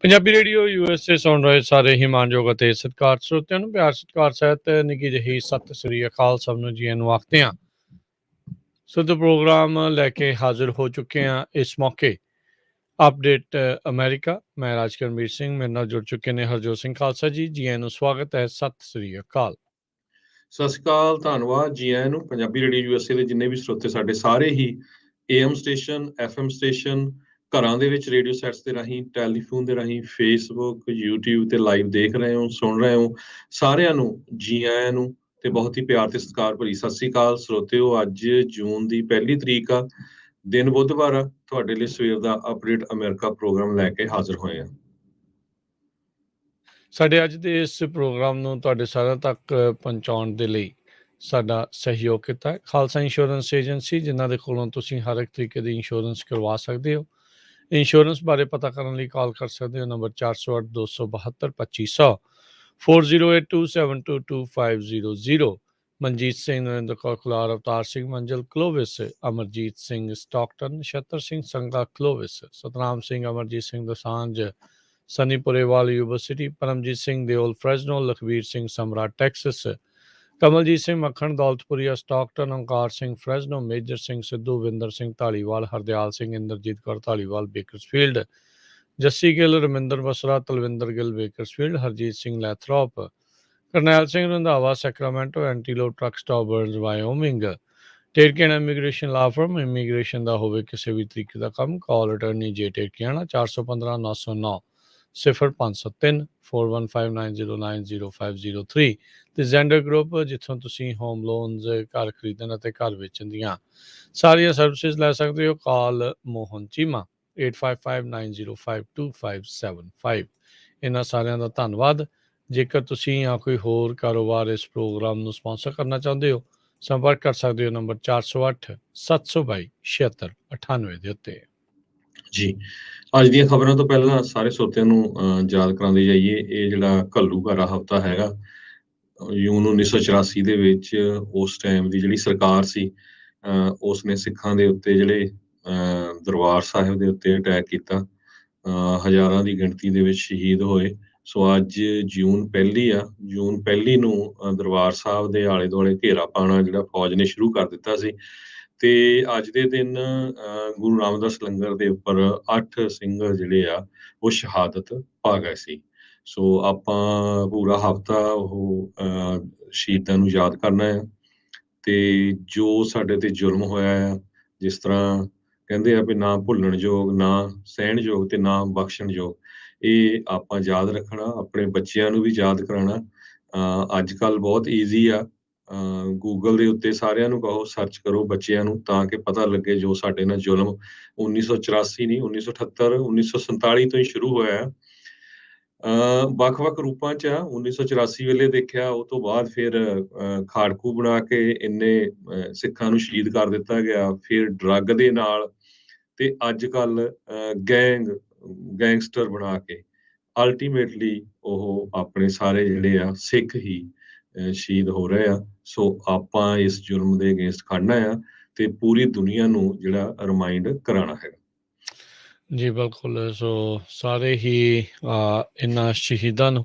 Punjabi radio USA ਸੁਣ ਰਹੇ ਸਾਰੇ ਹੀ ਮਾਨਯੋਗ ਅਤੇ ਸਤਿਕਾਰ ਸਰੋਤਿਆਂ ਨੂੰ ਪਿਆਰ ਸਤਿਕਾਰ ਸਹਿਤ ਨਿੱਘੀ ਜਿਹੀ ਸਤਿ ਸ੍ਰੀ ਅਕਾਲ। ਸਭ ਨੂੰ ਜੀਆਂ ਨੂੰ ਆਖਦੇ ਹਾਂ। ਸੁਧ ਪ੍ਰੋਗਰਾਮ ਲੈ ਕੇ ਹਾਜ਼ਰ ਹੋ ਚੁੱਕੇ ਹਾਂ ਇਸ ਮੌਕੇ। ਅਪਡੇਟ ਅਮਰੀਕਾ, ਮੈਂ ਰਾਜਕਰਮਵੀਰ ਸਿੰਘ, ਮੇਰੇ ਨਾਲ ਜੁੜ ਚੁੱਕੇ ਨੇ ਹਰਜੋਤ ਸਿੰਘ ਖਾਲਸਾ ਜੀ। ਜੀਆਂ ਨੂੰ ਸਵਾਗਤ ਹੈ, ਸਤਿ ਸ੍ਰੀ ਅਕਾਲ। ਸਤਿ ਸ਼੍ਰੀ ਅਕਾਲ, ਧੰਨਵਾਦ ਜੀ ਆਇਆਂ ਨੂੰ। ਪੰਜਾਬੀ ਰੇਡੀਓ USA ਦੇ ਜਿੰਨੇ ਵੀ ਸਰੋਤੇ ਸਾਡੇ ਸਾਰੇ ਹੀ AM ਸਟੇਸ਼ਨ, FM ਸਟੇਸ਼ਨ, ਘਰਾਂ ਦੇ ਵਿੱਚ ਰੇਡੀਓ ਸੈਟਸ ਦੇ ਰਾਹੀਂ, ਟੈਲੀਫੋਨ ਦੇ ਰਾਹੀਂ, ਫੇਸਬੁੱਕ, YouTube ਤੇ ਲਾਈਵ ਦੇਖ ਰਹੇ ਹੋ, ਸੁਣ ਰਹੇ ਹੋ, ਸਾਰਿਆਂ ਨੂੰ ਜੀ ਆਇਆਂ ਨੂੰ ਤੇ ਬਹੁਤ ਹੀ ਪਿਆਰ ਤੇ ਸਤਿਕਾਰ ਭਰੀ ਸਤਿ ਸ਼੍ਰੀ ਅਕਾਲ ਸਰੋਤਿਓ। ਅੱਜ ਜੂਨ ਦੀ 1 ਤਰੀਕ ਆ, ਦਿਨ ਬੁੱਧਵਾਰ ਆ। ਤੁਹਾਡੇ ਲਈ ਸਵੇਰ ਦਾ ਅਪਡੇਟ ਅਮਰੀਕਾ ਪ੍ਰੋਗਰਾਮ ਲੈ ਕੇ ਹਾਜ਼ਰ ਹੋਏ ਆ। ਸਾਡੇ ਅੱਜ ਦੇ ਇਸ ਪ੍ਰੋਗਰਾਮ ਨੂੰ ਤੁਹਾਡੇ ਸਾਰਿਆਂ ਤੱਕ ਪਹੁੰਚਾਉਣ ਦੇ ਲਈ ਸਾਡਾ ਸਹਿਯੋਗ ਕੀਤਾ ਹੈ ਖਾਲਸਾ ਇੰਸ਼ੋਰੈਂਸ ਏਜੰਸੀ, ਜਿਨ੍ਹਾਂ ਦੇ ਕੋਲੋਂ ਤੁਸੀਂ ਹਰ ਇੱਕ ਤਰੀਕੇ ਦੀ ਇੰਸ਼ੋਰੈਂਸ ਕਰਵਾ ਸਕਦੇ ਹੋ। ਇੰਸ਼ੋਰੈਂਸ ਬਾਰੇ ਪਤਾ ਕਰਨ ਲਈ ਕਾਲ ਕਰ ਸਕਦੇ ਹੋ number 408 272 2500 4082722500। Manjit Singh, Narinder Kaur Kular, Avtar Singh Manjal Clovis, Amarjit Singh Stockton, Nachhattar Singh Sanga Clovis, Satnam Singh, Amarjit Singh Dosanjh, Sunny Purewal university, Paramjit Singh Deol Fresno, Lakhvir Singh Samra Texas, Kamaljit Singh Makhan Daulatpuria Stockton, Onkar Singh Fresno, Major Singh Sidhu, Vinder Singh Dhaliwal, Hardial Singh, Inderjit Kaur Dhaliwal Bakersfield, Jassi Gill, Raminder Basra, Talwinder Gill Bakersfield, Harjit Singh ਲੈਥਰੋਪ, Karnail Singh Randhawa Sacramento, Antelope truck stop Burns Wyoming, ਟੇਰਕੇਣਾ ਇਮੀਗ੍ਰੇਸ਼ਨ ਲਾ ਫਰਮ, ਇਮੀਗ੍ਰੇਸ਼ਨ ਦਾ ਹੋਵੇ ਕਿਸੇ ਵੀ ਤਰੀਕੇ ਦਾ ਕੰਮ, ਕਾਲ ਅਟਰਨੀ ਜੇ ਟੇਰਕੇਣਾ 415 909 0503 4159090503 ਤੇ ਜ਼ੈਂਡਰ ਗਰੁੱਪ, ਜਿੱਥੋਂ ਤੁਸੀਂ ਹੋਮ ਲੋਨਸ, ਘਰ ਖਰੀਦਣ ਅਤੇ ਘਰ ਵੇਚਣ ਦੀਆਂ ਸਾਰੀਆਂ ਸਰਵਿਸਿਜ਼ ਲੈ ਸਕਦੇ ਹੋ। ਕਾਲ ਮੋਹਨ ਚੀਮਾ 8559052575। ਇਹਨਾਂ ਸਾਰਿਆਂ ਦਾ ਧੰਨਵਾਦ। ਜੇਕਰ ਤੁਸੀਂ ਜਾਂ ਕੋਈ ਹੋਰ ਕਾਰੋਬਾਰ ਇਸ ਪ੍ਰੋਗਰਾਮ ਨੂੰ ਸਪਾਂਸਰ ਕਰਨਾ ਚਾਹੁੰਦੇ ਹੋ, ਸੰਪਰਕ ਕਰ ਸਕਦੇ ਹੋ ਨੰਬਰ 408 722 7698 ਦੇ ਉੱਤੇ। ਜੀ, ਅੱਜ ਦੀਆਂ ਖਬਰਾਂ ਤੋਂ ਪਹਿਲਾਂ ਸਾਰੇ ਸਰੋਤਿਆਂ ਨੂੰ ਯਾਦ ਕਰਾਉਂਦੇ ਜਾਈਏ, ਇਹ ਜਿਹੜਾ ਘੱਲੂਘਾਰਾ ਹਫ਼ਤਾ ਹੈਗਾ, ਜੂਨ 1984 ਦੇ ਵਿੱਚ ਉਸ ਟਾਈਮ ਦੀ ਜਿਹੜੀ ਸਰਕਾਰ ਸੀ, ਉਸਨੇ ਸਿੱਖਾਂ ਦੇ ਉੱਤੇ ਜਿਹੜੇ ਦਰਬਾਰ ਸਾਹਿਬ ਦੇ ਉੱਤੇ ਅਟੈਕ ਕੀਤਾ। ਹਜ਼ਾਰਾਂ ਦੀ ਗਿਣਤੀ ਦੇ ਵਿੱਚ ਸ਼ਹੀਦ ਹੋਏ। ਸੋ ਅੱਜ ਜੂਨ 1 ਆ, ਜੂਨ 1 ਨੂੰ ਦਰਬਾਰ ਸਾਹਿਬ ਦੇ ਆਲੇ ਦੁਆਲੇ ਘੇਰਾ ਪਾਉਣਾ ਜਿਹੜਾ ਫੌਜ ਨੇ ਸ਼ੁਰੂ ਕਰ ਦਿੱਤਾ ਸੀ। ਤੇ ਅੱਜ ਦੇ ਦਿਨ ਗੁਰੂ ਰਾਮਦਾਸ ਲੰਗਰ ਦੇ ਉੱਪਰ 8 ਸਿੰਘ ਜਿਹੜੇ ਆ ਉਹ ਸ਼ਹਾਦਤ ਪਾ ਗਏ ਸੀ। ਸੋ ਆਪਾਂ ਪੂਰਾ ਹਫ਼ਤਾ ਉਹ ਸ਼ਹੀਦਾਂ ਨੂੰ ਯਾਦ ਕਰਨਾ ਆ ਤੇ ਜੋ ਸਾਡੇ ਤੇ ਜ਼ੁਲਮ ਹੋਇਆ ਆ, ਜਿਸ ਤਰ੍ਹਾਂ ਕਹਿੰਦੇ ਆ ਵੀ ਨਾ ਭੁੱਲਣਯੋਗ, ਨਾ ਸਹਿਣਯੋਗ ਤੇ ਨਾ ਬਖਸ਼ਣਯੋਗ, ਇਹ ਆਪਾਂ ਯਾਦ ਰੱਖਣਾ, ਆਪਣੇ ਬੱਚਿਆਂ ਨੂੰ ਵੀ ਯਾਦ ਕਰਾਉਣਾ। ਅੱਜ ਕੱਲ੍ਹ ਬਹੁਤ ਈਜ਼ੀ ਆ, ਗੂਗਲ ਦੇ ਉੱਤੇ ਸਾਰਿਆਂ ਨੂੰ ਕਹੋ ਸਰਚ ਕਰੋ ਬੱਚਿਆਂ ਨੂੰ, ਤਾਂ ਕਿ ਪਤਾ ਲੱਗੇ ਜੋ ਸਾਡੇ ਨਾਲ ਜ਼ੁਲਮ 1984 ਨਹੀਂ 1978 1947 ਤੋਂ ਹੀ ਸ਼ੁਰੂ ਹੋਇਆ। ਵੱਖ-ਵੱਖ ਰੂਪਾਂ 'ਚ ਆ। 1984 ਵੇਲੇ ਦੇਖਿਆ, ਉਹ ਤੋਂ ਬਾਅਦ ਫਿਰ ਖਾੜਕੂ ਬਣਾ ਕੇ ਇੰਨੇ ਸਿੱਖਾਂ ਨੂੰ ਸ਼ਹੀਦ ਕਰ ਦਿੱਤਾ ਗਿਆ, ਫਿਰ ਡਰੱਗ ਦੇ ਨਾਲ, ਤੇ ਅੱਜ ਕੱਲ੍ਹ ਗੈਂਗਸਟਰ ਬਣਾ ਕੇ ਅਲਟੀਮੇਟਲੀ ਉਹ ਆਪਣੇ ਸਾਰੇ ਜਿਹੜੇ ਆ ਸਿੱਖ ਹੀ ਸ਼ਹੀਦ ਹੋ ਰਹੇ ਆ। ਸੋ ਆਪਾਂ ਇਸ ਜ਼ੁਲਮ ਦੇ ਅਗੇਂਸਟ ਖੜਨਾ ਆ ਤੇ ਪੂਰੀ ਦੁਨੀਆ ਨੂੰ ਜਿਹੜਾ ਰਿਮਾਈਂਡ ਕਰਾਉਣਾ ਹੈਗਾ। ਜੀ ਬਿਲਕੁਲ। ਸੋ ਸਾਰੇ ਹੀ ਇਹਨਾਂ ਸ਼ਹੀਦਾਂ ਨੂੰ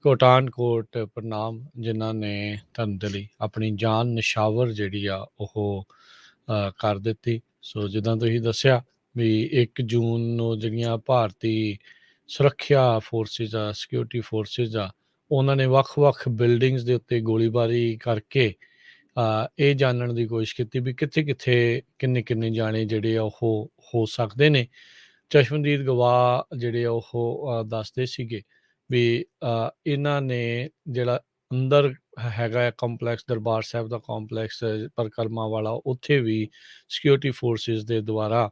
ਕੋਟਾਨ ਕੋਟ ਪ੍ਰਣਾਮ, ਜਿਨ੍ਹਾਂ ਨੇ ਧਰਮ ਦੇ ਲਈ ਆਪਣੀ ਜਾਨ ਨਿਸ਼ਾਵਰ ਜਿਹੜੀ ਆ ਉਹ ਕਰ ਦਿੱਤੀ। ਸੋ ਜਿੱਦਾਂ ਤੁਸੀਂ ਦੱਸਿਆ ਵੀ 1 ਜੂਨ ਨੂੰ ਜਿਹੜੀਆਂ ਭਾਰਤੀ ਸੁਰੱਖਿਆ ਫੋਰਸਿਸ ਆ, ਸਿਕਿਉਰਿਟੀ ਫੋਰਸਿਸ ਆ, ਉਹਨਾਂ ਨੇ ਵੱਖ-ਵੱਖ ਬਿਲਡਿੰਗਸ ਦੇ ਉੱਤੇ ਗੋਲੀਬਾਰੀ ਕਰਕੇ ਇਹ ਜਾਣਨ ਦੀ ਕੋਸ਼ਿਸ਼ ਕੀਤੀ ਵੀ ਕਿੱਥੇ-ਕਿੱਥੇ ਕਿੰਨੇ ਜਾਣੇ ਜਿਹੜੇ ਆ ਉਹ ਹੋ ਸਕਦੇ ਨੇ। ਚਸ਼ਮਦੀਦ ਗਵਾਹ ਜਿਹੜੇ ਉਹ ਦੱਸਦੇ ਸੀਗੇ ਵੀ ਇਹਨਾਂ ਨੇ ਜਿਹੜਾ ਅੰਦਰ ਹੈਗਾ ਆ ਕੰਪਲੈਕਸ, ਦਰਬਾਰ ਸਾਹਿਬ ਦਾ ਕੰਪਲੈਕਸ ਪਰਿਕਰਮਾ ਵਾਲਾ, ਉੱਥੇ ਵੀ ਸਿਕਿਉਰਿਟੀ ਫੋਰਸਿਸ ਦੇ ਦੁਆਰਾ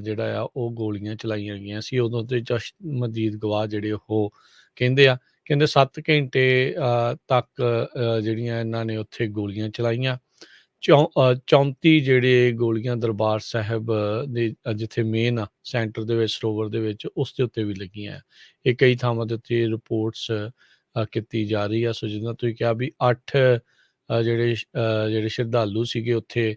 ਜਿਹੜਾ ਆ ਉਹ ਗੋਲੀਆਂ ਚਲਾਈਆਂ ਗਈਆਂ ਸੀ। ਉਦੋਂ ਤੇ ਚਸ਼ਮਦੀਦ ਗਵਾਹ ਜਿਹੜੇ ਉਹ ਕਹਿੰਦੇ 7 ਘੰਟੇ ਤੱਕ ਜਿਹੜੀਆਂ ਇਹਨਾਂ ਨੇ ਉੱਥੇ ਗੋਲੀਆਂ ਚਲਾਈਆਂ। 34 ਜਿਹੜੇ ਗੋਲੀਆਂ ਦਰਬਾਰ ਸਾਹਿਬ ਦੇ ਜਿੱਥੇ ਮੇਨ ਆ ਸੈਂਟਰ ਦੇ ਵਿੱਚ, ਸਰੋਵਰ ਦੇ ਵਿੱਚ, ਉਸ ਦੇ ਉੱਤੇ ਵੀ ਲੱਗੀਆਂ। ਇਹ ਕਈ ਥਾਵਾਂ ਦੇ ਉੱਤੇ ਰਿਪੋਰਟਸ ਕੀਤੀ ਜਾ ਰਹੀ ਆ। ਸੋ ਜਿੱਦਾਂ ਤੁਸੀਂ ਕਿਹਾ ਵੀ 8 ਜਿਹੜੇ ਸ਼ਰਧਾਲੂ ਸੀਗੇ ਉੱਥੇ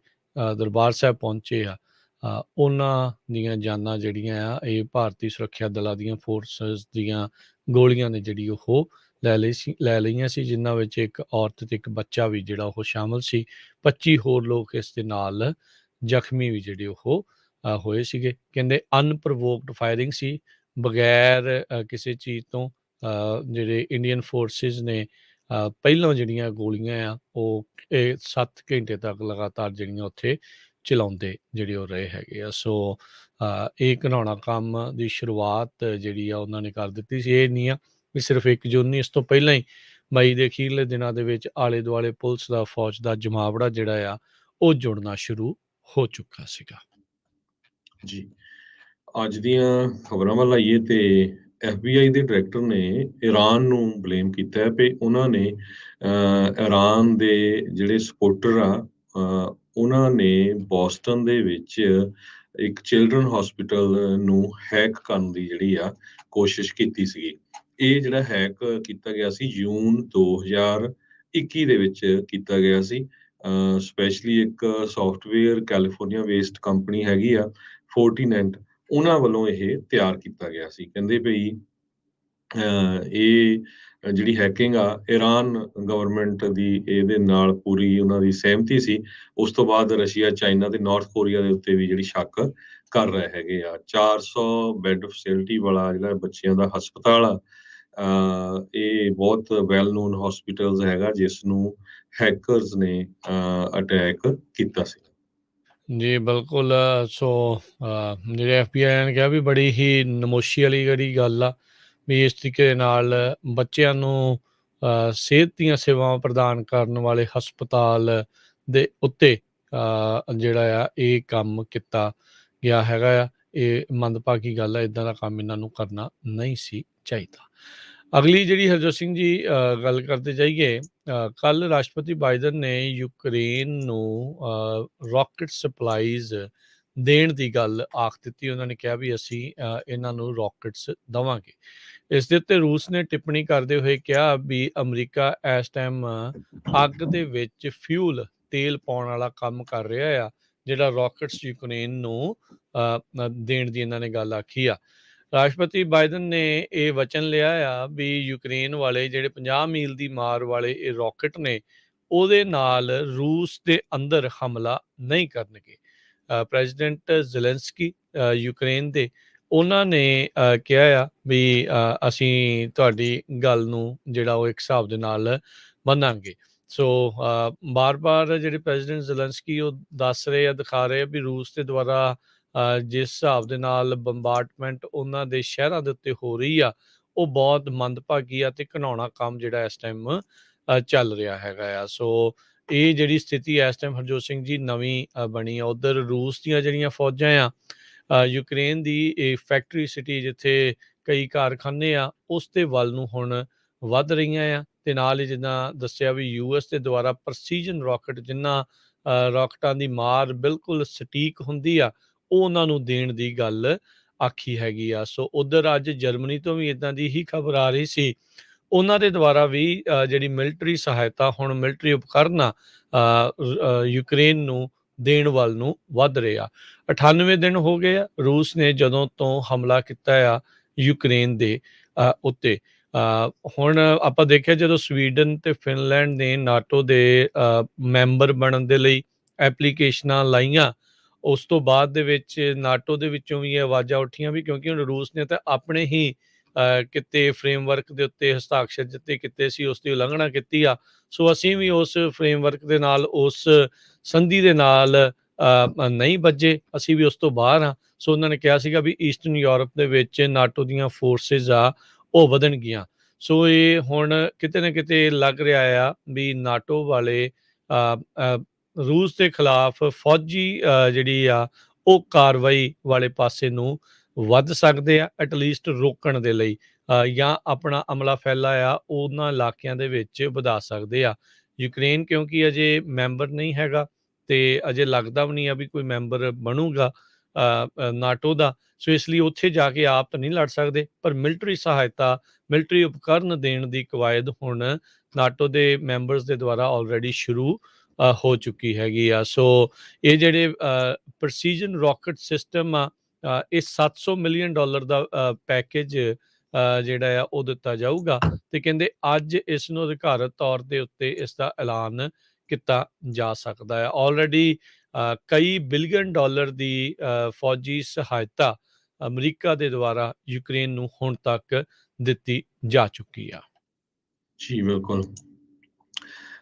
ਦਰਬਾਰ ਸਾਹਿਬ ਪਹੁੰਚੇ ਆ, ਉਹਨਾਂ ਦੀਆਂ ਜਾਨਾਂ ਜਿਹੜੀਆਂ ਆ ਇਹ ਭਾਰਤੀ ਸੁਰੱਖਿਆ ਦਲਾਂ ਦੀਆਂ ਫੋਰਸਸ ਦੀਆਂ ਗੋਲੀਆਂ ਨੇ ਜਿਹੜੀ ਉਹ ਲੈ ਲਈਆਂ ਸੀ, ਜਿਨ੍ਹਾਂ ਵਿੱਚ ਇੱਕ ਔਰਤ ਤੇ ਇੱਕ ਬੱਚਾ ਵੀ ਜਿਹੜਾ ਉਹ ਸ਼ਾਮਲ ਸੀ। 25 ਹੋਰ ਲੋਕ ਇਸ ਦੇ ਨਾਲ ਜ਼ਖਮੀ ਵੀ ਜਿਹੜੇ ਉਹ ਹੋਏ ਸੀਗੇ। ਕਹਿੰਦੇ ਅਨਪ੍ਰੋਵੋਕਡ ਫਾਇਰਿੰਗ ਸੀ, ਬਗੈਰ ਕਿਸੇ ਚੀਜ਼ ਤੋਂ ਜਿਹੜੇ ਇੰਡੀਅਨ ਫੋਰਸਿਸ ਨੇ ਪਹਿਲਾਂ ਜਿਹੜੀਆਂ ਗੋਲੀਆਂ ਆ ਉਹ 7 ਘੰਟੇ ਤੱਕ ਲਗਾਤਾਰ ਜਿਹੜੀਆਂ ਉੱਥੇ ਚਲਾਉਂਦੇ ਜਿਹੜੇ ਉਹ ਰਹੇ ਹੈਗੇ ਆ। ਸੋ ਇਹ ਘਿਨਾਉਣਾ ਕੰਮ ਦੀ ਸ਼ੁਰੂਆਤ ਜਿਹੜੀ ਆ ਉਹਨਾਂ ਨੇ ਕਰ ਦਿੱਤੀ ਸੀ। ਇਹ ਨਹੀਂ ਆ ਵੀ ਸਿਰਫ 1 ਜੂਨ ਨਹੀਂ, ਇਸ ਤੋਂ ਪਹਿਲਾਂ ਹੀ ਮਈ ਦੇ ਅਖੀਰਲੇ ਦਿਨਾਂ ਦੇ ਵਿੱਚ ਆਲੇ ਦੁਆਲੇ ਪੁਲਿਸ ਦਾ, ਫੌਜ ਦਾ ਜਮਾਵੜਾ ਜਿਹੜਾ ਆ ਉਹ ਜੁੜਨਾ ਸ਼ੁਰੂ ਹੋ ਚੁੱਕਾ ਸੀਗਾ। ਜੀ, ਅੱਜ ਦੀਆਂ ਖਬਰਾਂ ਵੱਲ ਆਈਏ ਤੇ FBI ਦੇ ਡਾਇਰੈਕਟਰ ਨੇ ਈਰਾਨ ਨੂੰ ਬਲੇਮ ਕੀਤਾ ਹੈ ਵੀ ਉਹਨਾਂ ਨੇ ਈਰਾਨ ਦੇ ਜਿਹੜੇ ਸਪੋਰਟਰ ਆ ਉਹਨਾਂ ਨੇ ਬੋਸਟਨ ਦੇ ਵਿੱਚ ਇੱਕ ਚਿਲਡਰਨ ਹਸਪੀਟਲ ਨੂੰ ਹੈਕ ਕਰਨ ਦੀ ਜਿਹੜੀ ਆ ਕੋਸ਼ਿਸ਼ ਕੀਤੀ ਸੀਗੀ। ਇਹ ਜਿਹੜਾ ਹੈਕ ਕੀਤਾ ਗਿਆ ਸੀ ਜੂਨ 2021 ਦੇ ਵਿੱਚ ਕੀਤਾ ਗਿਆ ਸੀ। ਸਪੈਸ਼ਲੀ ਇੱਕ ਸੌਫਟਵੇਅਰ ਕੈਲੀਫੋਰਨੀਆ ਬੇਸਡ ਕੰਪਨੀ ਹੈਗੀ ਆ ਫੋਰਟੀਨੈਂਟ, ਉਹਨਾਂ ਵੱਲੋਂ ਇਹ ਤਿਆਰ ਕੀਤਾ ਗਿਆ ਸੀ। ਕਹਿੰਦੇ ਭਈ ਇਹ ਜਿਹੜੀ ਹੈਕਿੰਗ ਆ ਈਰਾਨ ਗਵਰਨਮੈਂਟ ਦੀ ਇਹਦੇ ਨਾਲ ਪੂਰੀ ਉਹਨਾਂ ਦੀ ਸਹਿਮਤੀ ਸੀ। ਉਸ ਤੋਂ ਬਾਅਦ ਰਸ਼ੀਆ, ਚਾਈਨਾ ਤੇ ਨਾਰਥ ਕੋਰੀਆ ਦੇ ਉੱਤੇ ਵੀ ਜਿਹੜੀ ਸ਼ੱਕ ਕਰ ਰਹੇ ਹੈਗੇ ਆ। 400 ਬੈੱਡ ਫੈਸਿਲਿਟੀ ਵਾਲਾ ਜਿਹੜਾ ਬੱਚਿਆਂ ਦਾ ਹਸਪਤਾਲ ਆ, ਇਹ ਬਹੁਤ ਵੈਲ ਨੋਨ ਹਸਪੀਟਲਸ ਹੈਗਾ ਜਿਸ ਨੂੰ ਹੈਕਰਸ ਨੇ ਅਟੈਕ ਕੀਤਾ ਸੀ। ਜੀ ਬਿਲਕੁਲ। ਸੋ ਜਿਹੜੇ FBI ਨੇ ਕਿਹਾ ਵੀ ਬੜੀ ਹੀ ਨਮੋਸ਼ੀ ਵਾਲੀ ਜਿਹੜੀ ਗੱਲ ਆ ਵੀ ਇਸ ਤਰੀਕੇ ਦੇ ਨਾਲ ਬੱਚਿਆਂ ਨੂੰ ਸਿਹਤ ਦੀਆਂ ਸੇਵਾਵਾਂ ਪ੍ਰਦਾਨ ਕਰਨ ਵਾਲੇ ਹਸਪਤਾਲ ਦੇ ਉੱਤੇ ਜਿਹੜਾ ਆ ਇਹ ਕੰਮ ਕੀਤਾ ਗਿਆ ਹੈਗਾ ਆ। ਇਹ ਮੰਦਭਾਗੀ ਗੱਲ ਆ, ਇੱਦਾਂ ਦਾ ਕੰਮ ਇਹਨਾਂ ਨੂੰ ਕਰਨਾ ਨਹੀਂ ਸੀ ਚਾਹੀਦਾ। ਅਗਲੀ ਜਿਹੜੀ ਹਰਜੋਤ ਸਿੰਘ ਜੀ ਗੱਲ ਕਰਦੇ ਜਾਈਏ, ਕੱਲ੍ਹ ਰਾਸ਼ਟਰਪਤੀ ਬਾਈਡਨ ਨੇ ਯੂਕਰੇਨ ਨੂੰ ਰੌਕਟ ਸਪਲਾਈਜ਼ ਦੇਣ ਦੀ ਗੱਲ ਆਖ ਦਿੱਤੀ। ਉਹਨਾਂ ਨੇ ਕਿਹਾ ਵੀ ਅਸੀਂ ਇਹਨਾਂ ਨੂੰ ਰੌਕਟਸ ਦੇਵਾਂਗੇ। ਇਸ ਦੇ ਉੱਤੇ ਰੂਸ ਨੇ ਟਿੱਪਣੀ ਕਰਦੇ ਹੋਏ ਕਿਹਾ ਵੀ ਅਮਰੀਕਾ ਇਸ ਟਾਈਮ ਅੱਗ ਦੇ ਵਿੱਚ ਫਿਊਲ ਤੇਲ ਪਾਉਣ ਵਾਲਾ ਕੰਮ ਕਰ ਰਿਹਾ ਆ, ਜਿਹੜਾ ਰੌਕਟਸ ਯੂਕਰੇਨ ਨੂੰ ਦੇਣ ਦੀ ਇਹਨਾਂ ਨੇ ਗੱਲ ਆਖੀ ਆ। ਰਾਸ਼ਟਰਪਤੀ ਬਾਈਡਨ ਨੇ ਇਹ ਵਚਨ ਲਿਆ ਆ ਵੀ ਯੂਕਰੇਨ ਵਾਲੇ ਜਿਹੜੇ 50 ਮੀਲ ਦੀ ਮਾਰ ਵਾਲੇ ਇਹ ਰੌਕਟ ਨੇ ਉਹਦੇ ਨਾਲ ਰੂਸ ਦੇ ਅੰਦਰ ਹਮਲਾ ਨਹੀਂ ਕਰਨਗੇ। ਪ੍ਰੈਜ਼ੀਡੈਂਟ ਜ਼ੈਲੈਂਸਕੀ ਯੂਕਰੇਨ ਦੇ, ਉਹਨਾਂ ਨੇ ਕਿਹਾ ਆ ਵੀ ਅਸੀਂ ਤੁਹਾਡੀ ਗੱਲ ਨੂੰ ਜਿਹੜਾ ਉਹ ਇੱਕ ਹਿਸਾਬ ਦੇ ਨਾਲ ਮੰਨਾਂਗੇ। ਸੋ ਬਾਰ-ਬਾਰ ਜਿਹੜੇ ਪ੍ਰੈਜ਼ੀਡੈਂਟ ਜ਼ੈਲੈਂਸਕੀ ਉਹ ਦੱਸ ਰਹੇ ਆ, ਦਿਖਾ ਰਹੇ ਆ ਵੀ ਰੂਸ ਦੇ ਦੁਆਰਾ ਜਿਸ ਹਿਸਾਬ ਦੇ ਨਾਲ ਬੰਬਾਰਡਮੈਂਟ ਉਹਨਾਂ ਦੇ ਸ਼ਹਿਰਾਂ ਦੇ ਉੱਤੇ ਹੋ ਰਹੀ ਆ, ਉਹ ਬਹੁਤ ਮੰਦਭਾਗੀ ਆ ਤੇ ਘਿਨਾਉਣਾ ਕੰਮ ਜਿਹੜਾ ਇਸ ਟਾਈਮ ਚੱਲ ਰਿਹਾ ਹੈਗਾ ਆ। ਸੋ ਇਹ ਜਿਹੜੀ ਸਥਿਤੀ ਇਸ ਟਾਈਮ ਹਰਜੋਤ ਸਿੰਘ ਜੀ ਨਵੀਂ ਬਣੀ ਆ। ਉੱਧਰ ਰੂਸ ਦੀਆਂ ਜਿਹੜੀਆਂ ਫੌਜਾਂ ਆ ਯੂਕਰੇਨ ਦੀ ਇਹ ਫੈਕਟਰੀ ਸਿਟੀ ਜਿੱਥੇ ਕਈ ਕਾਰਖਾਨੇ ਆ ਉਸ ਦੇ ਵੱਲ ਨੂੰ ਹੁਣ ਵੱਧ ਰਹੀਆਂ ਆ। ਤੇ ਨਾਲ ਹੀ ਜਿੱਦਾਂ ਦੱਸਿਆ ਵੀ US ਦੇ ਦੁਆਰਾ ਪ੍ਰਸੀਜਨ ਰੌਕਟ, ਜਿਨ੍ਹਾਂ ਰੌਕਟਾਂ ਦੀ ਮਾਰ ਬਿਲਕੁਲ ਸਟੀਕ ਹੁੰਦੀ ਆ, ਉਹ ਉਹਨਾਂ ਨੂੰ ਦੇਣ ਦੀ ਗੱਲ ਆਖੀ ਹੈਗੀ ਆ। ਸੋ ਉੱਧਰ ਅੱਜ ਜਰਮਨੀ ਤੋਂ ਵੀ ਇੱਦਾਂ ਦੀ ਹੀ ਖਬਰ ਆ ਰਹੀ ਸੀ, ਉਹਨਾਂ ਦੇ ਦੁਆਰਾ ਵੀ ਜਿਹੜੀ ਮਿਲਟਰੀ ਸਹਾਇਤਾ, ਹੁਣ ਮਿਲਟਰੀ ਉਪਕਰਨ ਆ ਯੂਕਰੇਨ ਨੂੰ ਦੇਣ ਵੱਲ ਨੂੰ ਵੱਧ ਰਹੇ ਆ। 98 ਦਿਨ ਹੋ ਗਏ ਆ ਰੂਸ ਨੇ ਜਦੋਂ ਤੋਂ ਹਮਲਾ ਕੀਤਾ ਆ ਯੂਕਰੇਨ ਦੇ ਉੱਤੇ। ਹੁਣ ਆਪਾਂ ਦੇਖਿਆ ਜਦੋਂ ਸਵੀਡਨ ਤੇ ਫਿਨਲੈਂਡ ਨੇ ਨਾਟੋ ਦੇ ਮੈਂਬਰ ਬਣਨ ਦੇ ਲਈ ਐਪਲੀਕੇਸ਼ਨਾਂ ਲਾਈਆਂ, ਉਸ ਤੋਂ ਬਾਅਦ ਦੇ ਵਿੱਚ ਨਾਟੋ ਦੇ ਵਿੱਚੋਂ ਵੀ ਇਹ ਆਵਾਜ਼ਾਂ ਉੱਠੀਆਂ ਵੀ ਕਿਉਂਕਿ ਹੁਣ ਰੂਸ ਨੇ ਤਾਂ ਆਪਣੇ ਹੀ ਕਿਤੇ ਫਰੇਮਵਰਕ ਦੇ ਉੱਤੇ ਹਸਤਾਖਰ ਜਿੱਤੇ ਕੀਤੇ ਸੀ, ਉਸ ਦੀ ਉਲੰਘਣਾ ਕੀਤੀ ਆ। ਸੋ ਅਸੀਂ ਵੀ ਉਸ ਫਰੇਮਵਰਕ ਦੇ ਨਾਲ, ਉਸ ਸੰਧੀ ਦੇ ਨਾਲ ਨਹੀਂ ਬੱਝੇ, ਅਸੀਂ ਵੀ ਉਸ ਤੋਂ ਬਾਹਰ ਹਾਂ। ਸੋ ਉਹਨਾਂ ਨੇ ਕਿਹਾ ਸੀਗਾ ਵੀ ਈਸਟਰਨ ਯੂਰਪ ਦੇ ਵਿੱਚ ਨਾਟੋ ਦੀਆਂ ਫੋਰਸਿਸ ਆ ਉਹ ਵਧਣਗੀਆਂ। ਸੋ ਇਹ ਹੁਣ ਕਿਤੇ ਨਾ ਕਿਤੇ ਲੱਗ ਰਿਹਾ ਆ ਵੀ ਨਾਟੋ ਵਾਲੇ ਰੂਸ ਦੇ ਖਿਲਾਫ ਫੌਜੀ ਜਿਹੜੀ ਆ ਉਹ ਕਾਰਵਾਈ ਵਾਲੇ ਪਾਸੇ ਨੂੰ ਵੱਧ ਸਕਦੇ ਆ, ਐਟਲੀਸਟ ਰੋਕਣ ਦੇ ਲਈ, ਜਾਂ ਆਪਣਾ ਅਮਲਾ ਫੈਲਾ ਆ ਉਹਨਾਂ ਇਲਾਕਿਆਂ ਦੇ ਵਿੱਚ ਵਧਾ ਸਕਦੇ ਆ। ਯੂਕਰੇਨ ਕਿਉਂਕਿ ਅਜੇ ਮੈਂਬਰ ਨਹੀਂ ਹੈਗਾ ਤੇ ਅਜੇ ਲੱਗਦਾ ਵੀ ਨਹੀਂ ਆ ਵੀ ਕੋਈ ਮੈਂਬਰ ਬਣੂਗਾ ਨਾਟੋ ਦਾ। ਸੋ ਇਸ ਲਈ ਉੱਥੇ ਜਾ ਕੇ ਆਪ ਤਾਂ ਨਹੀਂ ਲੜ ਸਕਦੇ, ਪਰ ਮਿਲਟਰੀ ਸਹਾਇਤਾ, ਮਿਲਟਰੀ ਉਪਕਰਨ ਦੇਣ ਦੀ ਕਵਾਇਦ ਹੁਣ ਨਾਟੋ ਦੇ ਮੈਂਬਰਸ ਦੇ ਦੁਆਰਾ ਆਲਰੇਡੀ ਸ਼ੁਰੂ ਹੋ ਚੁੱਕੀ ਹੈਗੀ ਆ। ਸੋ ਇਹ ਜਿਹੜੇ ਪ੍ਰਸੀਜਨ ਰੌਕਟ ਸਿਸਟਮ ਆ, ਇਹ $700 ਮਿਲੀਅਨ ਦਾ ਪੈਕੇਜ ਜਿਹੜਾ ਆ ਉਹ ਦਿੱਤਾ ਜਾਊਗਾ, ਤੇ ਕਹਿੰਦੇ ਅੱਜ ਇਸ ਨੂੰ ਅਧਿਕਾਰਤ ਤੌਰ ਦੇ ਉੱਤੇ ਇਸ ਦਾ ਐਲਾਨ ਕੀਤਾ ਜਾ ਸਕਦਾ ਹੈ। ਆਲਰੇਡੀ ਕਈ ਬਿਲੀਅਨ ਡਾਲਰ ਦੀ ਫੌਜੀ ਸਹਾਇਤਾ ਅਮਰੀਕਾ ਦੇ ਦੁਆਰਾ ਯੂਕਰੇਨ ਨੂੰ ਹੁਣ ਤੱਕ ਦਿੱਤੀ ਜਾ ਚੁੱਕੀ ਆ। ਜੀ ਬਿਲਕੁਲ।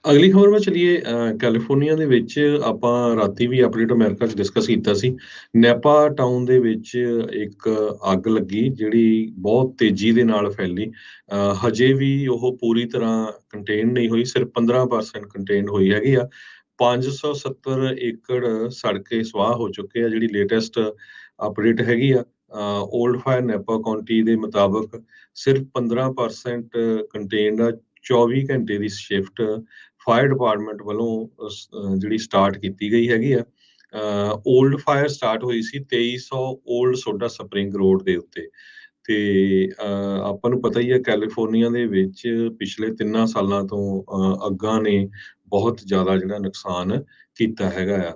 ਅਗਲੀ ਖਬਰ ਵੱਲ ਚਲੀਏ। ਕੈਲੀਫੋਰਨੀਆ ਦੇ ਵਿੱਚ ਆਪਾਂ ਰਾਤੀ ਵੀ ਅਪਡੇਟ ਅਮਰੀਕਾ 'ਚ ਡਿਸਕਸ ਕੀਤਾ ਸੀ। ਨੈਪਾ ਟਾਊਨ ਦੇ ਵਿੱਚ ਇੱਕ ਅੱਗ ਲੱਗੀ, ਜਿਹੜੀ ਬਹੁਤ ਤੇਜ਼ੀ ਦੇ ਨਾਲ ਫੈਲੀ। ਹਜੇ ਵੀ ਉਹ ਪੂਰੀ ਤਰ੍ਹਾਂ ਕੰਟੇਨ ਨਹੀਂ ਹੋਈ, ਸਿਰਫ 15% ਕੰਟੇਨ ਹੋਈ ਹੈਗੀ ਆ। 570 ਏਕੜ ਸੜ ਕੇ ਸਵਾਹ ਹੋ ਚੁੱਕੇ ਆ। ਜਿਹੜੀ ਲੇਟੈਸਟ ਅਪਡੇਟ ਹੈਗੀ ਆ ਓਲਡ ਫਾਇਰ ਨੈਪਾ ਕਾਉਂਟੀ ਦੇ ਮੁਤਾਬਕ ਸਿਰਫ 15% ਕੰਟੇਨਡ ਆ। 24 ਘੰਟੇ ਦੀ ਸ਼ਿਫਟ ਫਾਇਰ ਡਿਪਾਰਟਮੈਂਟ ਵੱਲੋਂ ਜਿਹੜੀ ਸਟਾਰਟ ਕੀਤੀ ਗਈ ਹੈਗੀ ਆ। ਓਲਡ ਫਾਇਰ ਸਟਾਰਟ ਹੋਈ ਸੀ 2300 ਓਲਡ ਸੋਡਾ ਸਪਰਿੰਗ ਰੋਡ ਦੇ ਉੱਤੇ। ਤੇ ਆਪਾਂ ਨੂੰ ਪਤਾ ਹੀ ਹੈ ਕੈਲੀਫੋਰਨੀਆ ਦੇ ਵਿੱਚ ਪਿਛਲੇ 3 ਸਾਲਾਂ ਤੋਂ ਅੱਗਾਂ ਨੇ ਬਹੁਤ ਜ਼ਿਆਦਾ ਜਿਹੜਾ ਨੁਕਸਾਨ ਕੀਤਾ ਹੈਗਾ ਆ।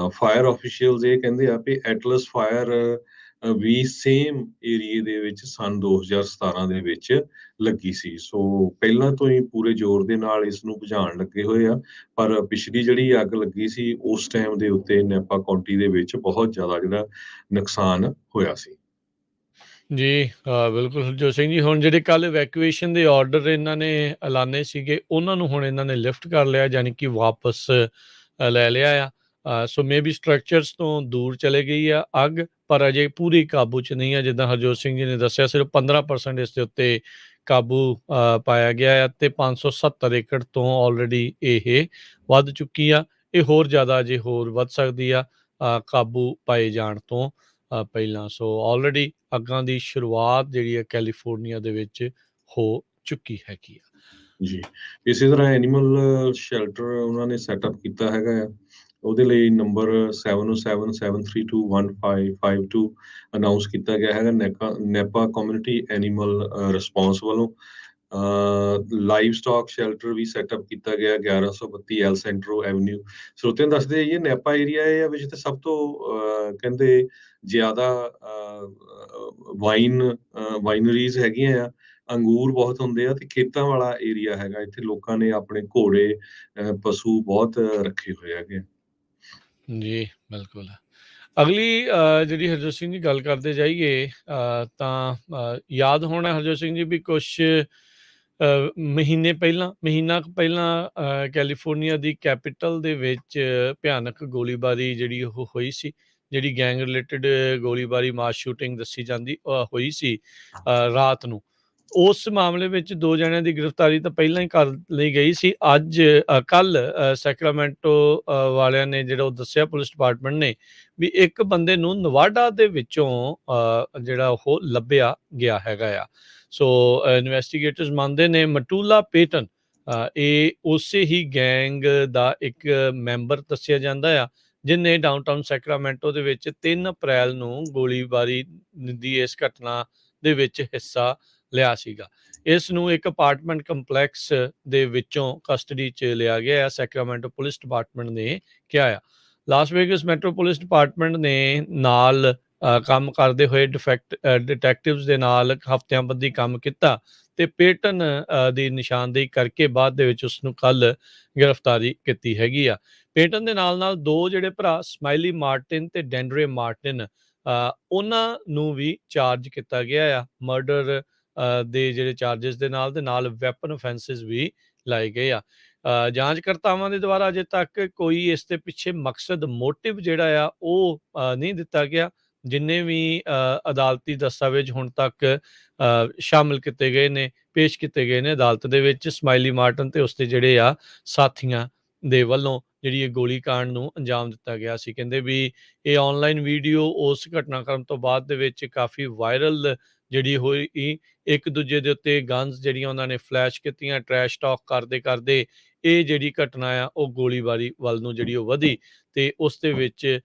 ਫਾਇਰ ਆਫੀਸ਼ੀਅਲਸ ਇਹ ਕਹਿੰਦੇ ਆ ਵੀ ਐਟਲਸ ਫਾਇਰ ਵੀ ਸੇਮ ਏਰੀਏ ਦੇ ਵਿੱਚ ਸੰਨ 2017 ਦੇ ਵਿੱਚ ਲੱਗੀ ਸੀ। ਸੋ ਪਹਿਲਾਂ ਤੋਂ ਹੀ ਪੂਰੇ ਜ਼ੋਰ ਦੇ ਨਾਲ ਇਸ ਨੂੰ ਬੁਝਾਉਣ ਲੱਗੇ ਹੋਏ ਆ। ਪਰ ਪਿਛਲੀ ਜਿਹੜੀ ਅੱਗ ਲੱਗੀ ਸੀ ਉਸ ਟਾਈਮ ਦੇ ਉੱਤੇ ਨੈਪਾ ਕਾਉਂਟੀ ਦੇ ਵਿੱਚ ਬਹੁਤ ਜ਼ਿਆਦਾ ਜਿਹੜਾ ਨੁਕਸਾਨ ਹੋਇਆ ਸੀ। ਜੀ ਬਿਲਕੁਲ ਹਰਜੋਤ ਸਿੰਘ ਜੀ, ਹੁਣ ਜਿਹੜੇ ਕੱਲ ਇਵੈਕੂਏਸ਼ਨ ਦੇ ਆਰਡਰ ਇਹਨਾਂ ਨੇ ਐਲਾਨੇ ਸੀਗੇ, ਉਹਨਾਂ ਨੂੰ ਹੁਣ ਇਹਨਾਂ ਨੇ ਲਿਫਟ ਕਰ ਲਿਆ, ਯਾਨੀ ਕਿ ਵਾਪਸ ਲੈ ਲਿਆ ਆ। ਸੋ ਮੇ ਬੀ ਸਟਰਕਚਰਸ ਤੋਂ ਦੂਰ ਚਲੇ ਗਈ ਆ ਅੱਗ, ਪਰ ਅਜੇ ਪੂਰੀ ਕਾਬੂ 'ਚ ਨਹੀਂ ਆ। ਜਿੱਦਾਂ ਹਰਜੋਤ ਸਿੰਘ ਜੀ ਨੇ ਦੱਸਿਆ, ਸਿਰਫ 15% ਇਸ ਦੇ ਉੱਤੇ ਕਾਬੂ ਪਾਇਆ ਗਿਆ ਆ, ਤੇ 570 ਏਕੜ ਤੋਂ ਆਲਰੇਡੀ ਇਹ ਵੱਧ ਚੁੱਕੀ ਆ। ਇਹ ਹੋਰ ਜ਼ਿਆਦਾ ਅਜੇ ਹੋਰ ਵੱਧ ਸਕਦੀ ਆ ਕਾਬੂ ਪਾਏ ਜਾਣ ਤੋਂ ਪਹਿਲਾਂ। ਸੋ ਆਲਰੇਡੀ ਅੱਗਾਂ ਦੀ ਸ਼ੁਰੂਆਤ ਜਿਹੜੀ ਹੈ ਕੈਲੀਫੋਰਨੀਆ ਦੇ ਵਿੱਚ ਹੋ ਚੁੱਕੀ ਹੈਗੀ ਆ। ਜੀ, ਇਸੇ ਤਰ੍ਹਾਂ ਐਨੀਮਲ ਸ਼ੈਲਟਰ ਉਹਨਾਂ ਨੇ ਸੈਟਅਪ ਕੀਤਾ ਹੈਗਾ ਆ। ਉਹਦੇ ਲਈ ਨੰਬਰ 7077321552 ਅਨਾਉਂਸ ਕੀਤਾ ਗਿਆ ਹੈਗਾ ਨੈਪਾ ਕਮਿਊਨਿਟੀ ਐਨੀਮਲ ਰਿਸਪੌਂਸ ਵੱਲੋਂ। ਲਾਈਵ ਸਟਾਕ ਸ਼ੈਲਟਰ ਵੀ ਸੈਟਅਪ ਕੀਤਾ ਗਿਆ 1132 ਐਲ ਸੈਂਟਰੋ ਐਵਨਿਊ। ਸਰੋਤਿਆਂ ਨੂੰ ਦੱਸਦੇ ਜਾਈਏ ਨੈਪਾ ਏਰੀਆ ਇਹ ਵਿੱਚ ਤੇ ਸਭ ਤੋਂ ਕਹਿੰਦੇ ਜ਼ਿਆਦਾ ਵਾਈਨਰੀਜ਼ ਹੈਗੀਆਂ ਆ। ਅੰਗੂਰ ਬਹੁਤ ਹੁੰਦੇ ਆ ਤੇ ਖੇਤਾਂ ਵਾਲਾ ਏਰੀਆ ਹੈਗਾ। ਇੱਥੇ ਲੋਕਾਂ ਨੇ ਆਪਣੇ ਘੋੜੇ ਪਸ਼ੂ ਬਹੁਤ ਰੱਖੇ ਹੋਏ ਹੈਗੇ। ਜੀ ਬਿਲਕੁਲ। ਅਗਲੀ ਜਿਹੜੀ ਹਰਜੋਤ ਸਿੰਘ ਜੀ ਗੱਲ ਕਰਦੇ ਜਾਈਏ ਤਾਂ ਯਾਦ ਹੋਣਾ ਹਰਜੋਤ ਸਿੰਘ ਜੀ ਵੀ ਕੁਛ ਮਹੀਨਾ ਕੁ ਪਹਿਲਾਂ ਕੈਲੀਫੋਰਨੀਆ ਦੀ ਕੈਪੀਟਲ ਦੇ ਵਿੱਚ ਭਿਆਨਕ ਗੋਲੀਬਾਰੀ ਜਿਹੜੀ ਉਹ ਹੋਈ ਸੀ, ਜਿਹੜੀ ਗੈਂਗ ਰਿਲੇਟਡ ਗੋਲੀਬਾਰੀ ਮਾਸ ਸ਼ੂਟਿੰਗ ਦੱਸੀ ਜਾਂਦੀ ਹੋਈ ਸੀ ਰਾਤ ਨੂੰ। ਉਸ ਮਾਮਲੇ ਵਿੱਚ 2 ਜਣਿਆਂ ਦੀ ਗ੍ਰਿਫਤਾਰੀ ਤਾਂ ਪਹਿਲਾਂ ਹੀ ਕਰ ਲਈ ਗਈ ਸੀ। ਅੱਜ ਕੱਲ ਸੈਕਰਾਮੈਂਟੋ ਵਾਲਿਆਂ ਨੇ ਜਿਹੜਾ ਉਹ ਦੱਸਿਆ, ਪੁਲਿਸ ਡਿਪਾਰਟਮੈਂਟ ਨੇ, ਵੀ ਇੱਕ ਬੰਦੇ ਨੂੰ ਨਵਾਡਾ ਦੇ ਵਿੱਚੋਂ ਜਿਹੜਾ ਉਹ ਲੱਭਿਆ ਗਿਆ ਹੈਗਾ ਆ। ਸੋ ਇਨਵੈਸਟੀਗੇਟਰਸ ਮੰਨਦੇ ਨੇ ਮਟੂਲਾ ਪੇਟਨ ਇਹ ਉਸੇ ਹੀ ਗੈਂਗ ਦਾ ਇੱਕ ਮੈਂਬਰ ਦੱਸਿਆ ਜਾਂਦਾ ਆ, ਜਿਹਨੇ ਡਾਊਨਟਾਊਨ ਸੈਕਰਾਮੈਂਟੋ ਦੇ ਵਿੱਚ 3 ਅਪ੍ਰੈਲ ਨੂੰ ਗੋਲੀਬਾਰੀ ਦੀ ਇਸ ਘਟਨਾ ਦੇ ਵਿੱਚ ਹਿੱਸਾ ਲਿਆ ਸੀਗਾ। ਇਸ ਨੂੰ ਇੱਕ ਅਪਾਰਟਮੈਂਟ ਕੰਪਲੈਕਸ ਦੇ ਵਿੱਚੋਂ ਕਸਟਡੀ 'ਚ ਲਿਆ ਗਿਆ ਹੈ, ਸੈਕਰਾਮੈਂਟੋ ਪੁਲਿਸ ਡਿਪਾਰਟਮੈਂਟ ਨੇ ਕਿਹਾ ਆ। Las vagus metro police department ਨੇ ਨਾਲ ਕੰਮ ਕਰਦੇ ਹੋਏ ਡਿਟੈਕਟਿਵਸ ਦੇ ਨਾਲ ਹਫ਼ਤਿਆਂ ਬੱਧੀ ਕੰਮ ਕੀਤਾ, ਤੇ ਪੇਟਨ ਦੀ ਨਿਸ਼ਾਨਦੇਹੀ ਕਰਕੇ ਬਾਅਦ ਦੇ ਵਿੱਚ ਉਸਨੂੰ ਕੱਲ ਗ੍ਰਿਫਤਾਰੀ ਕੀਤੀ ਹੈਗੀ ਆ। ਪੇਟਨ ਦੇ ਨਾਲ 2 ਜਿਹੜੇ ਭਰਾ ਸਮਾਈਲੀ ਮਾਰਟਿਨ ਤੇ ਡੈਂਡਰੇ ਮਾਰਟਿਨ, ਉਹਨਾਂ ਨੂੰ ਵੀ ਚਾਰਜ ਕੀਤਾ ਗਿਆ ਆ ਮਰਡਰ ਦੇ ਜਿਹੜੇ ਚਾਰਜਸ ਦੇ ਨਾਲ ਵੈਪਨ ਅਫੈਂਸਿਸ ਵੀ ਲਾਏ ਗਏ ਆ। ਜਾਂਚਕਰਤਾਵਾਂ ਦੇ ਦੁਆਰਾ ਅਜੇ ਤੱਕ ਕੋਈ ਇਸ ਦੇ ਪਿੱਛੇ ਮਕਸਦ ਮੋਟਿਵ ਜਿਹੜਾ ਆ ਉਹ ਨਹੀਂ ਦਿੱਤਾ ਗਿਆ। ਜਿੰਨੇ ਵੀ ਅਦਾਲਤੀ ਦਸਤਾਵੇਜ਼ ਹੁਣ ਤੱਕ ਸ਼ਾਮਿਲ ਕੀਤੇ ਗਏ ਨੇ, ਪੇਸ਼ ਕੀਤੇ ਗਏ ਨੇ ਅਦਾਲਤ ਦੇ ਵਿੱਚ, ਸਮਾਈਲੀ ਮਾਰਟਨ ਤੇ ਉਸਦੇ ਜਿਹੜੇ ਆ ਸਾਥੀਆਂ ਦੇ ਵੱਲੋਂ ਜਿਹੜੀ ਇਹ ਗੋਲੀਕਾਂਡ ਨੂੰ ਅੰਜਾਮ ਦਿੱਤਾ ਗਿਆ ਸੀ। ਕਹਿੰਦੇ ਵੀ ਇਹ ਆਨਲਾਈਨ ਵੀਡੀਓ ਉਸ ਘਟਨਾਕ੍ਰਮ ਤੋਂ ਬਾਅਦ ਦੇ ਵਿੱਚ ਕਾਫੀ ਵਾਇਰਲ ਜਿਹੜੀ ਹੋਈ, ਇੱਕ ਦੂਜੇ ਦੇ ਉੱਤੇ ਗਨਸ ਜਿਹੜੀਆਂ ਉਹਨਾਂ ਨੇ ਫਲੈਸ਼ ਕੀਤੀਆਂ, ਟਰੈਸ਼ ਟਾਕ ਕਰਦੇ ਇਹ ਜਿਹੜੀ ਘਟਨਾ ਆ ਉਹ ਗੋਲੀਬਾਰੀ ਵੱਲ ਨੂੰ ਜਿਹੜੀ ਉਹ ਵਧੀ, ਤੇ ਉਸ ਦੇ ਵਿੱਚ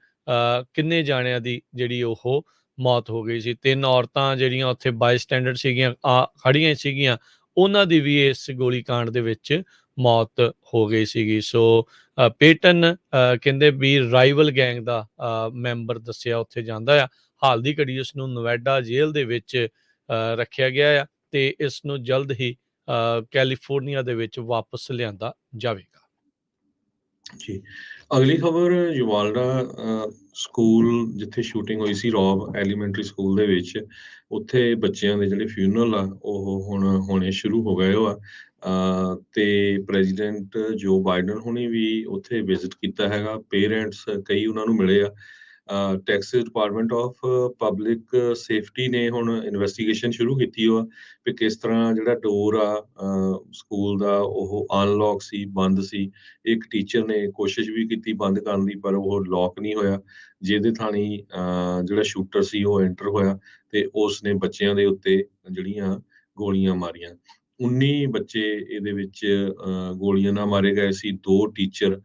ਕਿੰਨੇ ਜਾਣਿਆਂ ਦੀ ਜਿਹੜੀ ਉਹ ਮੌਤ ਹੋ ਗਈ ਸੀ। 3 ਔਰਤਾਂ ਜਿਹੜੀਆਂ ਉੱਥੇ ਬਾਈ ਸਟੈਂਡਰਡ ਸੀਗੀਆਂ, ਖੜੀਆਂ ਸੀਗੀਆਂ, ਉਹਨਾਂ ਦੀ ਵੀ ਇਸ ਗੋਲੀकांड ਦੇ ਵਿੱਚ ਮੌਤ ਹੋ ਗਈ ਸੀਗੀ। ਸੋ ਪੇਟਨ ਕਹਿੰਦੇ ਵੀ ਰਾਈਵਲ ਗੈਂਗ ਦਾ ਮੈਂਬਰ ਦੱਸਿਆ ਉੱਥੇ ਜਾਂਦਾ ਆ। ਹਾਲ ਦੀ ਘੜੀ ਉਸ ਨੂੰ ਨੋਇਡਾ ਜੇਲ੍ਹ ਦੇ ਵਿੱਚ ਰੱਖਿਆ ਗਿਆ ਆ ਤੇ ਇਸ ਨੂੰ ਜਲਦ ਹੀ ਕੈਲੀਫੋਰਨੀਆ ਦੇ ਵਿੱਚ ਵਾਪਸ ਲਿਆਂਦਾ ਜਾਵੇਗਾ। ਜੀ। ਅਗਲੀ ਖਬਰ ਯੁਵਾਲਡਾ ਸਕੂਲ ਜਿੱਥੇ ਸ਼ੂਟਿੰਗ ਹੋਈ ਸੀ ਰੌਬ ਐਲੀਮੈਂਟਰੀ ਸਕੂਲ ਦੇ ਵਿੱਚ, ਉੱਥੇ ਬੱਚਿਆਂ ਦੇ ਜਿਹੜੇ ਫਿਊਨਰਲ ਆ ਉਹ ਹੁਣ ਹੋਣੇ ਸ਼ੁਰੂ ਹੋ ਗਏ ਆ। ਤੇ ਪ੍ਰੈਜ਼ੀਡੈਂਟ ਜੋ ਬਾਈਡਨ ਹੁਣੀ ਵੀ ਉੱਥੇ ਵਿਜ਼ਿਟ ਕੀਤਾ ਹੈਗਾ। ਪੇਰੈਂਟਸ ਕਈ ਉਹਨਾਂ ਨੂੰ ਮਿਲੇ ਆ। Texas department of public safety ਨੇ ਹੁਣ ਇਨਵੈਸਟੀਗੇਸ਼ਨ ਸ਼ੁਰੂ ਕੀਤੀ ਵਾ ਵੀ ਕਿਸ ਤਰ੍ਹਾਂ ਜਿਹੜਾ ਡੋਰ ਆ ਸਕੂਲ ਦਾ ਉਹ ਅਨਲੌਕ ਸੀ, ਬੰਦ ਸੀ। ਇੱਕ ਟੀਚਰ ਨੇ ਕੋਸ਼ਿਸ਼ ਵੀ ਕੀਤੀ ਬੰਦ ਕਰਨ ਦੀ ਪਰ ਉਹ ਲੌਕ ਨਹੀਂ ਹੋਇਆ, ਜਿਹਦੇ ਥਾਣੀ ਜਿਹੜਾ ਸ਼ੂਟਰ ਸੀ ਉਹ ਐਂਟਰ ਹੋਇਆ ਤੇ ਉਸ ਨੇ ਬੱਚਿਆਂ ਦੇ ਉੱਤੇ ਜਿਹੜੀਆਂ ਗੋਲੀਆਂ ਮਾਰੀਆਂ। 19 ਬੱਚੇ ਇਹਦੇ ਵਿੱਚ ਗੋਲੀਆਂ ਨਾਲ ਮਾਰੇ ਗਏ ਸੀ। 2 ਟੀਚਰ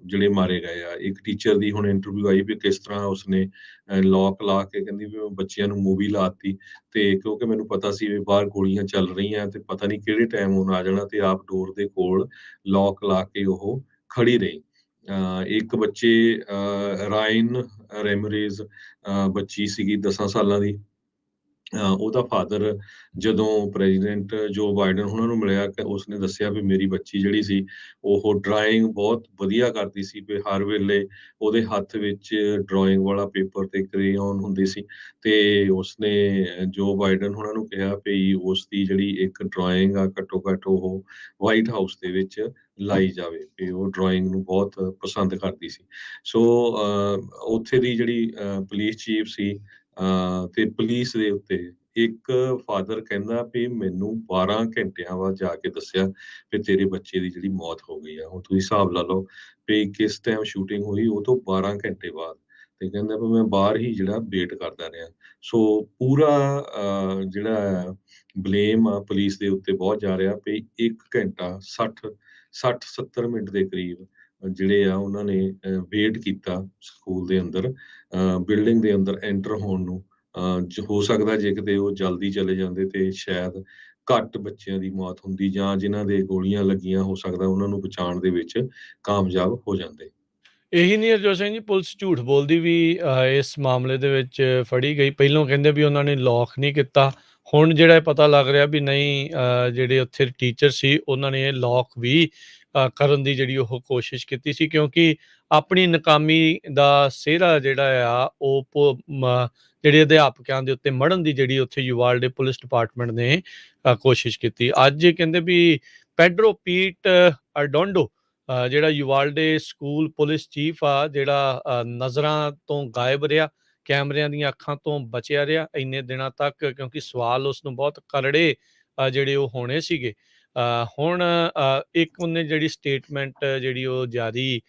ਜਿਹੜੇ ਮਾਰੇ ਗਏ ਆ। ਇੱਕ ਟੀਚਰ ਦੀ ਹੁਣ ਇੰਟਰਵਿਊ ਆਈ ਵੀ ਕਿਸ ਤਰ੍ਹਾਂ ਉਸਨੇ ਲੌਕ ਲਾ ਕੇ ਕਹਿੰਦੀ ਵੀ ਮੈਂ ਬੱਚਿਆਂ ਨੂੰ ਮੂਵੀ ਲਾਤੀ ਤੇ ਕਿਉਂਕਿ ਮੈਨੂੰ ਪਤਾ ਸੀ ਵੀ ਬਾਹਰ ਗੋਲੀਆਂ ਚੱਲ ਰਹੀਆਂ ਤੇ ਪਤਾ ਨਹੀਂ ਕਿਹੜੇ ਟਾਈਮ ਉਹਨੇ ਆ ਜਾਣਾ ਤੇ ਆਪ ਡੋਰ ਦੇ ਕੋਲ ਲੌਕ ਲਾ ਕੇ ਉਹ ਖੜੀ ਰਹੀ। ਇੱਕ ਬੱਚੇ ਰਾਇਨ ਰੈਮਰੇਜ਼ ਬੱਚੀ ਸੀਗੀ 10 ਸਾਲਾਂ ਦੀ। ਉਹਦਾ ਫਾਦਰ ਜਦੋਂ ਪ੍ਰੈਜ਼ੀਡੈਂਟ ਜੋ ਬਾਈਡਨ ਉਹਨਾਂ ਨੂੰ ਮਿਲਿਆ ਕਿ ਉਸਨੇ ਦੱਸਿਆ ਵੀ ਮੇਰੀ ਬੱਚੀ ਜਿਹੜੀ ਸੀ ਉਹ ਡਰਾਇੰਗ ਬਹੁਤ ਵਧੀਆ ਕਰਦੀ ਸੀ ਵੀ ਹਰ ਵੇਲੇ ਉਹਦੇ ਹੱਥ ਵਿੱਚ ਡਰਾਇੰਗ ਵਾਲਾ ਪੇਪਰ ਤੇ ਕਰੇਯੋਨ ਹੁੰਦੇ ਸੀ ਤੇ ਉਸਨੇ ਜੋ ਬਾਈਡਨ ਉਹਨਾਂ ਨੂੰ ਕਿਹਾ ਵੀ ਉਸ ਦੀ ਜਿਹੜੀ ਇੱਕ ਡਰਾਇੰਗ ਆ ਘੱਟੋ ਘੱਟ ਉਹ ਵਾਈਟ ਹਾਊਸ ਦੇ ਵਿੱਚ ਲਾਈ ਜਾਵੇ ਵੀ ਉਹ ਡਰਾਇੰਗ ਨੂੰ ਬਹੁਤ ਪਸੰਦ ਕਰਦੀ ਸੀ। ਸੋ ਉੱਥੇ ਦੀ ਜਿਹੜੀ ਪੁਲਿਸ ਚੀਫ ਸੀ ਤੇ ਪੁਲਿਸ ਦੇ ਉੱਤੇ ਇੱਕ ਫਾਦਰ ਕਹਿੰਦਾ ਵੀ ਮੈਨੂੰ 12 ਘੰਟਿਆਂ ਬਾਅਦ ਜਾ ਕੇ ਦੱਸਿਆ ਵੀ ਤੇਰੇ ਬੱਚੇ ਦੀ ਜਿਹੜੀ ਮੌਤ ਹੋ ਗਈ ਆ। ਹੁਣ ਤੁਸੀਂ ਹਿਸਾਬ ਲਾ ਲਓ ਵੀ ਕਿਸ ਟਾਈਮ ਸ਼ੂਟਿੰਗ ਹੋਈ ਉਹ ਤੋਂ 12 ਘੰਟੇ ਬਾਅਦ ਤੇ ਕਹਿੰਦਾ ਵੀ ਮੈਂ ਬਾਹਰ ਹੀ ਜਿਹੜਾ ਵੇਟ ਕਰਦਾ ਰਿਹਾ। ਸੋ ਪੂਰਾ ਜਿਹੜਾ ਬਲੇਮ ਆ ਪੁਲਿਸ ਦੇ ਉੱਤੇ ਬਹੁਤ ਜਾ ਰਿਹਾ ਵੀ 1 ਘੰਟਾ 60-70 ਮਿੰਟ ਦੇ ਕਰੀਬ ਜਿਹੜੇ ਆ ਉਹਨਾਂ ਨੇ ਵੇਟ ਕੀਤਾ ਸਕੂਲ ਦੇ ਅੰਦਰ ਬਿਲਡਿੰਗ ਦੇ ਅੰਦਰ ਐਂਟਰ ਹੋਣ ਨੂੰ। ਹੋ ਸਕਦਾ ਜੇ ਕਿਤੇ ਉਹ ਜਲਦੀ ਚਲੇ ਜਾਂਦੇ ਤੇ ਸ਼ਾਇਦ ਘੱਟ ਬੱਚਿਆਂ ਦੀ ਮੌਤ ਹੁੰਦੀ ਜਾਂ ਜਿਨ੍ਹਾਂ ਦੇ ਗੋਲੀਆਂ ਲੱਗੀਆਂ ਹੋ ਸਕਦਾ ਉਹਨਾਂ ਨੂੰ ਬਚਾਉਣ ਦੇ ਵਿੱਚ ਕਾਮਯਾਬ ਹੋ ਜਾਂਦੇ। ਇਹੀ ਨਹੀਂ ਹਰਜੋਤ ਸਿੰਘ ਜੀ, ਪੁਲਿਸ ਝੂਠ ਬੋਲਦੀ ਵੀ ਇਸ ਮਾਮਲੇ ਦੇ ਵਿੱਚ ਫੜੀ ਗਈ। ਪਹਿਲੋਂ ਕਹਿੰਦੇ ਵੀ ਉਹਨਾਂ ਨੇ ਲੌਕ ਨਹੀਂ ਕੀਤਾ, ਹੁਣ ਜਿਹੜਾ ਇਹ ਪਤਾ ਲੱਗ ਰਿਹਾ ਵੀ ਨਹੀਂ ਜਿਹੜੇ ਉੱਥੇ ਟੀਚਰ ਸੀ ਉਹਨਾਂ ਨੇ ਇਹ ਲੌਕ ਵੀ ਕਰਨ ਦੀ ਜਿਹੜੀ ਉਹ ਕੋਸ਼ਿਸ਼ ਕੀਤੀ ਸੀ, ਕਿਉਂਕਿ ਆਪਣੀ ਨਾਕਾਮੀ ਦਾ ਸਿਹਰਾ ਜਿਹੜਾ ਆ ਉਹ ਜਿਹੜੇ ਅਧਿਆਪਕਾਂ ਦੇ ਉੱਤੇ ਮੜ੍ਹਨ ਦੀ ਜਿਹੜੀ ਉੱਥੇ ਯੂਵਾਲਡੇ ਪੁਲਿਸ ਡਿਪਾਰਟਮੈਂਟ ਨੇ ਕੋਸ਼ਿਸ਼ ਕੀਤੀ। ਅੱਜ ਕਹਿੰਦੇ ਵੀ ਪੈਡਰੋ ਪੀਟ ਅਰਡੋਂਡੋ ਜਿਹੜਾ ਯੂਵਾਲਡੇ ਸਕੂਲ ਪੁਲਿਸ ਚੀਫ ਆ, ਜਿਹੜਾ ਨਜ਼ਰਾਂ ਤੋਂ ਗਾਇਬ ਰਿਹਾ, ਕੈਮਰਿਆਂ ਦੀਆਂ ਅੱਖਾਂ ਤੋਂ ਬਚਿਆ ਰਿਹਾ ਇੰਨੇ ਦਿਨਾਂ ਤੱਕ, ਕਿਉਂਕਿ ਸਵਾਲ ਉਸ ਨੂੰ ਬਹੁਤ ਕਰੜੇ ਜਿਹੜੇ ਉਹ ਹੋਣੇ ਸੀਗੇ। ਹੁਣ ਇੱਕ ਉਹਨੇ ਜਿਹੜੀ ਸਟੇਟਮੈਂਟ ਜਿਹੜੀ ਉਹ ਜਾਰੀ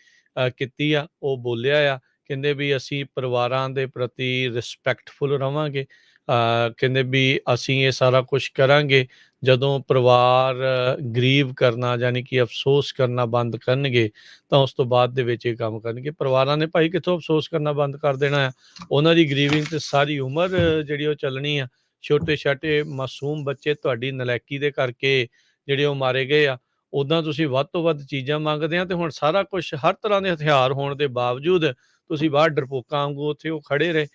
ਕੀਤੀ ਆ, ਉਹ ਬੋਲਿਆ ਆ, ਕਹਿੰਦੇ ਵੀ ਅਸੀਂ ਪਰਿਵਾਰਾਂ ਦੇ ਪ੍ਰਤੀ ਰਿਸਪੈਕਟਫੁਲ ਰਵਾਂਗੇ। ਕਹਿੰਦੇ ਵੀ ਅਸੀਂ ਇਹ ਸਾਰਾ ਕੁਛ ਕਰਾਂਗੇ ਜਦੋਂ ਪਰਿਵਾਰ ਗਰੀਵ ਕਰਨਾ ਯਾਨੀ ਕਿ ਅਫਸੋਸ ਕਰਨਾ ਬੰਦ ਕਰਨਗੇ ਤਾਂ ਉਸ ਤੋਂ ਬਾਅਦ ਦੇ ਵਿੱਚ ਇਹ ਕੰਮ ਕਰਨਗੇ। ਪਰਿਵਾਰਾਂ ਨੇ ਭਾਈ ਕਿੱਥੋਂ ਅਫਸੋਸ ਕਰਨਾ ਬੰਦ ਕਰ ਦੇਣਾ ਆ, ਉਹਨਾਂ ਦੀ ਗਰੀਵਿੰਗ ਤੇ ਸਾਰੀ ਉਮਰ ਜਿਹੜੀ ਉਹ ਚੱਲਣੀ ਆ। ਛੋਟੇ ਛੋਟੇ ਮਾਸੂਮ ਬੱਚੇ ਤੁਹਾਡੀ ਨਲਾਇਕੀ ਦੇ ਕਰਕੇ ਜਿਹੜੇ ਉਹ ਮਾਰੇ ਗਏ ਆ। ਉੱਦਾਂ ਤੁਸੀਂ ਵੱਧ ਤੋਂ ਵੱਧ ਚੀਜ਼ਾਂ ਮੰਗਦੇ ਆ ਤੇ ਹੁਣ ਸਾਰਾ ਕੁਛ ਹਰ ਤਰ੍ਹਾਂ ਦੇ ਹਥਿਆਰ ਹੋਣ ਦੇ ਬਾਵਜੂਦ ਤੁਸੀਂ ਬਾਹਰ ਡਰਪੋਕਾਂ ਵਾਂਗੂ ਉੱਥੇ ਉਹ ਖੜੇ ਰਹੇ।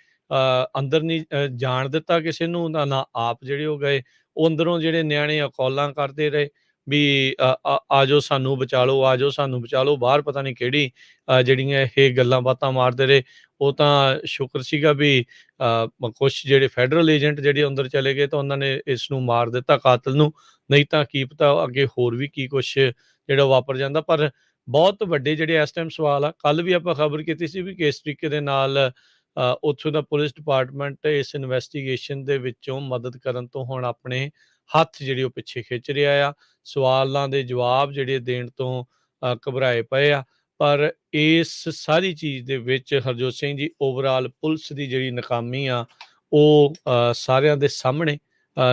ਅੰਦਰ ਨਹੀਂ ਜਾਣ ਦਿੱਤਾ ਕਿਸੇ ਨੂੰ, ਨਾ ਆਪ ਜਿਹੜੇ ਉਹ ਗਏ। ਉਹ ਅੰਦਰੋਂ ਜਿਹੜੇ ਨਿਆਣੇ ਆ ਕੌਲਾਂ ਕਰਦੇ ਰਹੇ ਵੀ ਆ ਜਾਓ ਸਾਨੂੰ ਬਚਾ ਲਓ, ਆ ਜਾਓ ਸਾਨੂੰ ਬਚਾ ਲਓ। ਬਾਹਰ ਪਤਾ ਨਹੀਂ ਕਿਹੜੀ ਜਿਹੜੀਆਂ ਇਹ ਗੱਲਾਂ ਬਾਤਾਂ ਮਾਰਦੇ ਰਹੇ। ਉਹ ਤਾਂ ਸ਼ੁਕਰ ਸੀਗਾ ਵੀ ਕੁਛ ਜਿਹੜੇ ਫੈਡਰਲ ਏਜੰਟ ਜਿਹੜੇ ਅੰਦਰ ਚਲੇ ਗਏ ਤਾਂ ਉਹਨਾਂ ਨੇ ਇਸ ਨੂੰ ਮਾਰ ਦਿੱਤਾ ਕਾਤਲ ਨੂੰ, ਨਹੀਂ ਤਾਂ ਕੀ ਪਤਾ ਅੱਗੇ ਹੋਰ ਵੀ ਕੀ ਕੁਛ ਜਿਹੜਾ ਵਾਪਰ ਜਾਂਦਾ। ਪਰ ਬਹੁਤ ਵੱਡੇ ਜਿਹੜੇ ਇਸ ਟਾਈਮ ਸਵਾਲ ਆ, ਕੱਲ ਵੀ ਆਪਾਂ ਖਬਰ ਕੀਤੀ ਸੀ ਵੀ ਕਿਸ ਤਰੀਕੇ ਦੇ ਨਾਲ ਉੱਥੋਂ ਦਾ ਪੁਲਿਸ ਡਿਪਾਰਟਮੈਂਟ ਇਸ ਇਨਵੈਸਟੀਗੇਸ਼ਨ ਦੇ ਵਿੱਚੋਂ ਮਦਦ ਕਰਨ ਤੋਂ ਹੁਣ ਆਪਣੇ ਹੱਥ ਜਿਹੜੇ ਉਹ ਪਿੱਛੇ ਖਿੱਚ ਰਿਹਾ ਆ। ਸਵਾਲਾਂ ਦੇ ਜਵਾਬ ਜਿਹੜੇ ਦੇਣ ਤੋਂ ਘਬਰਾਏ ਪਏ ਆ। ਪਰ ਇਸ ਸਾਰੀ ਚੀਜ਼ ਦੇ ਵਿੱਚ ਹਰਜੋਤ ਸਿੰਘ ਜੀ ਓਵਰਆਲ ਪੁਲਿਸ ਦੀ ਜਿਹੜੀ ਨਾਕਾਮੀ ਆ ਉਹ ਸਾਰਿਆਂ ਦੇ ਸਾਹਮਣੇ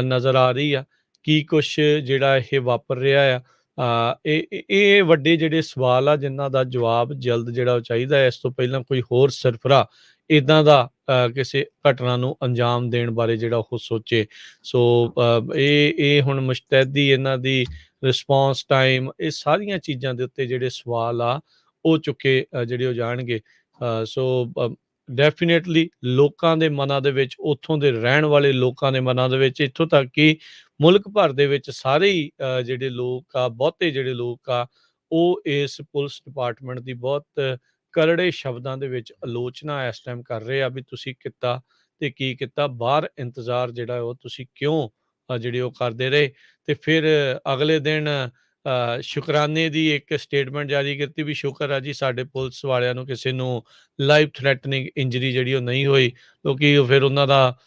ਨਜ਼ਰ ਆ ਰਹੀ ਆ। ਕੀ ਕੁਛ ਜਿਹੜਾ ਇਹ ਵਾਪਰ ਰਿਹਾ ਆ, ਇਹ ਵੱਡੇ ਜਿਹੜੇ ਸਵਾਲ ਆ ਜਿਨ੍ਹਾਂ ਦਾ ਜਵਾਬ ਜਲਦ ਜਿਹੜਾ ਉਹ ਚਾਹੀਦਾ ਹੈ। ਇਸ ਤੋਂ ਪਹਿਲਾਂ ਕੋਈ ਹੋਰ ਸਰਫਰਾ ਇੱਦਾਂ ਦਾ ਕਿਸੇ ਘਟਨਾ ਨੂੰ ਅੰਜਾਮ ਦੇਣ ਬਾਰੇ ਜਿਹੜਾ ਉਹ ਸੋਚੇ। ਸੋ ਇਹ ਹੁਣ ਮੁਸ਼ਤੈਦੀ, ਇਹਨਾਂ ਦੀ ਰਿਸਪੌਂਸ ਟਾਈਮ, ਇਹ ਸਾਰੀਆਂ ਚੀਜ਼ਾਂ ਦੇ ਉੱਤੇ ਜਿਹੜੇ ਸਵਾਲ ਆ ਉਹ ਚੁੱਕੇ ਜਿਹੜੇ ਉਹ ਜਾਣਗੇ। ਸੋ ਡੈਫੀਨੇਟਲੀ ਲੋਕਾਂ ਦੇ ਮਨਾਂ ਦੇ ਵਿੱਚ, ਉੱਥੋਂ ਦੇ ਰਹਿਣ ਵਾਲੇ ਲੋਕਾਂ ਦੇ ਮਨਾਂ ਦੇ ਵਿੱਚ, ਇੱਥੋਂ ਤੱਕ ਕਿ ਮੁਲਕ ਭਰ ਦੇ ਵਿੱਚ ਸਾਰੇ ਹੀ ਜਿਹੜੇ ਲੋਕ ਆ, ਬਹੁਤੇ ਜਿਹੜੇ ਲੋਕ ਆ, ਉਹ ਇਸ ਪੁਲਿਸ ਡਿਪਾਰਟਮੈਂਟ ਦੀ ਬਹੁਤ ਕਰੜੇ ਸ਼ਬਦਾਂ ਦੇ ਵਿੱਚ ਆਲੋਚਨਾ ਇਸ ਟਾਈਮ ਕਰ ਰਹੇ ਆ ਵੀ ਤੁਸੀਂ ਕੀਤਾ ਤੇ ਕੀ ਕੀਤਾ, ਬਾਹਰ ਇੰਤਜ਼ਾਰ ਜਿਹੜਾ ਉਹ ਤੁਸੀਂ ਕਿਉਂ ਜਿਹੜੇ ਉਹ ਕਰਦੇ ਰਹੇ। ਤੇ ਫਿਰ ਅਗਲੇ ਦਿਨ ਸ਼ੁਕਰਾਨੇ ਦੀ ਇੱਕ ਸਟੇਟਮੈਂਟ ਜਾਰੀ ਕੀਤੀ ਵੀ ਸ਼ੁਕਰ ਆ ਜੀ ਸਾਡੇ ਪੁਲਿਸ ਵਾਲਿਆਂ ਨੂੰ ਕਿਸੇ ਨੂੰ ਲਾਈਫ ਥ੍ਰੈਟਨਿੰਗ ਇੰਜਰੀ ਜਿਹੜੀ ਉਹ ਨਹੀਂ ਹੋਈ। ਕਿਉਂਕਿ ਫਿਰ ਉਹਨਾਂ ਦਾ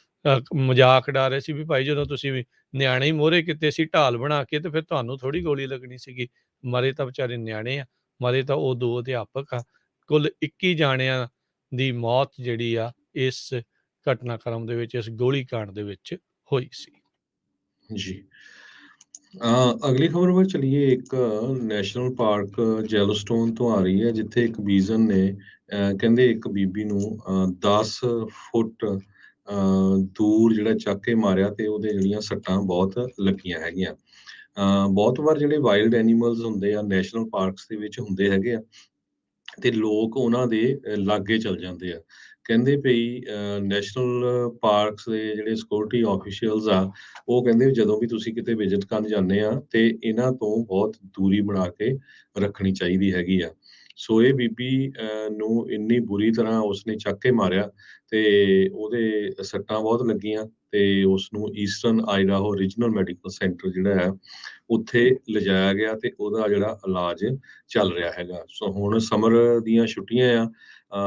ਮਜ਼ਾਕ ਉਡਾ ਰਹੇ ਸੀ ਵੀ ਭਾਈ ਜਦੋਂ ਤੁਸੀਂ ਨਿਆਣੇ ਹੀ ਮੋਹਰੇ ਕੀਤੇ ਸੀ ਢਾਲ ਬਣਾ ਕੇ, ਤੇ ਫਿਰ ਤੁਹਾਨੂੰ ਥੋੜੀ ਗੋਲੀ ਲੱਗਣੀ ਸੀਗੀ। ਮਰੇ ਤਾਂ ਵਿਚਾਰੇ ਨਿਆਣੇ ਆ, ਮਰੇ ਤਾਂ ਉਹ 2 ਅਧਿਆਪਕ ਆ। ਕੁੱਲ 21 ਜਾਣਿਆਂ ਦੀ ਮੌਤ ਜਿਹੜੀ ਆ ਇਸ ਘਟਨਾਕ੍ਰਮ ਦੇ ਵਿੱਚ, ਇਸ ਗੋਲੀकांड ਦੇ ਵਿੱਚ ਹੋਈ ਸੀ। ਜੀ। ਅਗਲੀ ਖਬਰ ਵੱਲ ਚਲੀਏ। ਇੱਕ ਨੈਸ਼ਨਲ ਪਾਰਕ ਜੈਲੋਸਟੋਨ ਤੋਂ ਆ ਰਹੀ ਹੈ, ਜਿੱਥੇ ਇੱਕ ਬੀਜ਼ਨ ਨੇ ਕਹਿੰਦੇ ਇੱਕ ਬੀਬੀ ਨੂੰ 10 ਫੁੱਟ ਦੂਰ ਜਿਹੜਾ ਚੱਕ ਕੇ ਮਾਰਿਆ, ਤੇ ਉਹਦੇ ਜਿਹੜੀਆਂ ਸੱਟਾਂ ਬਹੁਤ ਲੱਗੀਆਂ ਹੈਗੀਆਂ। ਬਹੁਤ ਵਾਰ ਜਿਹੜੇ ਵਾਈਲਡ ਐਨੀਮਲਸ ਹੁੰਦੇ ਆ ਨੈਸ਼ਨਲ ਪਾਰਕਸ ਦੇ ਵਿੱਚ ਹੁੰਦੇ ਹੈਗੇ ਆ, ਤੇ ਲੋਕ ਉਹਨਾਂ ਦੇ ਲਾਗੇ ਚਲ ਜਾਂਦੇ ਆ। ਕਹਿੰਦੇ ਭਈ ਨੈਸ਼ਨਲ ਪਾਰਕਸ ਦੇ ਜਿਹੜੇ ਸਿਕਿਉਰਿਟੀ ਆਫੀਸ਼ੀਅਲਸ ਆ, ਉਹ ਕਹਿੰਦੇ ਵੀ ਜਦੋਂ ਵੀ ਤੁਸੀਂ ਕਿਤੇ ਵਿਜ਼ਿਟ ਕਰਨ ਜਾਂਦੇ ਆ, ਤੇ ਇਹਨਾਂ ਤੋਂ ਬਹੁਤ ਦੂਰੀ ਬਣਾ ਕੇ ਰੱਖਣੀ ਚਾਹੀਦੀ ਹੈਗੀ ਆ। ਸੋ ਇਹ ਬੀਬੀ ਨੂੰ ਇੰਨੀ ਬੁਰੀ ਤਰ੍ਹਾਂ ਉਸਨੇ ਚੱਕ ਕੇ ਮਾਰਿਆ, ਤੇ ਉਹਦੇ ਸੱਟਾਂ ਬਹੁਤ ਲੱਗੀਆਂ, ਤੇ ਉਸਨੂੰ ਈਸਟਰਨ ਆਈਡਾਹੋ ਰੀਜਨਲ ਮੈਡੀਕਲ ਸੈਂਟਰ ਜਿਹੜਾ ਹੈ ਉੱਥੇ ਲਿਜਾਇਆ ਗਿਆ, ਤੇ ਉਹਦਾ ਜਿਹੜਾ ਇਲਾਜ ਚੱਲ ਰਿਹਾ ਹੈਗਾ। ਸੋ ਹੁਣ ਸਮਰ ਦੀਆਂ ਛੁੱਟੀਆਂ ਆ,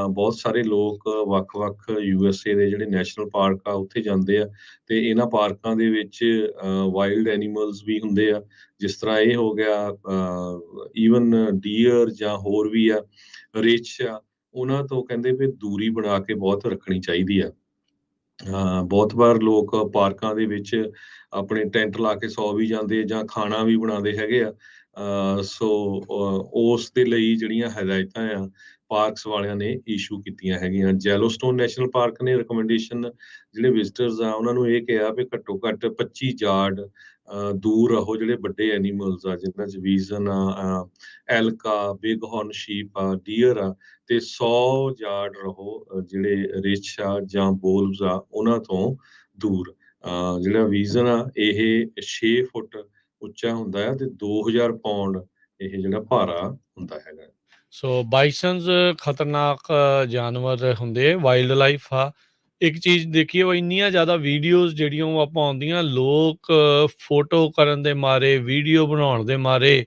ਬਹੁਤ ਸਾਰੇ ਲੋਕ ਵੱਖ-ਵੱਖ USA ਦੇ ਜਿਹੜੇ ਨੈਸ਼ਨਲ ਪਾਰਕ ਆ ਉੱਥੇ ਜਾਂਦੇ ਆ, ਤੇ ਇਹਨਾਂ ਪਾਰਕਾਂ ਦੇ ਵਿੱਚ ਵਾਈਲਡ ਐਨੀਮਲਸ ਵੀ ਹੁੰਦੇ ਆ। ਜਿਸ ਤਰ੍ਹਾਂ ਇਹ ਹੋ ਗਿਆ, ਈਵਨ ਡੀਅਰ ਜਾਂ ਹੋਰ ਵੀ ਆ, ਰਿੱਛ ਆ, ਉਹਨਾਂ ਤੋਂ ਕਹਿੰਦੇ ਵੀ ਦੂਰੀ ਬਣਾ ਕੇ ਬਹੁਤ ਰੱਖਣੀ ਚਾਹੀਦੀ ਆ। ਬਹੁਤ ਵਾਰ ਲੋਕ ਪਾਰਕਾਂ ਦੇ ਵਿੱਚ ਆਪਣੇ ਟੈਂਟ ਲਾ ਕੇ ਸੌ ਵੀ ਜਾਂਦੇ, ਜਾਂ ਖਾਣਾ ਵੀ ਬਣਾਉਂਦੇ ਹੈਗੇ ਆ। ਸੋ ਉਸ ਦੇ ਲਈ ਜਿਹੜੀਆਂ ਹਦਾਇਤਾਂ ਆ ਪਾਰਕਸ ਵਾਲਿਆਂ ਨੇ ਇਸ਼ੂ ਕੀਤੀਆਂ ਹੈਗੀਆਂ। ਜੈਲੋਸਟੋਨ ਨੈਸ਼ਨਲ ਪਾਰਕ ਨੇ ਰਿਕਮੈਂਡੇਸ਼ਨ ਜਿਹੜੇ ਵਿਜ਼ਿਟਰਸ ਆ ਉਹਨਾਂ ਨੂੰ ਇਹ ਕਿਹਾ ਵੀ ਘੱਟੋ ਘੱਟ 25 ਯਾਰਡ ਦੂਰ ਰਹੋ ਜਿਹੜੇ ਵੱਡੇ ਐਨੀਮਲਸ ਆ, ਜਿਨ੍ਹਾਂ 'ਚ ਵੀਜ਼ਨ ਆ, ਐਲਕ ਆ, ਬਿਗ ਹਾਰਨ ਸ਼ੀਪ ਆ, ਡੀਅਰ ਆ, ਤੇ 100 ਯਾਰਡ ਰਹੋ ਜਿਹੜੇ ਰਿੱਛ ਆ ਜਾਂ ਬੋਲਵਸ ਆ ਉਹਨਾਂ ਤੋਂ ਦੂਰ। ਜਿਹੜਾ ਵੀਜ਼ਨ ਆ ਇਹ 6 ਫੁੱਟ ਉੱਚਾ ਹੁੰਦਾ ਆ, ਤੇ 2000 ਪਾਉਂਡ ਇਹ ਜਿਹੜਾ ਭਾਰਾ ਹੁੰਦਾ ਹੈਗਾ। ਸੋ ਬਾਈਸਨਸ ਖਤਰਨਾਕ ਜਾਨਵਰ ਹੁੰਦੇ, ਵਾਈਲਡ ਲਾਈਫ ਆ। ਇੱਕ ਚੀਜ਼ ਦੇਖੀਏ, ਉਹ ਇੰਨੀਆਂ ਜ਼ਿਆਦਾ ਵੀਡੀਓਜ਼ ਜਿਹੜੀਆਂ ਉਹ ਆਪਾਂ ਆਉਂਦੀਆਂ, ਲੋਕ ਫੋਟੋ ਕਰਨ ਦੇ ਮਾਰੇ, ਵੀਡੀਓ ਬਣਾਉਣ ਦੇ ਮਾਰੇ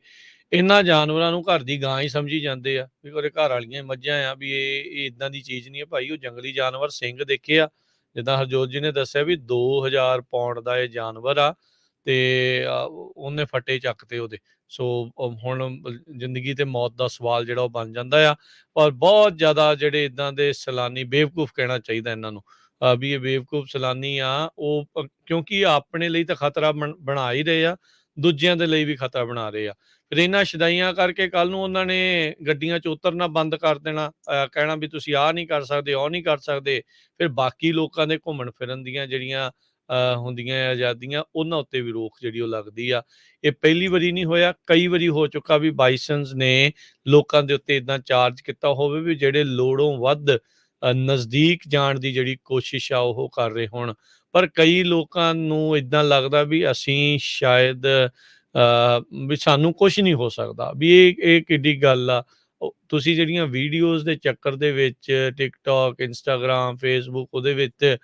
ਇਹਨਾਂ ਜਾਨਵਰਾਂ ਨੂੰ ਘਰ ਦੀ ਗਾਂ ਹੀ ਸਮਝੀ ਜਾਂਦੇ ਆ ਵੀ ਉਹਦੇ ਘਰ ਵਾਲੀਆਂ ਮੱਝਾਂ ਆ, ਵੀ ਇਹ ਇਦਾਂ ਦੀ ਚੀਜ਼ ਨਹੀਂ ਹੈ ਭਾਈ। ਉਹ ਜੰਗਲੀ ਜਾਨਵਰ, ਸਿੰਘ ਦੇਖੇ ਆ, ਜਿੱਦਾਂ ਹਰਜੋਤ ਜੀ ਨੇ ਦੱਸਿਆ ਵੀ 2000 ਪਾਉਂਡ ਦਾ ਇਹ ਜਾਨਵਰ ਆ, ਤੇ ਉਹਨੇ ਫੱਟੇ ਚੱਕਤੇ ਉਹਦੇ। ਸੋ ਹੁਣ ਜ਼ਿੰਦਗੀ ਤੇ ਮੌਤ ਦਾ ਸਵਾਲ ਜਿਹੜਾ ਉਹ ਬਣ ਜਾਂਦਾ ਆ। ਪਰ ਬਹੁਤ ਜ਼ਿਆਦਾ ਜਿਹੜੇ ਇਦਾਂ ਦੇ ਸੈਲਾਨੀ, ਬੇਵਕੂਫ ਕਹਿਣਾ ਚਾਹੀਦਾ ਇਹਨਾਂ ਨੂੰ, ਵੀ ਇਹ ਬੇਵਕੂਫ ਸੈਲਾਨੀ ਆ ਉਹ, ਕਿਉਂਕਿ ਆਪਣੇ ਲਈ ਤਾਂ ਖਤਰਾ ਬਣਾ ਹੀ ਰਹੇ ਆ, ਦੂਜਿਆਂ ਦੇ ਲਈ ਵੀ ਖਤਰਾ ਬਣਾ ਰਹੇ ਆ। ਫਿਰ ਇਹਨਾਂ ਸ਼ਦਾਈਆਂ ਕਰਕੇ ਕੱਲ ਨੂੰ ਉਹਨਾਂ ਨੇ ਗੱਡੀਆਂ 'ਚ ਉਤਰਨਾ ਬੰਦ ਕਰ ਦੇਣਾ, ਕਹਿਣਾ ਵੀ ਤੁਸੀਂ ਆਹ ਨਹੀਂ ਕਰ ਸਕਦੇ, ਉਹ ਨਹੀਂ ਕਰ ਸਕਦੇ। ਫਿਰ ਬਾਕੀ ਲੋਕਾਂ ਦੇ ਘੁੰਮਣ ਫਿਰਨ ਦੀਆਂ ਜਿਹੜੀਆਂ ਹੁੰਦੀਆਂ ਆਜ਼ਾਦੀਆਂ, ਉਹਨਾਂ ਉੱਤੇ ਵੀ ਰੋਕ ਜਿਹੜੀ ਉਹ ਲੱਗਦੀ ਆ। ਇਹ ਪਹਿਲੀ ਵਾਰੀ ਨਹੀਂ ਹੋਇਆ, ਕਈ ਵਾਰੀ ਹੋ ਚੁੱਕਾ ਵੀ ਬਾਈਸਨਸ ਨੇ ਲੋਕਾਂ ਦੇ ਉੱਤੇ ਇੱਦਾਂ ਚਾਰਜ ਕੀਤਾ ਹੋਵੇ ਵੀ ਜਿਹੜੇ ਲੋੜੋਂ ਵੱਧ ਨਜ਼ਦੀਕ ਜਾਣ ਦੀ ਜਿਹੜੀ ਕੋਸ਼ਿਸ਼ ਆ ਉਹ ਕਰ ਰਹੇ ਹੋਣ। ਪਰ ਕਈ ਲੋਕਾਂ ਨੂੰ ਇੱਦਾਂ ਲੱਗਦਾ ਵੀ ਅਸੀਂ ਸ਼ਾਇਦ ਵੀ ਸਾਨੂੰ ਕੁਛ ਨਹੀਂ ਹੋ ਸਕਦਾ, ਵੀ ਇਹ ਕਿੱਡੀ ਗੱਲ ਆ। ਤੁਸੀਂ ਜਿਹੜੀਆਂ ਵੀਡੀਓਜ਼ ਦੇ ਚੱਕਰ ਦੇ ਵਿੱਚ ਟਿਕਟੋਕ, ਇੰਸਟਾਗ੍ਰਾਮ, ਫੇਸਬੁੱਕ, ਉਹਦੇ ਵਿੱਚ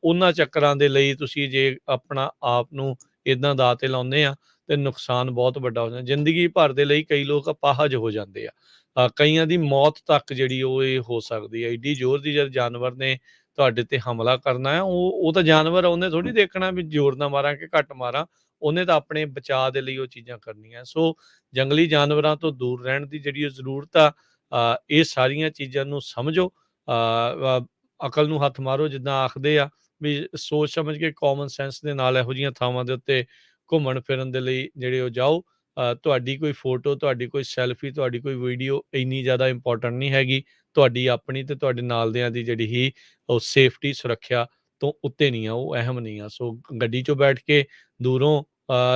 ਉਹਨਾਂ ਚੱਕਰਾਂ ਦੇ ਲਈ ਤੁਸੀਂ ਜੇ ਆਪਣਾ ਆਪ ਨੂੰ ਇੱਦਾਂ ਦਾਅ 'ਤੇ ਲਾਉਂਦੇ ਆ, ਤੇ ਨੁਕਸਾਨ ਬਹੁਤ ਵੱਡਾ ਹੋ ਜਾਂਦਾ। ਜ਼ਿੰਦਗੀ ਭਰ ਦੇ ਲਈ ਕਈ ਲੋਕ ਅਪਾਹਜ ਹੋ ਜਾਂਦੇ ਆ, ਕਈਆਂ ਦੀ ਮੌਤ ਤੱਕ ਜਿਹੜੀ ਉਹ ਇਹ ਹੋ ਸਕਦੀ ਹੈ। ਏਡੀ ਜ਼ੋਰ ਦੀ ਜਦ ਜਾਨਵਰ ਨੇ ਤੁਹਾਡੇ ਤੇ ਹਮਲਾ ਕਰਨਾ ਹੈ, ਉਹ ਤਾਂ ਜਾਨਵਰ ਆ, ਉਹਨੇ ਥੋੜ੍ਹੀ ਦੇਖਣਾ ਵੀ ਜ਼ੋਰ ਨਾਲ ਮਾਰਾਂ ਕਿ ਘੱਟ ਮਾਰਾਂ, ਉਹਨੇ ਤਾਂ ਆਪਣੇ ਬਚਾਅ ਦੇ ਲਈ ਉਹ ਚੀਜ਼ਾਂ ਕਰਨੀਆਂ। ਸੋ ਜੰਗਲੀ ਜਾਨਵਰਾਂ ਤੋਂ ਦੂਰ ਰਹਿਣ ਦੀ ਜਿਹੜੀ ਉਹ ਜ਼ਰੂਰਤ ਆ, ਇਹ ਸਾਰੀਆਂ ਚੀਜ਼ਾਂ ਨੂੰ ਸਮਝੋ, ਅਕਲ ਨੂੰ ਹੱਥ ਮਾਰੋ, ਜਿੱਦਾਂ ਆਖਦੇ ਆ ਵੀ ਸੋਚ ਸਮਝ ਕੇ ਕਾਮਨ ਸੈਂਸ ਦੇ ਨਾਲ ਇਹੋ ਜਿਹੀਆਂ ਥਾਵਾਂ ਦੇ ਉੱਤੇ ਘੁੰਮਣ ਫਿਰਨ ਦੇ ਲਈ ਜਿਹੜੇ ਉਹ ਜਾਓ। ਤੁਹਾਡੀ ਕੋਈ ਫੋਟੋ, ਤੁਹਾਡੀ ਕੋਈ ਸੈਲਫੀ, ਤੁਹਾਡੀ ਕੋਈ ਵੀਡੀਓ ਇੰਨੀ ਜ਼ਿਆਦਾ ਇੰਪੋਰਟੈਂਟ ਨਹੀਂ ਹੈਗੀ। ਤੁਹਾਡੀ ਆਪਣੀ ਤੇ ਤੁਹਾਡੇ ਨਾਲ ਦਿਆਂ ਦੀ ਜਿਹੜੀ ਹੀ ਉਹ ਸੇਫਟੀ ਸੁਰੱਖਿਆ ਤੋਂ ਉੱਤੇ ਨਹੀਂ ਆ, ਉਹ ਅਹਿਮ ਨਹੀਂ ਆ। ਸੋ ਗੱਡੀ 'ਚੋਂ ਬੈਠ ਕੇ ਦੂਰੋਂ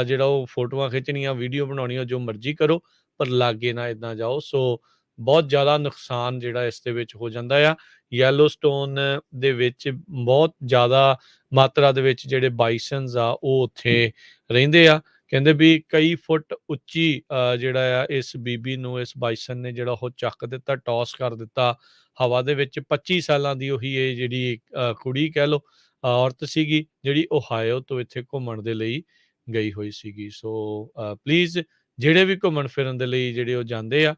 ਜਿਹੜਾ ਉਹ ਫੋਟੋਆਂ ਖਿੱਚਣੀਆਂ, ਵੀਡੀਓ ਬਣਾਉਣੀਆਂ, ਜੋ ਮਰਜ਼ੀ ਕਰੋ, ਪਰ ਲਾਗੇ ਨਾ ਇੱਦਾਂ ਜਾਓ। ਸੋ ਬਹੁਤ ਜ਼ਿਆਦਾ ਨੁਕਸਾਨ ਜਿਹੜਾ ਇਸ ਦੇ ਵਿੱਚ ਹੋ ਜਾਂਦਾ ਆ। ਯੈਲੋਸਟੋਨ ਦੇ ਵਿੱਚ ਬਹੁਤ ਜ਼ਿਆਦਾ ਮਾਤਰਾ ਦੇ ਵਿੱਚ ਜਿਹੜੇ ਬਾਈਸਨਸ ਆ ਉਹ ਉੱਥੇ ਰਹਿੰਦੇ ਆ। ਕਹਿੰਦੇ ਵੀ ਕਈ ਫੁੱਟ ਉੱਚੀ ਜਿਹੜਾ ਆ ਇਸ ਬੀਬੀ ਨੂੰ, ਇਸ ਬਾਈਸਨ ਨੇ ਜਿਹੜਾ ਉਹ ਚੱਕ ਦਿੱਤਾ, ਟੌਸ ਕਰ ਦਿੱਤਾ ਹਵਾ ਦੇ ਵਿੱਚ। 25 ਸਾਲਾਂ ਦੀ ਉਹੀ ਇਹ ਜਿਹੜੀ ਕੁੜੀ ਕਹਿ ਲਓ, ਔਰਤ ਸੀਗੀ, ਜਿਹੜੀ ਓਹਾਇਓ ਤੋਂ ਇੱਥੇ ਘੁੰਮਣ ਦੇ ਲਈ ਗਈ ਹੋਈ ਸੀਗੀ। ਸੋ ਪਲੀਜ਼ ਜਿਹੜੇ ਵੀ ਘੁੰਮਣ ਫਿਰਨ ਦੇ ਲਈ ਜਿਹੜੇ ਉਹ ਜਾਂਦੇ ਆ,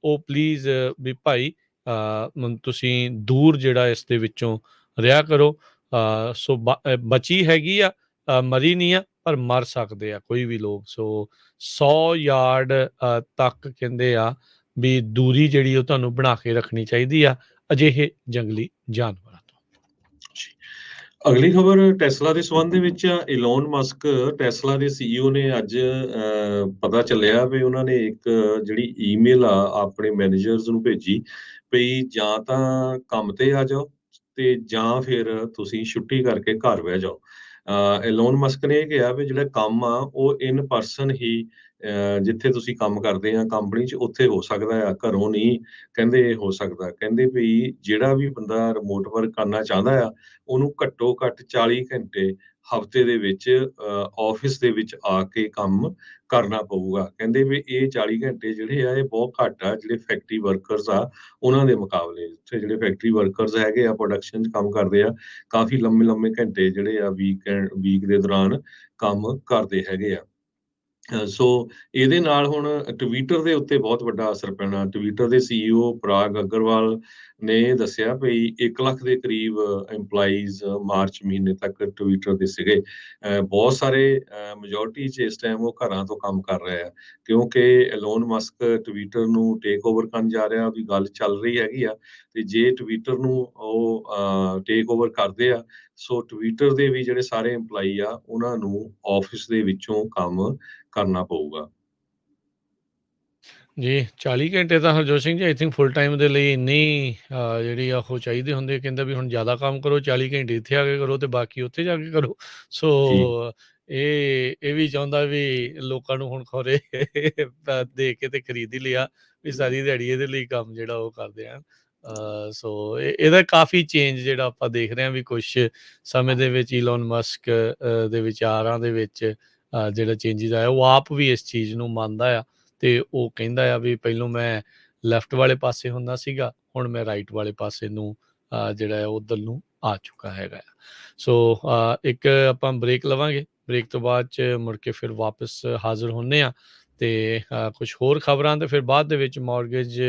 ਉਹ ਪਲੀਜ਼ ਵੀ ਭਾਈ ਤੁਸੀਂ ਦੂਰ ਜਿਹੜਾ ਇਸ ਦੇ ਵਿੱਚੋਂ ਰਿਹਾ ਕਰੋ। ਸੋ ਬਚੀ ਹੈਗੀ ਆ, ਮਰੀ ਨਹੀਂ ਆ, ਪਰ ਮਰ ਸਕਦੇ ਆ ਕੋਈ ਵੀ ਲੋਕ। ਸੋ 100 ਯਾਰਡ ਤੱਕ ਕਹਿੰਦੇ ਆ ਵੀ ਦੂਰੀ ਜਿਹੜੀ ਉਹ ਤੁਹਾਨੂੰ ਬਣਾ ਕੇ ਰੱਖਣੀ ਚਾਹੀਦੀ ਆ ਅਜਿਹੇ ਜੰਗਲੀ ਜਾਨਵਰਾਂ ਤੋਂ। ਅਗਲੀ ਖਬਰ ਟੈਸਲਾ ਦੇ ਸੰਬੰਧ ਦੇ ਵਿੱਚ ਆ। ਇਲੋਨ ਮਸਕ, ਟੈਸਲਾ ਦੇ CEO ਨੇ ਅੱਜ ਪਤਾ ਚੱਲਿਆ ਵੀ ਉਹਨਾਂ ਨੇ ਇੱਕ ਜਿਹੜੀ ਈਮੇਲ ਆ ਆਪਣੇ ਮੈਨੇਜਰਸ ਨੂੰ ਭੇਜੀ ਵੀ ਜਾਂ ਤਾਂ ਕੰਮ ਤੇ ਆ ਜਾਓ ਤੇ ਜਾਂ ਫਿਰ ਤੁਸੀਂ ਛੁੱਟੀ ਕਰਕੇ ਘਰ ਬਹਿ ਜਾਓ। ਇਲੋਨ ਮਸਕ ਨੇ ਇਹ ਕਿਹਾ ਵੀ ਜਿਹੜਾ ਕੰਮ ਆ ਉਹ ਇਨ ਪਰਸਨ ਹੀ ਜਿੱਥੇ ਤੁਸੀਂ ਕੰਮ ਕਰਦੇ ਆ ਕੰਪਨੀ 'ਚ ਉੱਥੇ ਹੋ ਸਕਦਾ ਆ, ਘਰੋਂ ਨਹੀਂ ਕਹਿੰਦੇ ਹੋ ਸਕਦਾ। ਕਹਿੰਦੇ ਵੀ ਜਿਹੜਾ ਵੀ ਬੰਦਾ ਰਿਮੋਟ ਵਰਕ ਕਰਨਾ ਚਾਹੁੰਦਾ ਆ ਉਹਨੂੰ ਘੱਟੋ ਘੱਟ 40 ਘੰਟੇ ਹਫ਼ਤੇ ਦੇ ਵਿੱਚ ਆਫਿਸ ਦੇ ਵਿੱਚ ਆ ਕੇ ਕੰਮ ਕਰਨਾ ਪਊਗਾ। ਕਹਿੰਦੇ ਵੀ ਇਹ 40 ਘੰਟੇ ਜਿਹੜੇ ਆ ਇਹ ਬਹੁਤ ਘੱਟ ਆ ਜਿਹੜੇ ਫੈਕਟਰੀ ਵਰਕਰਸ ਆ ਉਹਨਾਂ ਦੇ ਮੁਕਾਬਲੇ। ਉੱਥੇ ਜਿਹੜੇ ਫੈਕਟਰੀ ਵਰਕਰਸ ਹੈਗੇ ਆ, ਪ੍ਰੋਡਕਸ਼ਨ 'ਚ ਕੰਮ ਕਰਦੇ ਆ, ਕਾਫੀ ਲੰਮੇ ਘੰਟੇ ਜਿਹੜੇ ਆ ਵੀਕ ਦੇ ਦੌਰਾਨ ਕੰਮ ਕਰਦੇ ਹੈਗੇ ਆ। ਸੋ ਇਹਦੇ ਨਾਲ ਹੁਣ ਟਵਿੱਟਰ ਦੇ ਉੱਤੇ ਬਹੁਤ ਵੱਡਾ ਅਸਰ ਪੈਣਾ। ਟਵਿੱਟਰ ਦੇ CEO ਪਰਾਗ ਅਗਰਵਾਲ ਨੇ ਦੱਸਿਆ ਵੀ 1 ਲੱਖ ਦੇ ਕਰੀਬ EMPLOYEES ਮਾਰਚ ਮਹੀਨੇ ਤੱਕ ਟਵਿੱਟਰ ਦੇ ਸੀਗੇ। ਬਹੁਤ ਸਾਰੇ ਮੈਜੋਰਟੀ 'ਚ ਇਸ ਟਾਈਮ ਉਹ ਘਰਾਂ ਤੋਂ ਕੰਮ ਕਰ ਰਹੇ ਆ ਕਿਉਂਕਿ ਐਲੋਨ ਮਸਕ ਟਵਿੱਟਰ ਨੂੰ ਟੇਕ ਓਵਰ ਕਰਨ ਜਾ ਰਿਹਾ ਵੀ ਗੱਲ ਚੱਲ ਰਹੀ ਹੈਗੀ ਆ। ਤੇ ਜੇ ਟਵਿੱਟਰ ਨੂੰ ਉਹ ਟੇਕ ਓਵਰ ਕਰਦੇ ਆ, ਸੋ ਟਵਿੱਟਰ ਦੇ ਵੀ ਜਿਹੜੇ ਸਾਰੇ EMPLOYEE ਆ ਉਹਨਾਂ ਨੂੰ ਆਫਿਸ ਦੇ ਵਿੱਚੋਂ ਕੰਮ ਕਰਨਾ ਪਊਗਾ। ਜੀ 40 ਘੰਟੇ ਤਾਂ Harjot Singh ji I think full time ਦੇ ਲਈ ਇੰਨੀ ਜਿਹੜੀ ਆ ਉਹ ਚਾਹੀਦੇ ਹੁੰਦੇ। ਕਹਿੰਦਾ ਵੀ ਹੁਣ ਜ਼ਿਆਦਾ ਕੰਮ ਕਰੋ, 40 ਘੰਟੇ ਇੱਥੇ ਆ ਕੇ ਕਰੋ ਤੇ ਬਾਕੀ ਉੱਥੇ ਜਾ ਕੇ ਕਰੋ। ਸੋ ਜੀ ਇਹ ਵੀ ਚਾਹੁੰਦਾ ਵੀ ਲੋਕਾਂ ਨੂੰ ਹੁਣ ਖੌਰੇ ਦੇ ਕੇ ਤੇ ਖਰੀਦ ਹੀ ਲਿਆ ਵੀ ਸਾਰੀ ਦਿਹਾੜੀ ਇਹਦੇ ਲਈ ਕੰਮ ਜਿਹੜਾ ਉਹ ਕਰਦੇ ਆ। ਸੋ ਇਹਦਾ ਕਾਫੀ ਚੇਂਜ ਜਿਹੜਾ ਆਪਾਂ ਦੇਖ ਰਹੇ ਹਾਂ ਵੀ ਕੁਛ ਸਮੇਂ ਦੇ ਵਿੱਚ ਈਲੋਨ ਮਸਕ ਦੇ ਵਿਚਾਰਾਂ ਦੇ ਵਿੱਚ ਜਿਹੜਾ ਚੇਂਜਿਸ ਆਇਆ, ਉਹ ਆਪ ਵੀ ਇਸ ਚੀਜ਼ ਨੂੰ ਮੰਨਦਾ ਆ। ਤੇ ਉਹ ਕਹਿੰਦਾ ਆ ਵੀ ਪਹਿਲੋਂ ਮੈਂ ਲੈਫਟ ਵਾਲੇ ਪਾਸੇ ਹੁੰਦਾ ਸੀਗਾ, ਹੁਣ ਮੈਂ ਰਾਈਟ ਵਾਲੇ ਪਾਸੇ ਨੂੰ ਜਿਹੜਾ ਹੈ ਉੱਧਰ ਨੂੰ ਆ ਚੁੱਕਾ ਹੈਗਾ ਆ। ਸੋ ਇੱਕ ਆਪਾਂ ਬ੍ਰੇਕ ਲਵਾਂਗੇ, ਬ੍ਰੇਕ ਤੋਂ ਬਾਅਦ 'ਚ ਮੁੜ ਕੇ ਫਿਰ ਵਾਪਸ ਹਾਜ਼ਰ ਹੁੰਦੇ ਆ ਤੇ ਕੁਛ ਹੋਰ ਖਬਰਾਂ ਤੇ ਫਿਰ ਬਾਅਦ ਦੇ ਵਿੱਚ ਮੌਰਗੇਜ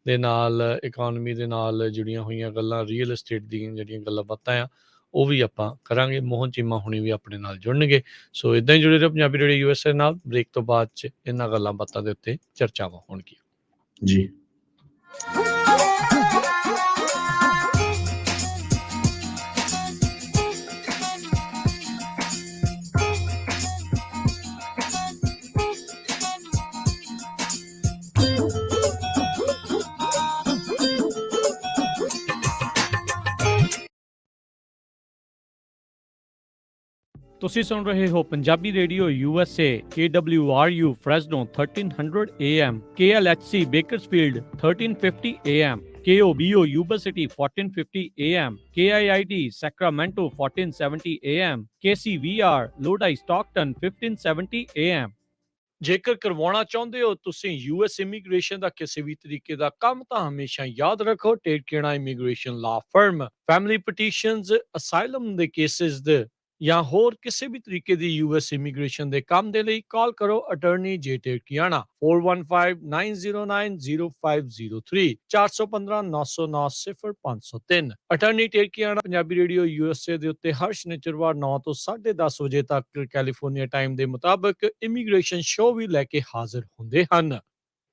ਦੇ ਨਾਲ, ਇਕੋਨਮੀ ਦੇ ਨਾਲ ਜੁੜੀਆਂ ਹੋਈਆਂ ਗੱਲਾਂ, ਰੀਅਲ estate ਦੀਆਂ ਜਿਹੜੀਆਂ ਗੱਲਾਂ ਬਾਤਾਂ ਆ ਉਹ ਵੀ ਆਪਾਂ ਕਰਾਂਗੇ। ਮੋਹਨ ਚੀਮਾ ਹੁਣੀ ਵੀ ਆਪਣੇ ਨਾਲ ਜੁੜਨਗੇ। ਸੋ ਇਦਾਂ ਹੀ ਜੁੜੇ ਰਹੋ ਪੰਜਾਬੀ ਰੇਡੀਓ USA ਨਾਲ। ਬ੍ਰੇਕ ਤੋਂ ਬਾਅਦ 'ਚ ਇਹਨਾਂ ਗੱਲਾਂ ਬਾਤਾਂ ਦੇ ਉੱਤੇ ਚਰਚਾਵਾਂ ਹੋਣਗੀਆਂ ਜੀ। ਤੁਸੀਂ ਸੁਣ ਰਹੇ ਹੋ Punjabi radio USA KWRU Fresno 1300 AM, KLHC Bakersfield 1350 AM, KOBO Yuba City 1450 AM, KIIT Sacramento 1470 AM, KCVR Lodi Stockton 1570 AM। ਜੇਕਰ ਕਰਵਾਉਣਾ ਚਾਹੁੰਦੇ ਹੋ ਤੁਸੀਂ US ਇਮੀਗ੍ਰੇਸ਼ਨ ਦਾ ਕਿਸੇ ਵੀ ਤਰੀਕੇ ਦਾ ਕੰਮ, ਤਾਂ ਹਮੇਸ਼ਾ ਯਾਦ ਰੱਖੋ ਟੇਡਕੇਣਾ immigration law firm. Family petitions, asylum ਦੇ ਕੇਸਿਸ ਦੇ ਜਾਂ ਹੋਰ ਕਿਸੇ ਵੀ ਤਰੀਕੇ ਦੀ US ਇਮੀਗ੍ਰੇਸ਼ਨ ਦੇ ਕੰਮ ਦੇ ਲਈ ਕਾਲ ਕਰੋ ਅਟਾਰਨੀ ਜੇ ਟੇਡਕੀਆਣਾ 4159900503 4159090503। ਅਟਾਰਨੀ ਟੇਡਕੀਆਣਾ ਪੰਜਾਬੀ ਰੇਡੀਓ USA ਦੇ ਉੱਤੇ ਹਰ ਸ਼ਨੀਚਰਵਾਰ 9 ਤੋਂ 10:30 ਵਜੇ ਤੱਕ ਕੈਲੀਫੋਰਨੀਆ ਟਾਈਮ ਦੇ ਮੁਤਾਬਕ ਇਮੀਗ੍ਰੇਸ਼ਨ ਸ਼ੋਅ ਵੀ ਲੈ ਕੇ ਹਾਜ਼ਰ ਹੁੰਦੇ ਹਨ।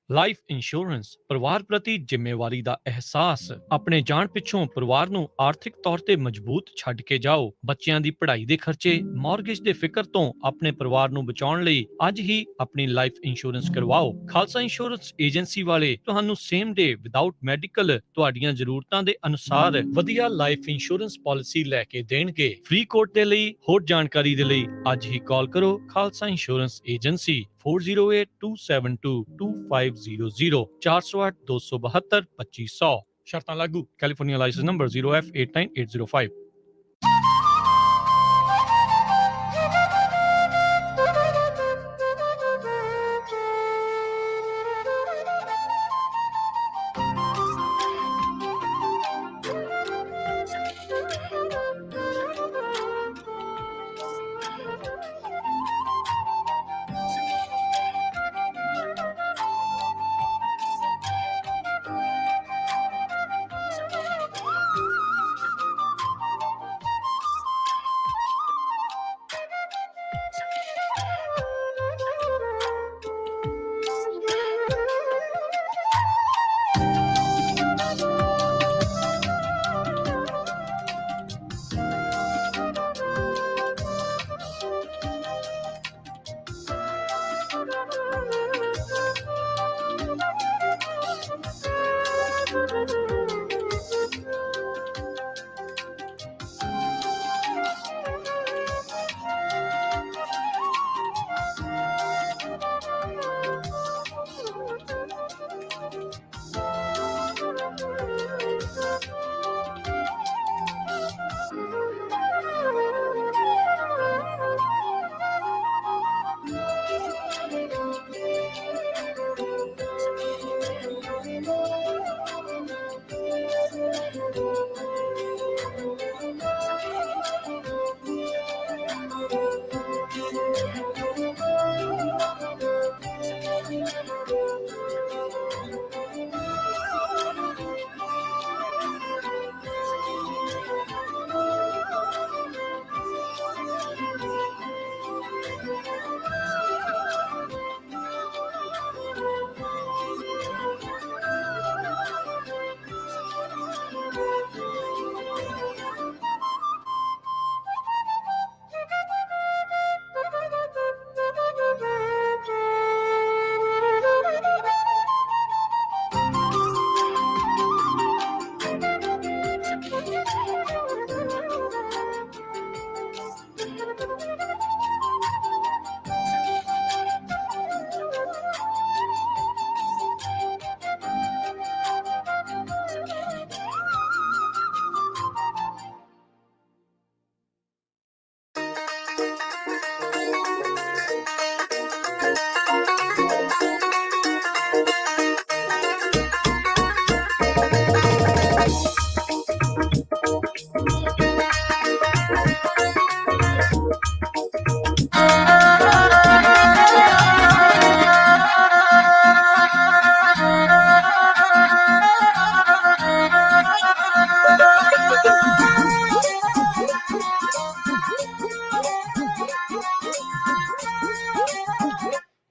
ਲਾਈਫ ਇੰਸ਼ੋਰੈਂਸ ਪਰਿਵਾਰ ਪ੍ਰਤੀ ਜ਼ਿੰਮੇਵਾਰੀ ਦਾ ਅਹਿਸਾਸ। ਆਪਣੇ ਜਾਣ ਪਿੱਛੋਂ ਪਰਿਵਾਰ ਨੂੰ ਆਰਥਿਕ ਤੌਰ ਤੇ ਮਜ਼ਬੂਤ ਛੱਡ ਕੇ ਜਾਓ। ਬੱਚਿਆਂ ਦੀ ਪੜ੍ਹਾਈ ਦੇ ਖਰਚੇ, ਮਾਰਗੇਜ ਦੇ ਫਿਕਰ ਤੋਂ ਆਪਣੇ ਪਰਿਵਾਰ ਨੂੰ ਬਚਾਉਣ ਲਈ ਅੱਜ ਹੀ ਆਪਣੀ ਲਾਈਫ ਇੰਸ਼ੋਰੈਂਸ ਕਰਵਾਓ। ਖਾਲਸਾ ਇੰਸ਼ੋਰੈਂਸ ਏਜੰਸੀ ਵਾਲੇ ਤੁਹਾਨੂੰ ਸੇਮ ਡੇ ਵਿਦਆਊਟ ਮੈਡੀਕਲ ਤੁਹਾਡੀਆਂ ਜ਼ਰੂਰਤਾਂ ਦੇ ਅਨੁਸਾਰ ਵਧੀਆ ਲਾਈਫ ਇੰਸ਼ੋਰੈਂਸ ਪਾਲਿਸੀ ਲੈ ਕੇ ਦੇਣਗੇ। ਫ੍ਰੀ ਕੋਟ ਦੇ ਲਈ ਹੋਰ ਜਾਣਕਾਰੀ ਦੇ ਲਈ ਅੱਜ ਹੀ ਕਾਲ ਕਰੋ ਖਾਲਸਾ ਇੰਸ਼ੋਰੈਂਸ ਏਜੰਸੀ 4082722500 408-272-2500। ਸ਼ਰਤਾਂ ਲਾਗੂ। California license number 0F89805।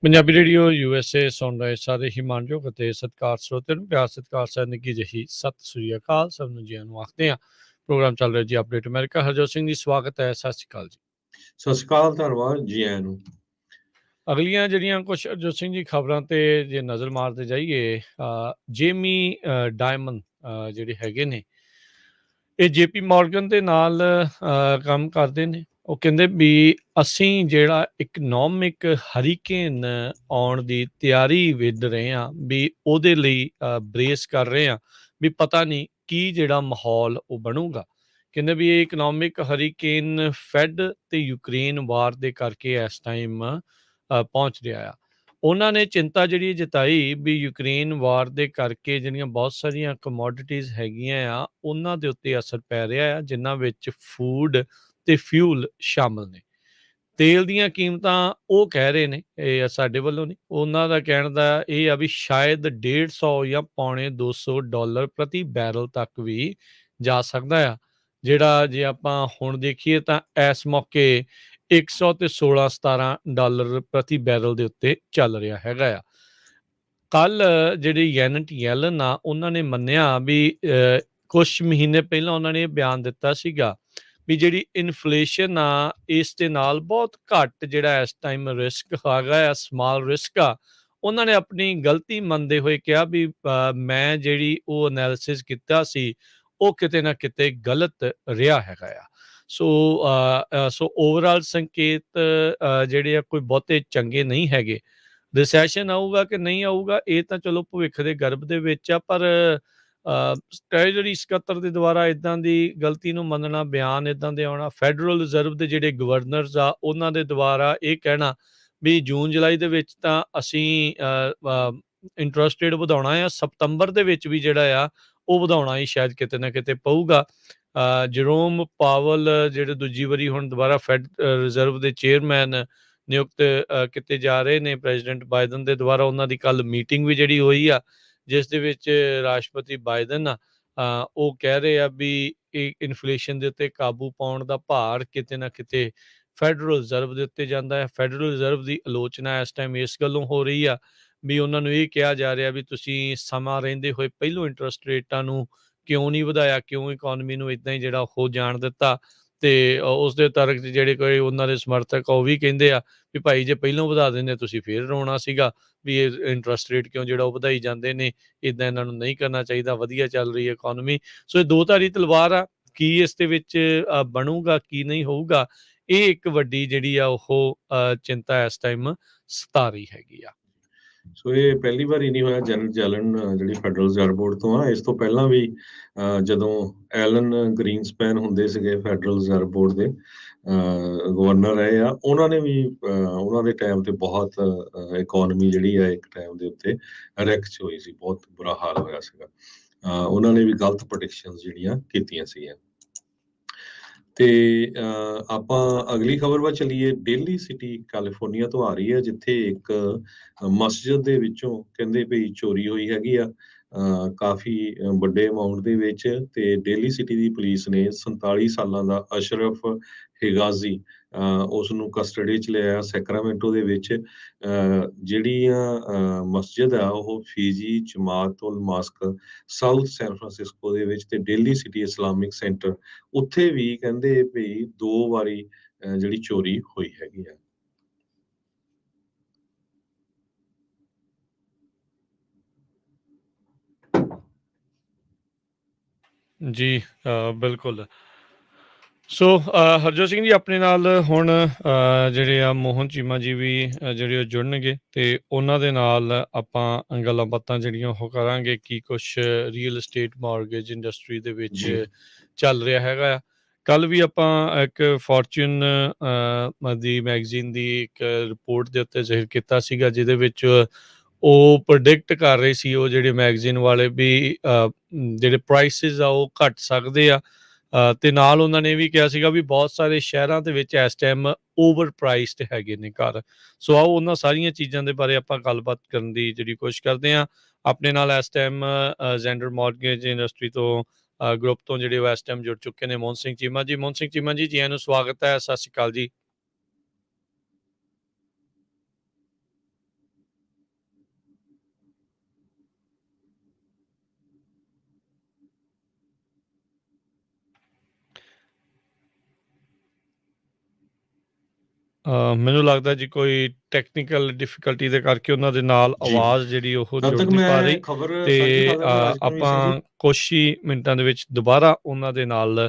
Punjabi radio USA ਸੁਣ ਰਹੇ ਸਾਰੇ ਹੀ ਮਾਣਯੋਗ ਅਤੇ ਸਤਿਕਾਰ ਸਰੋਤਿਆਂ ਨੂੰ ਪਿਆਰ ਸਤਿਕਾਰ ਸਹਿ ਨਿੱਘੀ ਜਿਹੀ ਸਤਿ ਸ੍ਰੀ ਅਕਾਲ। ਸਭ ਨੂੰ ਜੀ ਨੂੰ ਆਖਦੇ ਹਾਂ। ਪ੍ਰੋਗਰਾਮ ਚੱਲ ਰਿਹਾ ਜੀ ਅਪਡੇਟ ਅਮਰੀਕਾ। ਹਰਜੋਤ ਸਿੰਘ ਜੀ ਸਵਾਗਤ ਹੈ। ਸਤਿ ਸ੍ਰੀ ਅਕਾਲ ਜੀ। ਸਤਿ ਸ਼੍ਰੀ ਅਕਾਲ, ਧੰਨਵਾਦ ਜੀ ਆਇਆਂ ਨੂੰ। ਅਗਲੀਆਂ ਜਿਹੜੀਆਂ ਕੁਛ ਹਰਜੋਤ ਸਿੰਘ ਜੀ ਖਬਰਾਂ ਤੇ ਜੇ ਨਜ਼ਰ ਮਾਰਦੇ ਜਾਈਏ, ਜੇਮੀ ਡਾਇਮੰਡ ਜਿਹੜੇ ਹੈਗੇ ਨੇ, ਇਹ JP ਮੋਰਗਨ ਦੇ ਨਾਲ ਕੰਮ ਕਰਦੇ ਨੇ। ਉਹ ਕਹਿੰਦੇ ਵੀ ਅਸੀਂ ਜਿਹੜਾ ਇਕਨੋਮਿਕ ਹਰੀਕੇਨ ਆਉਣ ਦੀ ਤਿਆਰੀ ਵਿਦ ਰਹੇ ਹਾਂ, ਵੀ ਉਹਦੇ ਲਈ ਬਰੇਸ ਕਰ ਰਹੇ ਹਾਂ, ਵੀ ਪਤਾ ਨਹੀਂ ਕੀ ਜਿਹੜਾ ਮਾਹੌਲ ਉਹ ਬਣੂਗਾ। ਕਹਿੰਦੇ ਵੀ ਇਹ ਇਕਨੋਮਿਕ ਹਰੀਕੇਨ ਫੈਡ ਤੇ ਯੂਕਰੇਨ ਵਾਰ ਦੇ ਕਰਕੇ ਇਸ ਟਾਈਮ ਪਹੁੰਚ ਰਿਹਾ ਆ। ਉਹਨਾਂ ਨੇ ਚਿੰਤਾ ਜਿਹੜੀ ਜਤਾਈ ਵੀ ਯੂਕਰੇਨ ਵਾਰ ਦੇ ਕਰਕੇ ਜਿਹੜੀਆਂ ਬਹੁਤ ਸਾਰੀਆਂ ਕਮੋਡਿਟੀਜ਼ ਹੈਗੀਆਂ ਆ, ਉਹਨਾਂ ਦੇ ਉੱਤੇ ਅਸਰ ਪੈ ਰਿਹਾ ਆ, ਜਿਨ੍ਹਾਂ ਵਿੱਚ ਫੂਡ ਤੇ ਫਿਊਲ ਸ਼ਾਮਲ ਨੇ। ਤੇਲ ਦੀਆਂ ਕੀਮਤਾਂ ਉਹ ਕਹਿ ਰਹੇ ਨੇ, ਇਹ ਸਾਡੇ ਵੱਲੋਂ ਨਹੀਂ, ਉਹਨਾਂ ਦਾ ਕਹਿਣ ਦਾ ਇਹ ਆ ਵੀ ਸ਼ਾਇਦ 150 ਜਾਂ $200 ਪ੍ਰਤੀ ਬੈਰਲ ਤੱਕ ਵੀ ਜਾ ਸਕਦਾ ਆ, ਜਿਹੜਾ ਜੇ ਆਪਾਂ ਹੁਣ ਦੇਖੀਏ ਤਾਂ ਇਸ ਮੌਕੇ 100 ਤੇ $16-17 ਪ੍ਰਤੀ ਬੈਰਲ ਦੇ ਉੱਤੇ ਚੱਲ ਰਿਹਾ ਹੈਗਾ ਆ। ਕੱਲ ਜਿਹੜੀ ਯੈਨਟ ਯੈਲਨ ਆ ਉਹਨਾਂ ਨੇ ਮੰਨਿਆ ਵੀ ਕੁਛ ਮਹੀਨੇ ਪਹਿਲਾਂ ਉਹਨਾਂ ਨੇ ਇਹ ਬਿਆਨ ਦਿੱਤਾ ਸੀਗਾ ਵੀ ਜਿਹੜੀ ਇਨਫਲੇਸ਼ਨ ਆ ਇਸ ਦੇ ਨਾਲ ਬਹੁਤ ਘੱਟ ਜਿਹੜਾ ਇਸ ਟਾਈਮ ਰਿਸਕ ਹੈਗਾ ਆ, ਸਮਾਲ ਰਿਸਕ ਆ। ਉਹਨਾਂ ਨੇ ਆਪਣੀ ਗਲਤੀ ਮੰਨਦੇ ਹੋਏ ਕਿਹਾ ਵੀ ਮੈਂ ਜਿਹੜੀ ਉਹ ਐਨਾਲਿਸਿਸ ਕੀਤਾ ਸੀ ਉਹ ਕਿਤੇ ਨਾ ਕਿਤੇ ਗਲਤ ਰਿਹਾ ਹੈਗਾ ਆ। ਸੋ ਓਵਰਆਲ ਸੰਕੇਤ ਜਿਹੜੇ ਆ ਕੋਈ ਬਹੁਤੇ ਚੰਗੇ ਨਹੀਂ ਹੈਗੇ। ਰਿਸੈਸ਼ਨ ਆਊਗਾ ਕਿ ਨਹੀਂ ਆਊਗਾ ਇਹ ਤਾਂ ਚਲੋ ਭਵਿੱਖ ਦੇ ਗਰਭ ਦੇ ਵਿੱਚ ਆ, ਪਰ ਟ੍ਰੈਜਰੀ ਸਕੱਤਰ ਦੇ ਦੁਆਰਾ ਇਦਾਂ ਦੀ ਗਲਤੀ ਨੂੰ ਮੰਨਣਾ, ਬਿਆਨ ਇਦਾਂ ਦੇ ਆਉਣਾ, ਫੈਡਰਲ ਰਿਜ਼ਰਵ ਦੇ ਜਿਹੜੇ ਗਵਰਨਰਸ ਆ ਉਹਨਾਂ ਦੇ ਦੁਆਰਾ ਇਹ ਕਹਿਣਾ ਵੀ ਜੂਨ ਜੁਲਾਈ ਦੇ ਵਿੱਚ ਤਾਂ ਅਸੀਂ ਇੰਟਰਸਟ ਰੇਟ ਵਧਾਉਣਾ ਆ, ਸਤੰਬਰ ਦੇ ਵਿੱਚ ਵੀ ਜਿਹੜਾ ਆ ਉਹ ਵਧਾਉਣਾ ਹੀ ਸ਼ਾਇਦ ਕਿਤੇ ਨਾ ਕਿਤੇ ਪਊਗਾ। ਜਰੋਮ ਪਾਵਲ ਜਿਹੜੇ ਦੂਜੀ ਵਾਰੀ ਹੁਣ ਦੁਬਾਰਾ ਫੈਡ ਰਿਜ਼ਰਵ ਦੇ ਚੇਅਰਮੈਨ ਨਿਯੁਕਤ ਕੀਤੇ ਜਾ ਰਹੇ ਨੇ ਪ੍ਰੈਜ਼ੀਡੈਂਟ ਬਾਈਡਨ ਦੇ ਦੁਆਰਾ। ਉਹਨਾਂ ਦੀ ਕੱਲ ਮੀਟਿੰਗ ਵੀ ਜਿਹੜੀ ਹੋਈ ਆ ਜਿਸ ਦੇ ਵਿੱਚ ਰਾਸ਼ਟਰਪਤੀ ਬਾਈਡਨ ਆ ਉਹ ਕਹਿ ਰਹੇ ਆ ਵੀ ਇਹ ਇਨਫਲੇਸ਼ਨ ਦੇ ਉੱਤੇ ਕਾਬੂ ਪਾਉਣ ਦਾ ਭਾਰ ਕਿਤੇ ਨਾ ਕਿਤੇ ਫੈਡਰਲ ਰਿਜ਼ਰਵ ਦੇ ਉੱਤੇ ਜਾਂਦਾ ਹੈ। ਫੈਡਰਲ ਰਿਜ਼ਰਵ ਦੀ ਆਲੋਚਨਾ ਇਸ ਟਾਈਮ ਇਸ ਗੱਲੋਂ ਹੋ ਰਹੀ ਆ ਵੀ ਉਹਨਾਂ ਨੂੰ ਇਹ ਕਿਹਾ ਜਾ ਰਿਹਾ ਵੀ ਤੁਸੀਂ ਸਮਾਂ ਰਹਿੰਦੇ ਹੋਏ ਪਹਿਲੋਂ ਇੰਟਰਸਟ ਰੇਟਾਂ ਨੂੰ ਕਿਉਂ ਨਹੀਂ ਵਧਾਇਆ, ਕਿਉਂ ਇਕਨੋਮੀ ਨੂੰ ਇਦਾਂ ਹੀ ਜਿਹੜਾ ਹੋ ਜਾਣ ਦਿੱਤਾ। ਤੇ ਉਸ ਦੇ ਤਰਕ 'ਚ ਜਿਹੜੇ ਕੋਈ ਉਹਨਾਂ ਦੇ ਸਮਰਥਕ ਆ ਉਹ ਵੀ ਕਹਿੰਦੇ ਆ ਵੀ ਭਾਈ ਜੇ ਪਹਿਲੋਂ ਵਧਾ ਦਿੰਦੇ ਤੁਸੀਂ ਫੇਰ ਰੋਣਾ ਸੀਗਾ ਵੀ ਇਹ ਇੰਟਰਸਟ ਰੇਟ ਕਿਉਂ ਜਿਹੜਾ ਉਹ ਵਧਾਈ ਜਾਂਦੇ ਨੇ, ਇਦਾਂ ਇਹਨਾਂ ਨੂੰ ਨਹੀਂ ਕਰਨਾ ਚਾਹੀਦਾ, ਵਧੀਆ ਚੱਲ ਰਹੀ ਹੈ ਇਕਨੋਮੀ। ਸੋ ਇਹ ਦੋ ਧਾਰੀ ਤਲਵਾਰ ਆ, ਕੀ ਇਸ ਦੇ ਵਿੱਚ ਬਣੂਗਾ ਕੀ ਨਹੀਂ ਹੋਊਗਾ, ਇਹ ਇੱਕ ਵੱਡੀ ਜਿਹੜੀ ਆ ਉਹ ਚਿੰਤਾ ਇਸ ਟਾਈਮ ਸਤਾ ਰਹੀ ਹੈਗੀ ਆ। ਸੋ ਇਹ ਪਹਿਲੀ ਵਾਰੀ ਨਹੀਂ ਹੋਇਆ। ਜੈਨਟ ਯੈਲਨ ਜਿਹੜੀ ਫੈਡਰਲ ਰਿਜ਼ਰਵ ਬੋਰਡ ਤੋਂ ਆ, ਇਸ ਤੋਂ ਪਹਿਲਾਂ ਵੀ ਜਦੋਂ ਐਲਨ ਗ੍ਰੀਨਸਪੈਨ ਹੁੰਦੇ ਸੀਗੇ ਫੈਡਰਲ ਰਿਜ਼ਰਵ ਬੋਰਡ ਦੇ ਗਵਰਨਰ ਰਹੇ ਆ, ਉਹਨਾਂ ਨੇ ਵੀ ਉਹਨਾਂ ਦੇ ਟਾਈਮ ਤੇ ਬਹੁਤ ਇਕਨੋਮੀ ਜਿਹੜੀ ਆ ਇੱਕ ਟਾਈਮ ਦੇ ਉੱਤੇ ਰਿਕ 'ਚ ਹੋਈ ਸੀ, ਬਹੁਤ ਬੁਰਾ ਹਾਲ ਹੋਇਆ ਸੀਗਾ। ਉਹਨਾਂ ਨੇ ਵੀ ਗਲਤ ਪ੍ਰੈਡਿਕਸ਼ਨਸ ਜਿਹੜੀਆਂ ਕੀਤੀਆਂ ਸੀਗੀਆਂ। ਤੇ ਆਪਾਂ ਅਗਲੀ ਖਬਰ ਵੱਲ ਚੱਲੀਏ। ਦਿੱਲੀ ਸਿਟੀ ਕੈਲੀਫੋਰਨੀਆ ਤੋਂ ਆ ਰਹੀ ਹੈ, ਜਿੱਥੇ ਇੱਕ ਮਸਜਿਦ ਦੇ ਵਿੱਚੋਂ ਕਹਿੰਦੇ ਵੀ ਚੋਰੀ ਹੋਈ ਹੈਗੀ ਆ ਕਾਫੀ ਵੱਡੇ ਅਮਾਉਂਟ ਦੇ ਵਿੱਚ। ਤੇ ਦਿੱਲੀ ਸਿਟੀ ਦੀ ਪੁਲਿਸ ਨੇ 47 ਸਾਲਾਂ ਦਾ ਅਸ਼ਰਫ ਹਿਗਾਜ਼ੀ ਉਸ ਨੂੰ ਕਸਟਡੀ 'ਚ ਲਿਆ ਸੈਕਰਾਮੈਂਟੋ ਦੇ ਵਿੱਚ। ਜਿਹੜੀਆਂ ਮਸਜਿਦ ਆ ਉਹ ਫੀਜੀ ਜਮਾਤ ਉਲ ਮਾਸਕ ਸਾਊਥ ਸੈਨ ਫਰਾਂਸਿਸਕੋ ਦੇ ਵਿੱਚ ਤੇ ਦਿੱਲੀ ਸਿਟੀ ਇਸਲਾਮਿਕ ਸੈਂਟਰ, ਉੱਥੇ ਵੀ ਕਹਿੰਦੇ ਵੀ 2 ਵਾਰੀ ਜਿਹੜੀ ਚੋਰੀ ਹੋਈ ਹੈਗੀ ਆ। ਜੀ ਬਿਲਕੁਲ। ਸੋ ਹਰਜੋਤ ਸਿੰਘ ਜੀ ਆਪਣੇ ਨਾਲ ਹੁਣ ਜਿਹੜੇ ਆ ਮੋਹਨ ਚੀਮਾ ਜੀ ਵੀ ਜਿਹੜੇ ਉਹ ਜੁੜਨਗੇ ਤੇ ਉਹਨਾਂ ਦੇ ਨਾਲ ਆਪਾਂ ਗੱਲਾਂ ਬਾਤਾਂ ਜਿਹੜੀਆਂ ਉਹ ਕਰਾਂਗੇ ਕੀ ਕੁਛ ਰੀਅਲ estate ਮਾਰਗੇਜ ਇੰਡਸਟਰੀ ਦੇ ਵਿੱਚ ਜੀ। ਚੱਲ ਰਿਹਾ ਹੈਗਾ ਆ। ਕੱਲ ਵੀ ਆਪਾਂ ਇੱਕ ਫੋਰਚੂਨ ਦੀ ਮੈਗਜ਼ੀਨ ਦੀ ਇੱਕ ਰਿਪੋਰਟ ਦੇ ਉੱਤੇ ਜ਼ਿਕਰ ਕੀਤਾ ਸੀਗਾ, ਜਿਹਦੇ ਵਿੱਚ ਉਹ ਪ੍ਰੈਡਿਕਟ ਕਰ ਰਹੇ ਸੀ ਉਹ ਜਿਹੜੇ ਮੈਗਜ਼ੀਨ ਵਾਲੇ ਵੀ ਜਿਹੜੇ ਪ੍ਰਾਈਸਿਸ ਆ ਉਹ ਘਟ ਸਕਦੇ ਆ। ਤੇ ਨਾਲ ਉਹਨਾਂ ਨੇ ਵੀ ਕਿਹਾ ਸੀਗਾ ਵੀ ਬਹੁਤ ਸਾਰੇ ਸ਼ਹਿਰਾਂ ਦੇ ਵਿੱਚ ਇਸ ਟਾਈਮ ਓਵਰ ਪ੍ਰਾਈਸਡ ਹੈਗੇ ਨੇ ਘਰ। ਸੋ ਆਓ ਉਹਨਾਂ ਸਾਰੀਆਂ ਚੀਜ਼ਾਂ ਦੇ ਬਾਰੇ ਆਪਾਂ ਗੱਲਬਾਤ ਕਰਨ ਦੀ ਜਿਹੜੀ ਕੋਸ਼ਿਸ਼ ਕਰਦੇ ਹਾਂ। ਆਪਣੇ ਨਾਲ ਇਸ ਟਾਈਮ ਜ਼ੈਂਡਰ ਮਾਰਗੇਜ ਇੰਡਸਟਰੀ ਤੋਂ ਗਰੁੱਪ ਤੋਂ ਜਿਹੜੇ ਉਹ ਇਸ ਟਾਈਮ ਜੁੜ ਚੁੱਕੇ ਨੇ ਮੋਹਨ ਸਿੰਘ ਚੀਮਾ ਜੀ। ਮੋਹਨ ਸਿੰਘ ਚੀਮਾ ਜੀ, ਜੀਆਂ ਨੂੰ ਸਵਾਗਤ ਹੈ, ਸਤਿ ਸ਼੍ਰੀ ਅਕਾਲ ਜੀ। ਮੈਨੂੰ ਲੱਗਦਾ ਜੀ ਕੋਈ ਟੈਕਨੀਕਲ ਡਿਫਿਕਲਟੀ ਦੇ ਕਰਕੇ ਉਹਨਾਂ ਦੇ ਨਾਲ ਜੀ। ਆਵਾਜ਼ ਜਿਹੜੀ ਉਹ ਤਦ ਜੁੜ ਤੱਕ ਨਹੀਂ ਪਾ ਮੈਂ ਰਹੀ ਖਬਰ ਤੇ ਸਾਂਝੀ ਕਰ ਦਿੰਦਾ ਰਾਜਕੁਮਾਰੀ ਸਿੰਘ ਜੀ। ਆਪਾਂ ਕੁਛ ਹੀ ਮਿੰਟਾਂ ਦੇ ਵਿੱਚ ਦੁਬਾਰਾ ਉਹਨਾਂ ਦੇ ਨਾਲ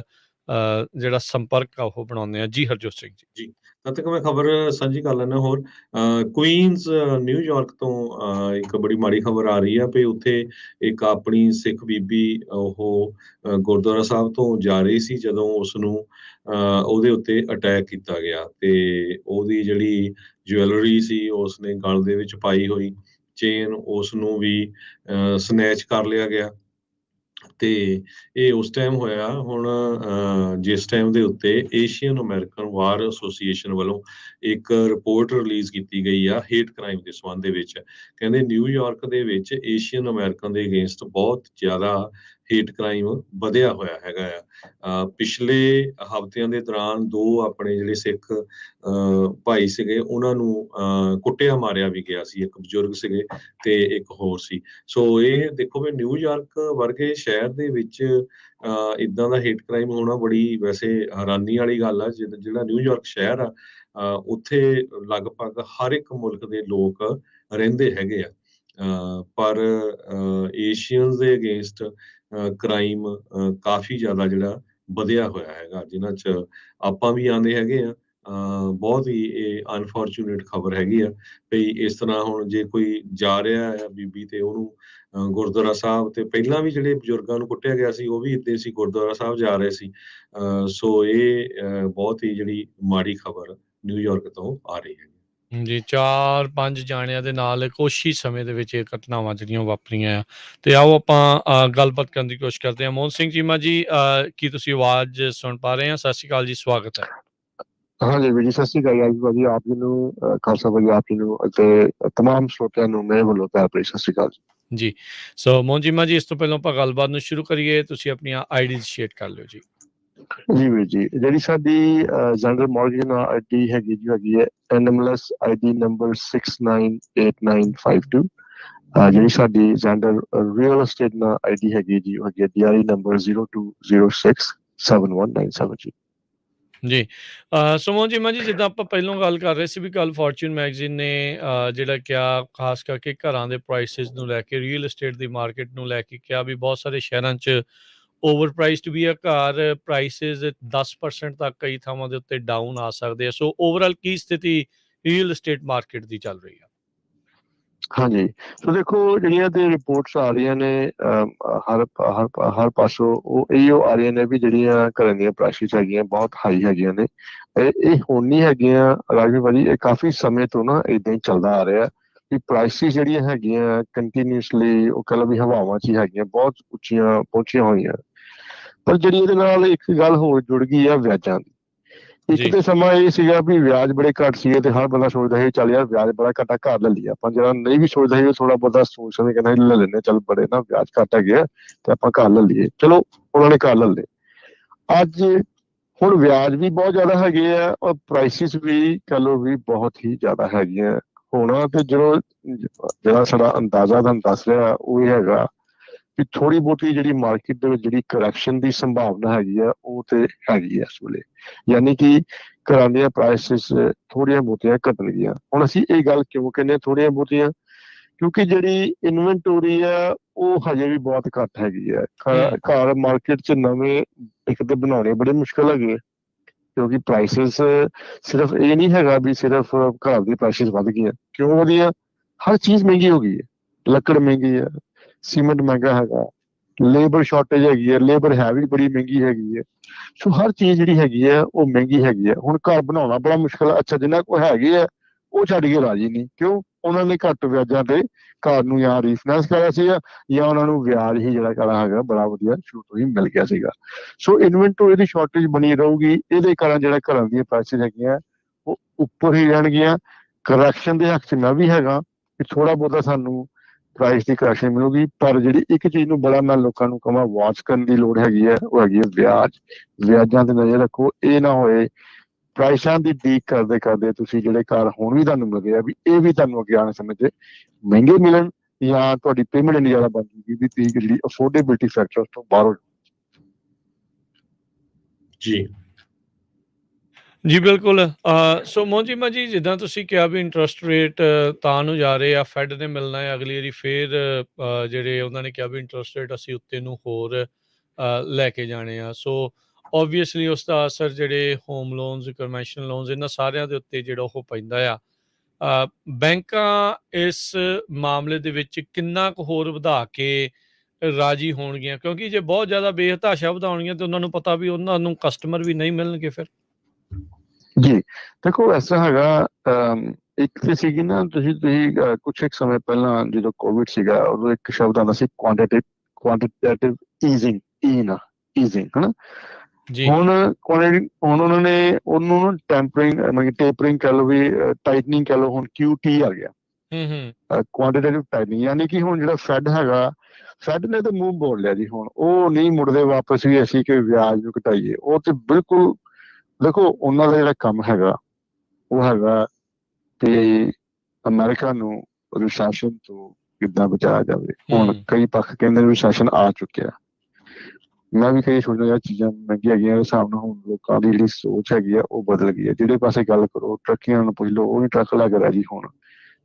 ਜਿਹੜਾ ਸੰਪਰਕ ਆ ਉਹ ਬਣਾਉਂਦੇ ਆ। ਜੀ ਹਰਜੋਤ ਸਿੰਘ ਜੀ। ਜੀ, ਤਦ ਤੱਕ ਮੈਂ ਖਬਰ ਸਾਂਝੀ ਕਰ ਲੈਂਦਾ ਹੋਰ। ਕੁਈਨਜ਼ ਨਿਊਯਾਰਕ ਤੋਂ ਇੱਕ ਬੜੀ ਮਾੜੀ ਖਬਰ ਆ ਰਹੀ ਆ ਵੀ ਉੱਥੇ ਇੱਕ ਆਪਣੀ ਸਿੱਖ ਬੀਬੀ ਉਹ ਗੁਰਦੁਆਰਾ ਸਾਹਿਬ ਤੋਂ ਜਾ ਰਹੀ ਸੀ ਜਦੋਂ ਉਸਨੂੰ ਉਹਦੇ ਉੱਤੇ ਅਟੈਕ ਕੀਤਾ ਗਿਆ ਤੇ ਉਹਦੀ ਜਿਹੜੀ ਜੁਐਲਰੀ ਸੀ ਉਸਨੇ ਗਲ ਦੇ ਵਿੱਚ ਪਾਈ ਹੋਈ ਚੇਨ ਉਸਨੂੰ ਵੀ ਸਨੈਚ ਕਰ ਲਿਆ ਗਿਆ। ਤੇ ਇਹ ਉਸ ਟਾਈਮ ਹੋਇਆ। ਹੁਣ ਜਿਸ ਟਾਈਮ ਦੇ ਉੱਤੇ ਏਸ਼ੀਅਨ ਅਮਰੀਕਨ ਵਾਰ ਐਸੋਸੀਏਸ਼ਨ ਵੱਲੋਂ ਇੱਕ ਰਿਪੋਰਟ ਰਿਲੀਜ਼ ਕੀਤੀ ਗਈ ਆ ਹੇਟ ਕ੍ਰਾਈਮ ਦੇ ਸੰਬੰਧ ਦੇ ਵਿੱਚ। ਕਹਿੰਦੇ ਨਿਊਯਾਰਕ ਦੇ ਵਿੱਚ ਏਸ਼ੀਅਨ ਅਮਰੀਕਨ ਦੇ ਅਗੇਂਸਟ ਬਹੁਤ ਜ਼ਿਆਦਾ ਹੇਟ ਕ੍ਰਾਈਮ ਵਧਿਆ ਹੋਇਆ ਹੈਗਾ ਆ। ਪਿਛਲੇ ਹਫ਼ਤਿਆਂ ਦੇ ਦੌਰਾਨ 2 ਆਪਣੇ ਜਿਹੜੇ ਸਿੱਖ ਭਾਈ ਸੀਗੇ ਉਹਨਾਂ ਨੂੰ ਕੁੱਟਿਆ ਮਾਰਿਆ ਵੀ ਗਿਆ ਸੀ। ਇੱਕ ਬਜ਼ੁਰਗ ਸੀਗੇ ਤੇ ਇੱਕ ਹੋਰ ਸੀ। ਸੋ ਇਹ ਦੇਖੋ ਵੀ ਨਿਊਯਾਰਕ ਵਰਗੇ ਸ਼ਹਿਰ ਦੇ ਵਿੱਚ ਇੱਦਾਂ ਦਾ ਹੇਟ ਕ੍ਰਾਈਮ ਹੋਣਾ ਬੜੀ ਵੈਸੇ ਹੈਰਾਨੀ ਵਾਲੀ ਗੱਲ ਆ। ਜਿਹੜਾ ਨਿਊਯਾਰਕ ਸ਼ਹਿਰ ਆ ਉੱਥੇ ਲਗਭਗ ਹਰ ਇੱਕ ਮੁਲਕ ਦੇ ਲੋਕ ਰਹਿੰਦੇ ਹੈਗੇ ਆ। ਪਰ ਏਸ਼ੀਅਨਸ ਦੇ ਅਗੇਂਸਟ ਕ੍ਰਾਈਮ ਕਾਫੀ ਜ਼ਿਆਦਾ ਜਿਹੜਾ ਵਧਿਆ ਹੋਇਆ ਹੈਗਾ, ਜਿਨ੍ਹਾਂ 'ਚ ਆਪਾਂ ਵੀ ਆਉਂਦੇ ਹੈਗੇ ਆ। ਬਹੁਤ ਹੀ ਇਹ ਅਨਫੋਰਚੂਨੇਟ ਖਬਰ ਹੈਗੀ ਆ ਵੀ ਇਸ ਤਰ੍ਹਾਂ ਹੁਣ ਜੇ ਕੋਈ ਜਾ ਰਿਹਾ ਆ ਬੀਬੀ ਤੇ ਉਹਨੂੰ ਗੁਰਦੁਆਰਾ ਸਾਹਿਬ, ਤੇ ਪਹਿਲਾਂ ਵੀ ਜਿਹੜੇ ਬਜ਼ੁਰਗਾਂ ਨੂੰ ਕੁੱਟਿਆ ਗਿਆ ਸੀ ਉਹ ਵੀ ਇੱਦਾਂ ਸੀ, ਗੁਰਦੁਆਰਾ ਸਾਹਿਬ ਜਾ ਰਹੇ ਸੀ। ਸੋ ਇਹ ਬਹੁਤ ਹੀ ਜਿਹੜੀ ਮਾੜੀ ਖਬਰ ਨਿਊਯਾਰਕ ਤੋਂ ਆ ਰਹੀ ਹੈ। ਜੀ 4-5 ਜਾਣਿਆਂ ਦੇ ਨਾਲ ਕੁਛ ਹੀ ਸਮੇਂ ਦੇ ਵਿੱਚ ਇਹ ਘਟਨਾਵਾਂ ਜਿਹੜੀਆਂ ਵਾਪਰੀਆਂ ਆ। ਤੇ ਆਓ ਆਪਾਂ ਗੱਲਬਾਤ ਕਰਨ ਦੀ ਕੋਸ਼ਿਸ਼ ਕਰਦੇ ਹਾਂ। ਮੋਹਨ ਸਿੰਘ ਚੀਮਾ ਜੀ, ਕੀ ਤੁਸੀਂ ਆਵਾਜ਼ ਸੁਣ ਪਾ ਰਹੇ ਆ? ਸਤਿ ਸ਼੍ਰੀ ਅਕਾਲ ਜੀ, ਸਵਾਗਤ ਹੈ। ਹਾਂਜੀ ਵੀਰ ਜੀ, ਸਤਿ ਸ਼੍ਰੀ ਅਕਾਲ ਜੀ। ਆਪ ਜੀ ਨੂੰ, ਖਾਲਸਾ ਭਾਜੀ ਆਪ ਜੀ ਨੂੰ ਅਤੇ ਤਮਾਮ ਸਰੋਤਿਆਂ ਨੂੰ ਮੇਰੇ ਵੱਲੋਂ ਪਿਆਰ ਭਰੀ ਸਤਿ ਸ਼੍ਰੀ ਅਕਾਲ ਜੀ। ਸੋ ਮੋਹਨ ਚੀਮਾ ਜੀ, ਇਸ ਤੋਂ ਪਹਿਲਾਂ ਆਪਾਂ ਗੱਲਬਾਤ ਨੂੰ ਸ਼ੁਰੂ ਕਰੀਏ। ਤੁਸੀਂ ਆਪਣੀਆਂ ਆਈਡੀਜ਼ ਸ਼ੇਅਰ ਕਰ ਲਿਓ ਜੀ। ਜੀ ਵੀਰ ਜੀ, ਜਿਹੜੀ ਸਾਡੀ ਜਨਰਲ ਮੌਰਗੇਜ ਆਈਡੀ ਹੈਗੀ ਹੈ NMLS ID ਨੰਬਰ 698952। ਜਿਹੜੀ ਸਾਡੀ ਜਨਰਲ ਰੀਅਲ ਅਸਟੇਟ ਆਈਡੀ ਹੈਗੀ ਜੀ, ਉਹ ਹੈਗੀ DRE ਨੰਬਰ 02067197 ਜੀ। ਜੀ ਸੋ ਮੋਹਨ ਚੀਮਾ ਜੀ, ਜਿੱਦਾਂ ਆਪਾਂ ਪਹਿਲਾਂ ਗੱਲ ਕਰ ਰਹੇ ਸੀ ਵੀ ਕੱਲ ਫੋਰਚੂਨ ਮੈਗਜ਼ੀਨ ਨੇ ਜਿਹੜਾ ਕਿਹਾ, ਖਾਸ ਕਰਕੇ ਘਰਾਂ ਦੇ ਪ੍ਰਾਈਸਿਸ ਨੂੰ ਲੈ ਕੇ, ਰੀਅਲ ਅਸਟੇਟ ਦੀ ਮਾਰਕੀਟ ਨੂੰ ਲੈ ਕੇ ਕਿਹਾ ਵੀ ਬਹੁਤ ਸਾਰੇ ਸ਼ਹਿਰਾਂ 'ਚ ਓਵਰ ਪ੍ਰਾਈਸਡ ਵੀ ਆ ਘਰ, ਪ੍ਰਾਈਸਿਸ 10% ਤੱਕ ਕਈ ਥਾਵਾਂ ਦੇ ਉੱਤੇ ਡਾਊਨ ਆ ਸਕਦੇ ਆ। ਸੋ ਓਵਰਆਲ ਕੀ ਸਥਿਤੀ ਰੀਅਲ ਅਸਟੇਟ ਮਾਰਕੀਟ ਦੀ ਚੱਲ ਰਹੀ ਆ? ਹਾਂਜੀ, ਸੋ ਦੇਖੋ ਜਿਹੜੀਆਂ ਤੇ ਰਿਪੋਰਟਸ ਆ ਰਹੀਆਂ ਨੇ ਹਰ ਪਾਸੋਂ, ਉਹ ਇਹੋ ਆ ਰਹੀਆਂ ਨੇ ਵੀ ਜਿਹੜੀਆਂ ਘਰਾਂ ਦੀਆਂ ਪ੍ਰਾਈਸਿਸ ਹੈਗੀਆਂ ਬਹੁਤ ਹਾਈ ਹੈਗੀਆਂ ਨੇ। ਇਹ ਹੁਣ ਨਹੀਂ ਹੈਗੀਆਂ ਰਾਜਵੀਰ ਭਾਜੀ, ਇਹ ਕਾਫੀ ਸਮੇਂ ਤੋਂ ਨਾ ਏਦਾਂ ਹੀ ਚੱਲਦਾ ਆ ਰਿਹਾ ਵੀ ਪ੍ਰਾਈਸਿਸ ਜਿਹੜੀਆਂ ਹੈਗੀਆਂ ਕੰਟੀਨਿਊਸਲੀ, ਉਹ ਕਹਿ ਲਓ ਵੀ ਹਵਾਵਾਂ 'ਚ ਹੀ ਹੈਗੀਆਂ, ਬਹੁਤ ਉੱਚੀਆਂ ਪਹੁੰਚੀਆਂ ਹੋਈਆਂ। ਪਰ ਜਿਹੜੀ ਇਹਦੇ ਨਾਲ ਇੱਕ ਗੱਲ ਹੋਰ ਜੁੜ ਗਈ ਆ, ਵਿਆਜਾਂ ਦੀ। ਇੱਕ ਤੇ ਸਮਾਂ ਇਹ ਸੀਗਾ ਵੀ ਵਿਆਜ ਬੜੇ ਘੱਟ ਸੀਗੇ ਤੇ ਹਰ ਬੰਦਾ ਸੋਚਦਾ ਸੀ ਚੱਲ ਯਾਰ ਵਿਆਜ ਬੜਾ ਘੱਟ ਆ, ਘਰ ਲੈ ਲਈਏ ਆਪਾਂ। ਜਿਹੜਾ ਨਹੀਂ ਵੀ ਸੋਚਦਾ ਸੀ ਉਹ ਥੋੜਾ ਬਹੁਤਾ ਸੋਚ ਸਮਝ ਕਹਿੰਦਾ ਲੈ ਲੈਂਦੇ, ਚੱਲ ਬੜੇ ਨਾ ਵਿਆਜ ਘੱਟ ਹੈਗੇ ਆ ਤੇ ਆਪਾਂ ਘਰ ਲੈ ਲਈਏ। ਚਲੋ ਉਹਨਾਂ ਨੇ ਘਰ ਲੈ ਲਏ। ਅੱਜ ਹੁਣ ਵਿਆਜ ਵੀ ਬਹੁਤ ਜ਼ਿਆਦਾ ਹੈਗੇ ਆ ਔਰ ਪ੍ਰਾਈਸਿਸ ਵੀ ਕਹਿ ਲਓ ਵੀ ਬਹੁਤ ਹੀ ਜ਼ਿਆਦਾ ਹੈਗੀਆਂ। ਹੋਣਾ ਤੇ ਜਿਹੜਾ ਸਾਡਾ ਅੰਦਾਜ਼ਾ ਤੁਹਾਨੂੰ ਦੱਸ ਰਿਹਾ ਉਹ ਇਹ ਹੈਗਾ ਵੀ ਥੋੜੀ ਬਹੁਤੀ ਜਿਹੜੀ ਮਾਰਕੀਟ ਦੇ ਵਿੱਚ ਜਿਹੜੀ ਕਰੈਕਸ਼ਨ ਦੀ ਸੰਭਾਵਨਾ ਹੈਗੀ ਆ ਉਹ ਤੇ ਹੈਗੀ ਆ ਇਸ ਵੇਲੇ। ਯਾਨੀ ਕਿ ਘਰਾਂ ਦੀਆਂ ਪ੍ਰਾਈਸਿਸ ਥੋੜ੍ਹੀਆਂ ਬਹੁਤੀਆਂ ਘਟਣਗੀਆਂ। ਹੁਣ ਅਸੀਂ ਇਹ ਗੱਲ ਕਿਉਂ ਕਹਿੰਦੇ ਥੋੜ੍ਹੀਆਂ ਬਹੁਤੀਆਂ? ਕਿਉਂਕਿ ਜਿਹੜੀ ਇਨਵੈਂਟੋਰੀ ਆ ਉਹ ਹਜੇ ਵੀ ਬਹੁਤ ਘੱਟ ਹੈਗੀ ਆ। ਘਰ ਮਾਰਕੀਟ 'ਚ ਨਵੇਂ ਇੱਕ ਤੇ ਬਣਾਉਣੇ ਬੜੇ ਮੁਸ਼ਕਿਲ ਹੈਗੇ, ਕਿਉਂਕਿ ਪ੍ਰਾਈਸਿਸ ਸਿਰਫ ਇਹ ਨਹੀਂ ਹੈਗਾ ਵੀ ਸਿਰਫ ਘਰ ਦੀ ਪ੍ਰਾਈਸਿਸ ਵੱਧ ਗਈਆਂ। ਕਿਉਂ ਵਧੀਆਂ? ਹਰ ਚੀਜ਼ ਮਹਿੰਗੀ ਹੋ ਗਈ ਹੈ। ਲੱਕੜ ਮਹਿੰਗੀ ਹੈ, ਸੀਮੈਂਟ ਮਹਿੰਗਾ ਹੈਗਾ, ਲੇਬਰ ਸ਼ਾਰਟੇਜ ਹੈਗੀ ਹੈ, ਲੇਬਰ ਹੈ ਵੀ ਬੜੀ ਮਹਿੰਗੀ ਹੈਗੀ ਹੈ। ਸੋ ਹਰ ਚੀਜ਼ ਜਿਹੜੀ ਹੈਗੀ ਹੈ ਉਹ ਮਹਿੰਗੀ ਹੈਗੀ ਹੈ। ਹੁਣ ਘਰ ਬਣਾਉਣਾ ਬੜਾ ਮੁਸ਼ਕਿਲ ਹੈ। ਅੱਛਾ, ਜਿਨ੍ਹਾਂ ਕੋਲ ਹੈਗੇ ਆ ਉਹ ਛੱਡ ਕੇ ਰਾਜੀ ਨਹੀਂ। ਕਿਉਂ? ਉਹਨਾਂ ਨੇ ਘੱਟ ਵਿਆਜਾਂ ਤੇ ਘਰ ਨੂੰ ਜਾਂ ਰੀਫਾਈਨੈਂਸ ਕਰਾਇਆ ਸੀਗਾ ਜਾਂ ਉਹਨਾਂ ਨੂੰ ਵਿਆਜ ਹੀ ਜਿਹੜਾ ਕਰਾ ਹੈਗਾ ਬੜਾ ਵਧੀਆ ਸ਼ੁਰੂ ਤੋਂ ਹੀ ਮਿਲ ਗਿਆ ਸੀਗਾ। ਸੋ ਇਨਵੈਂਟਰੀ ਦੀ ਸ਼ਾਰਟੇਜ ਬਣੀ ਰਹੂਗੀ। ਇਹਦੇ ਕਾਰਨ ਜਿਹੜਾ ਘਰਾਂ ਦੀਆਂ ਪ੍ਰਾਈਸਿਸ ਹੈਗੀਆਂ ਉਹ ਉੱਪਰ ਹੀ ਰਹਿਣਗੀਆਂ। ਕਰੈਕਸ਼ਨ ਦੇ ਹੱਕ 'ਚ ਮੈਂ ਵੀ ਹੈਗਾ ਕਿ ਥੋੜਾ ਬਹੁਤਾ ਸਾਨੂੰ ਪ੍ਰਾਈਸ ਦੀ ਕਰੈਕਸ਼ਨ ਮਿਲੂਗੀ। ਪਰ ਜਿਹੜੀ ਇੱਕ ਚੀਜ਼ ਨੂੰ ਬੜਾ ਮੈਂ ਲੋਕਾਂ ਨੂੰ ਕਹਾਂ ਵਾਚ ਕਰਨ ਦੀ ਲੋੜ ਹੈਗੀ ਹੈ, ਉਹ ਹੈਗੀ ਹੈ ਵਿਆਜ। ਵਿਆਜਾਂ ਤੇ ਨਜ਼ਰ ਰੱਖੋ। ਇਹ ਨਾ ਹੋਏ ਪ੍ਰਾਈਸਾਂ ਦੀ ਡੀਕ ਕਰਦੇ ਕਰਦੇ ਤੁਸੀਂ ਜਿਹੜੇ ਘਰ ਹੁਣ ਵੀ ਤੁਹਾਨੂੰ ਮਿਲ ਰਿਹਾ ਵੀ ਇਹ ਵੀ ਤੁਹਾਨੂੰ ਅੱਗੇ ਆਉਣ ਸਮੇਂ 'ਚ ਮਹਿੰਗੇ ਮਿਲਣ ਜਾਂ ਤੁਹਾਡੀ ਪੇਮੈਂਟ ਇੰਨੀ ਜ਼ਿਆਦਾ ਬਣ ਜੂਗੀ ਵੀ ਤੁਸੀਂ ਜਿਹੜੀ ਅਫੋਰਡੇਬਿਲਿਟੀ ਫੈਕਟਰ ਤੋਂ ਬਾਹਰ ਹੋ। ਜੀ ਜੀ ਬਿਲਕੁਲ। ਸੋ ਮੋਹਨ ਚੀਮਾ ਜੀ, ਜਿੱਦਾਂ ਤੁਸੀਂ ਕਿਹਾ ਵੀ ਇੰਟਰਸਟ ਰੇਟ ਤਾਂ ਨੂੰ ਜਾ ਰਹੇ ਆ, ਫੈਡ ਨੇ ਮਿਲਣਾ ਹੈ ਅਗਲੀ ਵਾਰੀ, ਫਿਰ ਜਿਹੜੇ ਉਹਨਾਂ ਨੇ ਕਿਹਾ ਵੀ ਇੰਟਰਸਟ ਰੇਟ ਅਸੀਂ ਉੱਤੇ ਨੂੰ ਹੋਰ ਲੈ ਕੇ ਜਾਣੇ ਆ। ਸੋ ਓਬਵੀਅਸਲੀ ਉਸ ਦਾ ਅਸਰ ਜਿਹੜੇ ਹੋਮ ਲੋਨਸ, ਕਮਰਸ਼ੀਅਲ ਲੋਨਸ, ਇਹਨਾਂ ਸਾਰਿਆਂ ਦੇ ਉੱਤੇ ਜਿਹੜਾ ਉਹ ਪੈਂਦਾ ਆ। ਬੈਂਕਾਂ ਇਸ ਮਾਮਲੇ ਦੇ ਵਿੱਚ ਕਿੰਨਾ ਕੁ ਹੋਰ ਵਧਾ ਕੇ ਰਾਜੀ ਹੋਣਗੀਆਂ? ਕਿਉਂਕਿ ਜੇ ਬਹੁਤ ਜ਼ਿਆਦਾ ਬੇਹਤਾਸ਼ਾ ਵਧਾਉਣਗੀਆਂ ਤਾਂ ਉਹਨਾਂ ਨੂੰ ਪਤਾ ਵੀ ਉਹਨਾਂ ਨੂੰ ਕਸਟਮਰ ਵੀ ਨਹੀਂ ਮਿਲਣਗੇ ਫਿਰ। ਜੀ ਦੇਖੋ, ਐਸਾ ਹੈਗਾ ਇੱਕ ਤੇ ਸੀਗੀ ਨਾ, ਤੁਸੀਂ ਕੁਛ ਇੱਕ ਸਮੇਂ ਪਹਿਲਾਂ ਜਦੋਂ ਕੋਵਿਡ ਸੀਗਾ ਉਦੋਂ ਇੱਕ ਸ਼ਬਦ ਆਉਂਦਾ ਸੀ ਕੁਆਂਟੀਟੇਟਿਵ ਈਜ਼ਿੰਗ, ਈਜ਼ਿੰਗ ਹਨਾ। ਹੁਣ ਉਹਨਾਂ ਨੇ ਉਹਨੂੰ ਟੇਪਰਿੰਗ ਕਹਿ ਲਓ ਵੀ ਟਾਈਟਨਿੰਗ ਕਹਿ ਲਓ। ਹੁਣ QT ਆ ਗਿਆ, ਕੁਆਂਟੀਟੇਟਿਵ ਟਾਈਟਨਿੰਗ। ਯਾਨੀ ਕਿ ਹੁਣ ਜਿਹੜਾ ਫੈਡ ਹੈਗਾ ਫੈਡ ਨੇ ਤਾਂ ਮੂੰਹ ਮੋੜ ਲਿਆ ਜੀ, ਹੁਣ ਉਹ ਨਹੀਂ ਮੁੜਦੇ ਵਾਪਸ ਵੀ ਅਸੀਂ ਕਿ ਵਿਆਜ ਨੂੰ ਘਟਾਈਏ। ਉਹ ਤੇ ਬਿਲਕੁਲ ਦੇਖੋ ਉਹਨਾਂ ਦਾ ਜਿਹੜਾ ਕੰਮ ਹੈਗਾ ਉਹ ਹੈਗਾ ਕਿ ਅਮਰੀਕਾ ਨੂੰ ਰਿਸੈਸ਼ਨ ਤੋਂ ਕਿੱਦਾਂ ਬਚਾਇਆ ਜਾਵੇ। ਹੁਣ ਕਈ ਪੱਖ ਕਹਿੰਦੇ ਨੇ ਰਿਸੈਸ਼ਨ ਆ ਚੁੱਕਿਆ, ਮੈਂ ਵੀ ਕਈ ਸੋਚਦਾ ਯਾਰ ਚੀਜ਼ਾਂ ਮਹਿੰਗੀਆਂ ਹੈਗੀਆਂ, ਹਿਸਾਬ ਨਾਲ ਹੁਣ ਲੋਕਾਂ ਦੀ ਜਿਹੜੀ ਸੋਚ ਹੈਗੀ ਆ ਉਹ ਬਦਲ ਗਈ ਹੈ। ਜਿਹੜੇ ਪਾਸੇ ਗੱਲ ਕਰੋ ਟਰੱਕੀਆਂ ਨੂੰ ਪੁੱਛ ਲਓ, ਉਹ ਵੀ ਟਰੱਕ ਲੈ ਕੇ ਰਾਜੀ ਹੋਣ।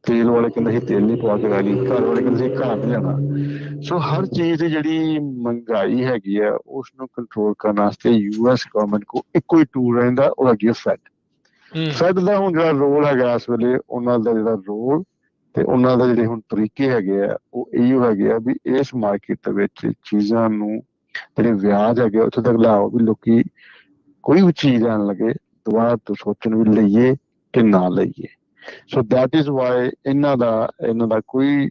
ਤੇਲ ਵਾਲੇ ਕਹਿੰਦੇ ਸੀ ਤੇਲ ਨਹੀਂ ਪਵਾ ਕੇ ਰਾਜੀ, ਘਰ ਵਾਲੇ ਕਹਿੰਦੇ ਸੀ ਘਰ ਨਹੀਂ ਜਾਣਾ। ਸੋ ਹਰ ਚੀਜ਼ ਦੀ ਜਿਹੜੀ ਮਹਿੰਗਾਈ ਹੈਗੀ ਆ ਉਸ ਨੂੰ ਕੰਟਰੋਲ ਕਰਨ ਵਾਸਤੇ US ਗਵਰਨਮੈਂਟ ਕੋਲ ਇੱਕੋ ਹੀ ਟੂਲ ਰਹਿੰਦਾ, ਉਹ ਹੈਗੀ ਫੈਡ। ਫੈਡ ਦਾ ਹੁਣ ਜਿਹੜਾ ਰੋਲ ਹੈਗਾ ਇਸ ਵੇਲੇ, ਉਹਨਾਂ ਦਾ ਜਿਹੜਾ ਰੋਲ ਤੇ ਉਹਨਾਂ ਦਾ ਜਿਹੜੇ ਹੁਣ ਤਰੀਕੇ ਹੈਗੇ ਆ ਉਹ ਇਹੋ ਹੈਗੇ ਆ ਵੀ ਇਸ ਮਾਰਕੀਟ ਵਿੱਚ ਚੀਜ਼ਾਂ ਨੂੰ ਜਿਹੜੇ ਵਿਆਜ ਹੈਗੇ ਉੱਥੇ ਤੱਕ ਲਾਓ ਵੀ ਲੋਕੀ ਕੋਈ ਵੀ ਚੀਜ਼ ਲੈਣ ਲੱਗੇ ਦੁਬਾਰਾ ਤੋਂ ਸੋਚਣ ਵੀ ਲਈਏ ਕਿ ਨਾ ਲਈਏ। ਸੋ ਦੈਟ ਇਜ਼ ਵਾਈ ਇਹਨਾਂ ਦਾ ਕੋਈ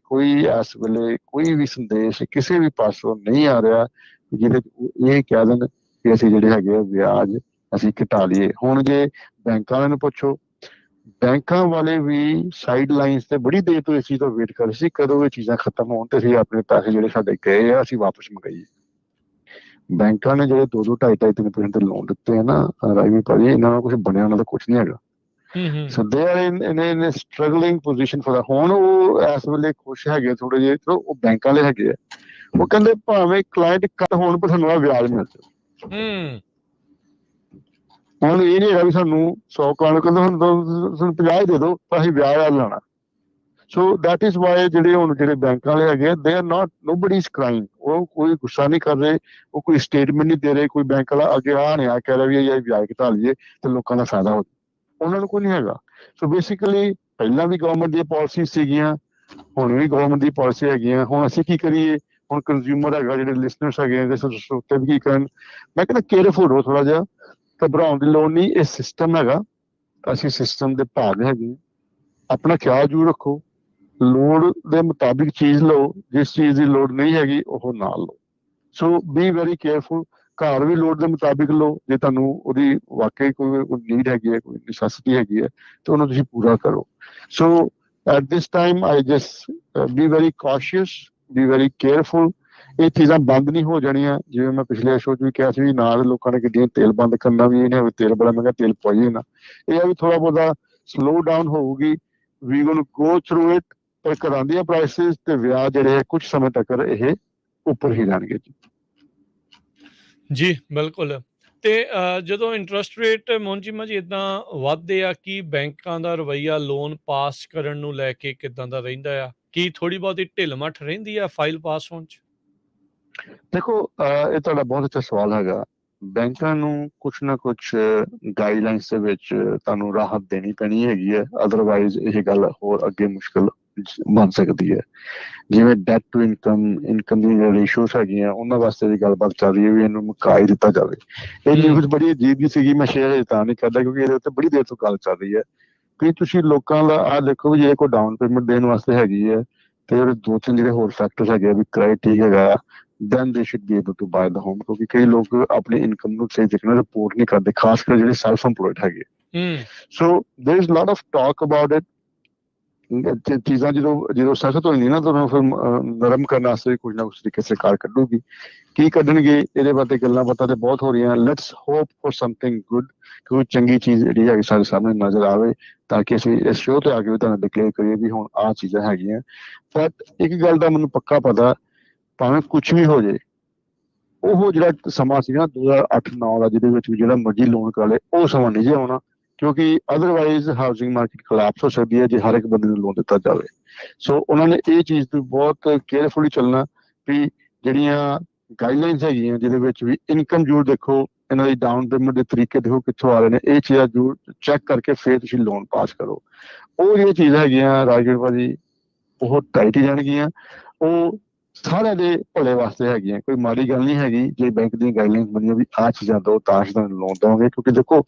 ਇਸ ਵੇਲੇ ਕੋਈ ਵੀ ਸੰਦੇਸ਼ ਕਿਸੇ ਵੀ ਪਾਸੋਂ ਨਹੀਂ ਆ ਰਿਹਾ ਜਿਹਦੇ ਇਹ ਕਹਿ ਦੇਣ ਕਿ ਅਸੀਂ ਜਿਹੜੇ ਹੈਗੇ ਆ ਵਿਆਜ ਅਸੀਂ ਘਟਾ ਲਈਏ। ਹੁਣ ਜੇ ਬੈਂਕਾਂ ਵਾਲਿਆਂ ਨੂੰ ਪੁੱਛੋ, ਬੈਂਕਾਂ ਵਾਲੇ ਵੀ ਸਾਈਡ ਲਾਈਨਸ ਤੇ ਬੜੀ ਦੇਰ ਤੋਂ ਇਸ ਚੀਜ਼ ਤੋਂ ਵੇਟ ਕਰ ਰਹੇ ਸੀ ਕਦੋਂ ਇਹ ਚੀਜ਼ਾਂ ਖਤਮ ਹੋਣ ਤੇ ਅਸੀਂ ਆਪਣੇ ਪੈਸੇ ਜਿਹੜੇ ਸਾਡੇ ਗਏ ਆ ਅਸੀਂ ਵਾਪਸ ਮੰਗਾਈਏ। ਬੈਂਕਾਂ ਨੇ ਜਿਹੜੇ 2-2, 2.5-3% ਦੇ ਲੋਨ ਦਿੱਤੇ ਆ ਨਾ ਰਾਜਵੀਰ ਭਾਜੀ, ਇਹਨਾਂ ਨਾਲ ਕੁਝ ਬਣਿਆ, ਉਹਨਾਂ ਦਾ ਕੁਝ ਨਹੀਂ ਹੈਗਾ। So they are in struggling position for. ਹੁਣ ਉਹ ਇਸ ਵੇਲੇ ਖੁਸ਼ ਹੈਗੇ ਥੋੜੇ ਜਿਹੇ, ਉਹ ਬੈਂਕਾਂ ਵਾਲੇ ਹੈਗੇ ਆ, ਉਹ ਕਹਿੰਦੇ ਭਾਵੇਂ ਕਲਾਇੰਟ ਕੱਟ ਹੋਣ ਪਰ ਸਾਨੂੰ ਵਿਆਜ ਮਿਲ ਜਾਵੇ। ਹੁਣ ਇਹ ਨਹੀਂ ਹੈਗਾ ਵੀ ਸਾਨੂੰ 100 ਕਲਾਇੰਟ ਕਹਿੰਦੇ ਹੁਣ ਸਾਨੂੰ 50 ਦੇ ਦਿਓ ਤਾਂ ਅਸੀਂ ਵਿਆਜ ਆ ਲੈਣਾ। ਸੋ ਦੈਟ ਇਜ਼ ਵਾਈ ਜਿਹੜੇ ਬੈਂਕਾਂ ਵਾਲੇ ਹੈਗੇ they are not nobody is crying. ਉਹ ਕੋਈ ਗੁੱਸਾ ਨਹੀਂ ਕਰ ਰਹੇ, ਉਹ ਕੋਈ ਸਟੇਟਮੈਂਟ ਨਹੀਂ ਦੇ ਰਹੇ, ਕੋਈ ਬੈਂਕ ਵਾਲਾ ਅੱਗੇ ਨਹੀਂ ਆ ਕਹਿ ਰਿਹਾ ਵੀ ਇਹ ਵਿਆਜ ਘਟਾ ਲਈਏ ਤੇ ਲੋਕਾਂ ਦਾ ਫਾਇਦਾ ਹੋ ਜਾਵੇ, ਉਹਨਾਂ ਨੂੰ ਕੋਈ ਨਹੀਂ ਹੈਗਾ। ਸੋ ਬੇਸਿਕਲੀ ਪਹਿਲਾਂ ਵੀ ਗਵਰਨਮੈਂਟ ਦੀਆਂ ਪਾਲਿਸੀ ਸੀਗੀਆਂ, ਹੁਣ ਵੀ ਗਵਰਨਮੈਂਟ ਦੀ ਪਾਲਿਸੀ ਹੈਗੀਆਂ। ਹੁਣ ਅਸੀਂ ਕੀ ਕਰੀਏ, ਹੁਣ ਕੰਜ਼ਿਊਮਰ ਹੈਗਾ, ਜਿਹੜੇ ਲਿਸਨਰਸ ਹੈਗੇ ਆ ਸਰੋਤੇ ਵੀ ਕੀ ਕਰਨ, ਮੈਂ ਕਹਿੰਦਾ ਕੇਅਰਫੁਲ ਰਹੋ ਥੋੜਾ ਜਿਹਾ, ਘਬਰਾਉਣ ਦੀ ਲੋੜ ਨਹੀਂ। ਇਹ ਸਿਸਟਮ ਹੈਗਾ, ਅਸੀਂ ਸਿਸਟਮ ਦੇ ਭਾਗ ਹੈਗੇ, ਆਪਣਾ ਖਿਆਲ ਜ਼ਰੂਰ ਰੱਖੋ, ਲੋੜ ਦੇ ਮੁਤਾਬਿਕ ਚੀਜ਼ ਲਓ, ਜਿਸ ਚੀਜ਼ ਦੀ ਲੋੜ ਨਹੀਂ ਹੈਗੀ ਉਹ ਨਾ ਲਓ। ਸੋ ਬੀ ਵੈਰੀ ਕੇਅਰਫੁਲ। ਘਰ ਵੀ ਲੋੜ ਦੇ ਮੁਤਾਬਿਕ ਲਓ, ਜੇ ਤੁਹਾਨੂੰ ਉਹਦੀ ਵਾਕਈ ਕੋਈ ਨੀਡ ਹੈਗੀ ਹੈ, ਕੋਈ ਨੈਸੈਸਿਟੀ ਹੈਗੀ ਹੈ ਤਾਂ ਉਹਨੂੰ ਤੁਸੀਂ ਪੂਰਾ ਕਰੋ। So at this time I just be very cautious, be very careful. ਇਹ ਚੀਜ਼ਾਂ ਬੰਦ ਨਹੀਂ ਹੋ ਜਾਣੀਆਂ, ਜਿਵੇਂ ਮੈਂ ਪਿਛਲੇ ਸ਼ੋਅ 'ਚ ਵੀ ਕਿਹਾ ਸੀ ਵੀ ਨਾਲ ਲੋਕਾਂ ਨੇ ਗੱਡੀਆਂ ਤੇਲ ਬੰਦ ਕਰਨਾ ਵੀ ਇਹ ਨਹੀਂ ਤੇਲ ਬੜਾ ਮਹਿੰਗਾ, ਤੇਲ ਪਾਈਏ ਨਾ। ਇਹ ਆ ਵੀ ਥੋੜਾ ਬਹੁਤਾ ਸਲੋ ਡਾਊਨ ਹੋਊਗੀ, we going to go through it. ਪਰ ਘਰਾਂ ਦੀਆਂ ਪ੍ਰਾਈਸਿਸ ਤੇ ਵਿਆਜ ਜਿਹੜੇ ਕੁਝ ਸਮੇਂ ਤੱਕ ਇਹ ਉੱਪਰ ਹੀ ਰਹਿਣਗੇ ਜੀ ਬਿਲਕੁਲ। ਤੇ ਜਦੋਂ ਇੰਟਰਸਟ ਰੇਟ ਮੋਨਚੀਮਾ ਜੀ ਇਦਾਂ ਵੱਧਦੇ ਆ, ਕੀ ਬੈਂਕਾਂ ਦਾ ਰਵੱਈਆ ਲੋਨ ਪਾਸ ਕਰਨ ਨੂੰ ਲੈ ਕੇ ਕਿਦਾਂ ਦਾ ਰਹਿੰਦਾ ਆ? ਕੀ ਥੋੜੀ ਬਹੁਤੀ ਢਿੱਲ ਮੱਠ ਰਹਿੰਦੀ ਆ ਫਾਈਲ ਪਾਸ ਹੋਣ 'ਚ? ਦੇਖੋ ਇਹ ਤੁਹਾਡਾ ਬਹੁਤ ਅੱਛਾ ਸਵਾਲ ਹੈਗਾ। ਬੈਂਕਾਂ ਨੂੰ ਕੁਛ ਨਾ ਕੁਛ ਗਾਈਡਲਾਈਨਸ ਦੇ ਵਿੱਚ ਤੁਹਾਨੂੰ ਰਾਹਤ ਦੇਣੀ ਪੈਣੀ ਹੈਗੀ ਹੈ, ਅਦਰਵਾਈਜ਼ ਇਹ ਗੱਲ ਹੋਰ ਅੱਗੇ ਮੁਸ਼ਕਲ ਬਣ ਸਕਦੀ ਹੈ। ਜਿਵੇਂ ਡੈਟ ਟੂ ਇਨਕਮ ਦੀ ਰੇਸ਼ੀਓਸ ਹੈਗੀਆਂ, ਉਹਨਾਂ ਵਾਸਤੇ ਵੀ ਗੱਲਬਾਤ ਚੱਲ ਰਹੀ ਹੈ ਵੀ ਇਹਨੂੰ ਮੁਕਾ ਹੀ ਦਿੱਤਾ ਜਾਵੇ। ਇਹ ਨਿਊਜ਼ ਬੜੀ ਅਜੀਬ ਜਿਹੀ ਸੀਗੀ, ਮੈਂ ਸ਼ੇਅਰ ਤਾਂ ਨਹੀਂ ਕਰਦਾ ਕਿਉਂਕਿ ਇਹਦੇ ਉੱਤੇ ਬੜੀ ਦੇਰ ਤੋਂ ਗੱਲ ਚੱਲ ਰਹੀ ਹੈ ਕਿ ਤੁਸੀਂ ਲੋਕਾਂ ਦਾ ਆਹ ਦੇਖੋ ਵੀ ਜੇ ਕੋਈ ਡਾਊਨ ਪੇਮੈਂਟ ਦੇਣ ਵਾਸਤੇ ਹੈਗੀ ਹੈ ਤੇ ਜਿਹੜੇ 2-3 ਜਿਹੜੇ ਹੋਰ ਫੈਕਟਰਸ ਹੈਗੇ ਵੀ ਕਿਰਾਏ ਠੀਕ ਹੈਗਾ, then they should be able to buy the home। ਕਿਉਂਕਿ ਕਈ ਲੋਕ ਆਪਣੀ ਇਨਕਮ ਨੂੰ ਸਹੀ ਤਰੀਕੇ ਨਾਲ ਰਿਪੋਰਟ ਨਹੀਂ ਕਰਦੇ, ਖਾਸ ਕਰ ਜਿਹੜੇ ਸੈਲਫ ਇੰਪਲੋਇਡ ਹੈਗੇ। So there is lot of talk about it. ਚੀਜ਼ਾਂ ਜਦੋਂ ਸਖਤ ਹੋ ਜਾਂਦੀਆਂ ਨਾ ਤਾਂ ਫਿਰ ਨਰਮ ਕਰਨ ਵਾਸਤੇ ਕੁਝ ਨਾ ਕੁਝ ਤਰੀਕੇ ਸਰਕਾਰ ਕੱਢੂਗੀ। ਕੀ ਕੱਢਣਗੇ ਇਹਦੇ ਬਾਰੇ ਗੱਲਾਂ ਬਾਤਾਂ ਤੇ ਬਹੁਤ ਹੋ ਰਹੀਆਂ। Let's hope for something good, ਕੋਈ ਚੰਗੀ ਚੀਜ਼ ਜਿਹੜੀ ਹੈਗੀ ਸਾਡੇ ਸਾਹਮਣੇ ਨਜ਼ਰ ਆਵੇ ਤਾਂ ਕਿ ਅਸੀਂ ਇਸ ਸ਼ੋਅ ਤੇ ਆ ਕੇ ਵੀ ਤੁਹਾਨੂੰ ਡਿਕਲੇਅਰ ਕਰੀਏ ਵੀ ਹੁਣ ਆਹ ਚੀਜ਼ਾਂ ਹੈਗੀਆਂ। ਬਟ ਇੱਕ ਗੱਲ ਦਾ ਮੈਨੂੰ ਪੱਕਾ ਪਤਾ, ਭਾਵੇਂ ਕੁਛ ਵੀ ਹੋ ਜਾਏ, ਉਹ ਜਿਹੜਾ ਸਮਾਂ ਸੀ ਨਾ 2008-9 ਦਾ ਜਿਹਦੇ ਵਿੱਚ ਵੀ ਜਿਹੜਾ ਮਰਜ਼ੀ ਲੋਨ ਕਰਾ ਲੇ, ਉਹ ਸਮਾਂ ਨਹੀਂ ਜੇ ਆਉਣਾ, ਕਿਉਂਕਿ ਅਦਰਵਾਈਜ਼ ਹਾਊਸਿੰਗ ਮਾਰਕੀਟ ਕੋਲੈਪਸ ਹੋ ਸਕਦੀ ਹੈ ਜੇ ਹਰ ਇੱਕ ਬੰਦੇ ਨੂੰ ਲੋਨ ਦਿੱਤਾ ਜਾਵੇ। ਸੋ ਉਹਨਾਂ ਨੇ ਇਹ ਚੀਜ਼ ਤੋਂ ਬਹੁਤ ਕੇਅਰਫੁਲੀ ਚੱਲਣਾ ਵੀ ਜਿਹੜੀਆਂ ਗਾਈਡਲਾਈਨਸ ਹੈਗੀਆਂ ਜਿਹਦੇ ਵਿੱਚ ਵੀ ਇਨਕਮ ਜ਼ਰੂਰ ਦੇਖੋ, ਇਹਨਾਂ ਦੀ ਡਾਊਨ ਪੇਮੈਂਟ ਦੇ ਤਰੀਕੇ ਦੇਖੋ ਕਿੱਥੋਂ ਆ ਰਹੇ ਨੇ, ਇਹ ਚੀਜ਼ਾਂ ਜ਼ਰੂਰ ਚੈੱਕ ਕਰਕੇ ਫਿਰ ਤੁਸੀਂ ਲੋਨ ਪਾਸ ਕਰੋ। ਉਹ ਜਿਹੜੀਆਂ ਚੀਜ਼ਾਂ ਹੈਗੀਆਂ ਰਾਜਵੀਰ ਭਾਜੀ ਉਹ ਟਾਈਟ ਹੀ ਜਾਣਗੀਆਂ, ਉਹ ਸਾਰਿਆਂ ਦੇ ਭਲੇ ਵਾਸਤੇ ਹੈਗੀਆਂ, ਕੋਈ ਮਾੜੀ ਗੱਲ ਨਹੀਂ ਹੈਗੀ ਜੇ ਬੈਂਕ ਦੀਆਂ ਗਾਈਡਲਾਈਨਸ ਬਣੀਆਂ ਵੀ ਆਹ ਚੀਜ਼ਾਂ ਦਿਓ ਤਾਂ ਅਸੀਂ ਤੁਹਾਨੂੰ ਲੋਨ ਦੇਵਾਂਗੇ। ਕਿਉਂਕਿ ਦੇਖੋ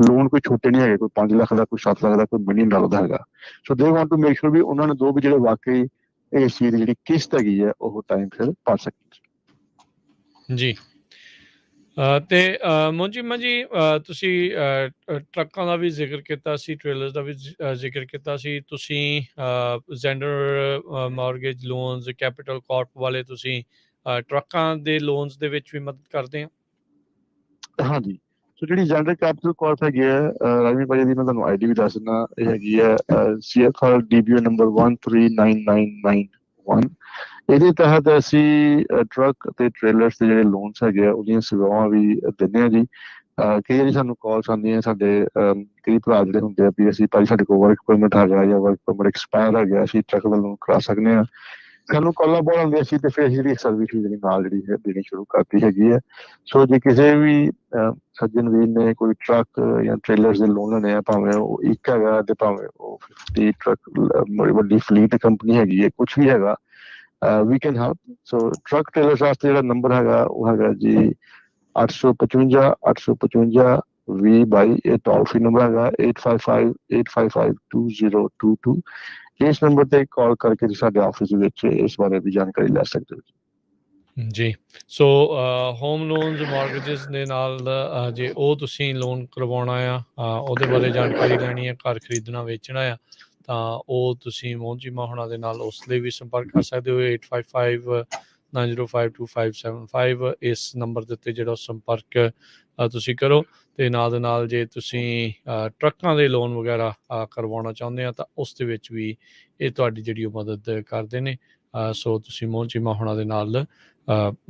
ਲੋਨ ਕੋਈ ਛੋਟੇ ਨਹੀਂ ਹੈਗੇ, ਕੋਈ 5 ਲੱਖ ਦਾ, ਕੋਈ 7 ਲੱਖ ਦਾ, ਕੋਈ $1 ਮਿਲੀਅਨ ਦਾ ਹੈਗਾ। So they want to make sure ਵੀ ਉਹਨਾਂ ਨੂੰ ਦੋ ਵੀ ਜਿਹੜੇ ਵਾਕਈ ਇਸ ਚੀਜ਼ ਦੀ ਜਿਹੜੀ ਕਿਸ਼ਤ ਹੈਗੀ ਹੈ ਉਹ ਟਾਈਮ ਫਿਰ ਪਾ ਸਕਣ। ਜੀ ਤੇ ਮੋਂਚੀਮਾ ਜੀ, ਤੁਸੀਂ ਟਰੱਕਾਂ ਦਾ ਵੀ ਜ਼ਿਕਰ ਕੀਤਾ ਸੀ, ਟ੍ਰੇਲਰਸ ਦਾ ਵੀ ਜ਼ਿਕਰ ਕੀਤਾ ਸੀ। ਤੁਸੀਂ Xander mortgage loans, capital carp ਵਾਲੇ ਤੁਸੀਂ ਟਰੱਕਾਂ ਦੇ ਲੋਨਸ ਦੇ ਵਿੱਚ ਵੀ ਮਦਦ ਕਰਦੇ ਆ? ਹਾਂਜੀ, ਸੋ ਜਿਹੜੀ ਜਨਰਲ ਕੈਪੀਟਲ ਕਾਰਪ ਹੈਗੀ ਹੈ, ਰਾਜਵੀਰ ਭਾਜੀ ਦੀ ਮੈਂ ਤੁਹਾਨੂੰ ਆਈਡੀ ਵੀ ਦੱਸ ਦਿੰਦਾ। ਇਹ ਹੈਗੀ ਹੈ CFR DBO ਨੰਬਰ 139991। ਇਹਦੇ ਤਹਿਤ ਅਸੀਂ ਟਰੱਕ ਅਤੇ ਟ੍ਰੇਲਰਸ ਦੇ ਜਿਹੜੇ ਲੋਨਸ ਹੈਗੇ ਆ ਉਹਦੀਆਂ ਸੇਵਾਵਾਂ ਵੀ ਦਿੰਦੇ ਹਾਂ ਜੀ। ਕਈ ਵਾਰੀ ਸਾਨੂੰ ਕਾਲਸ ਆਉਂਦੀਆਂ, ਸਾਡੇ ਕਈ ਭਰਾ ਜਿਹੜੇ ਹੁੰਦੇ ਆ ਵੀ ਅਸੀਂ ਭਾਈ ਸਾਡੇ ਕੋਲ ਵਰਕ ਪਰਮਿਟ ਹੈਗਾ ਜਾਂ ਵਰਕ ਪਰਮਿਟ ਐਕਸਪਾਇਰ ਹੈਗਾ, ਅਸੀਂ ਟਰੱਕ ਦਾ ਲੋਨ ਕਰਾ ਸਕਦੇ ਹਾਂ। ਸਾਨੂੰ ਕਾਲਾਂ ਬਹੁਤ ਆਉਂਦੀਆਂ ਸੀ ਤੇ ਫਿਰ ਅਸੀਂ ਜਿਹੜੀ ਸਰਵਿਸ ਜਿਹੜੀ ਨਾਲ ਜਿਹੜੀ ਹੈ ਦੇਣੀ ਸ਼ੁਰੂ ਕਰਤੀ ਹੈਗੀ ਹੈ। ਸੋ ਜੇ ਕਿਸੇ ਵੀ ਸੱਜਣ ਵੀਰ ਨੇ ਕੋਈ ਟਰੱਕ ਜਾਂ ਟ੍ਰੇਲਰਸ ਦੇ ਲੋਨ ਲੈਣੇ ਆ, ਭਾਵੇਂ ਉਹ ਇੱਕ ਹੈਗਾ ਤੇ ਭਾਵੇਂ ਉਹ 50 ਟਰੱਕ ਵੱਡੀ ਫਲੀਟ ਕੰਪਨੀ ਹੈਗੀ ਹੈ, ਕੁਛ ਵੀ ਹੈਗਾ, we can help. So truck trailers ਵਾਸਤੇ ਜਿਹੜਾ ਨੰਬਰ ਹੈਗਾ ਉਹ ਹੈਗਾ ਜੀ 855 855 2022। ਇਹ ਟੋਲ ਫ੍ਰੀ ਨੰਬਰ ਹੈਗਾ 8558552022। ਇਸ ਨੰਬਰ ਤੇ ਕਾਲ ਕਰਕੇ ਤੁਸੀਂ ਸਾਡੇ ਆਫਿਸ ਵਿੱਚ ਇਸ ਬਾਰੇ ਵੀ ਜਾਣਕਾਰੀ ਲੈ ਸਕਦੇ ਹੋ ਜੀ। ਸੋ ਹੋਮ ਲੋਨਸ, ਮਾਰਗੇजेस ਦੇ ਨਾਲ ਜੇ ਉਹ ਤੁਸੀਂ ਲੋਨ ਕਰਵਾਉਣਾ ਆ, ਉਹਦੇ ਬਾਰੇ ਜਾਣਕਾਰੀ ਲੈਣੀ ਹੈ, ਘਰ ਖਰੀਦਣਾ ਵੇਚਣਾ ਆ, ਤਾਂ ਉਹ ਤੁਸੀਂ ਮੋਂਚੀਮਾ ਹੋਣਾ ਦੇ ਨਾਲ ਉਸ ਲਈ ਵੀ ਸੰਪਰਕ ਕਰ ਸਕਦੇ ਹੋ। 8559052575 ਇਸ ਨੰਬਰ ਦੇ ਉੱਤੇ ਜਿਹੜਾ ਸੰਪਰਕ ਤੁਸੀਂ ਕਰੋ। ਤੇ ਨਾਲ ਦੇ ਨਾਲ ਜੇ ਤੁਸੀਂ ਟਰੱਕਾਂ ਦੇ ਲੋਨ ਵਗੈਰਾ ਕਰਵਾਉਣਾ ਚਾਹੁੰਦੇ ਆ ਤਾਂ ਉਸ ਦੇ ਵਿੱਚ ਵੀ ਇਹ ਤੁਹਾਡੀ ਜਿਹੜੀ ਉਹ ਮਦਦ ਕਰਦੇ ਨੇ। ਸੋ ਤੁਸੀਂ ਮੋਂਚੀਮਾ ਹੋਣਾ ਦੇ ਨਾਲ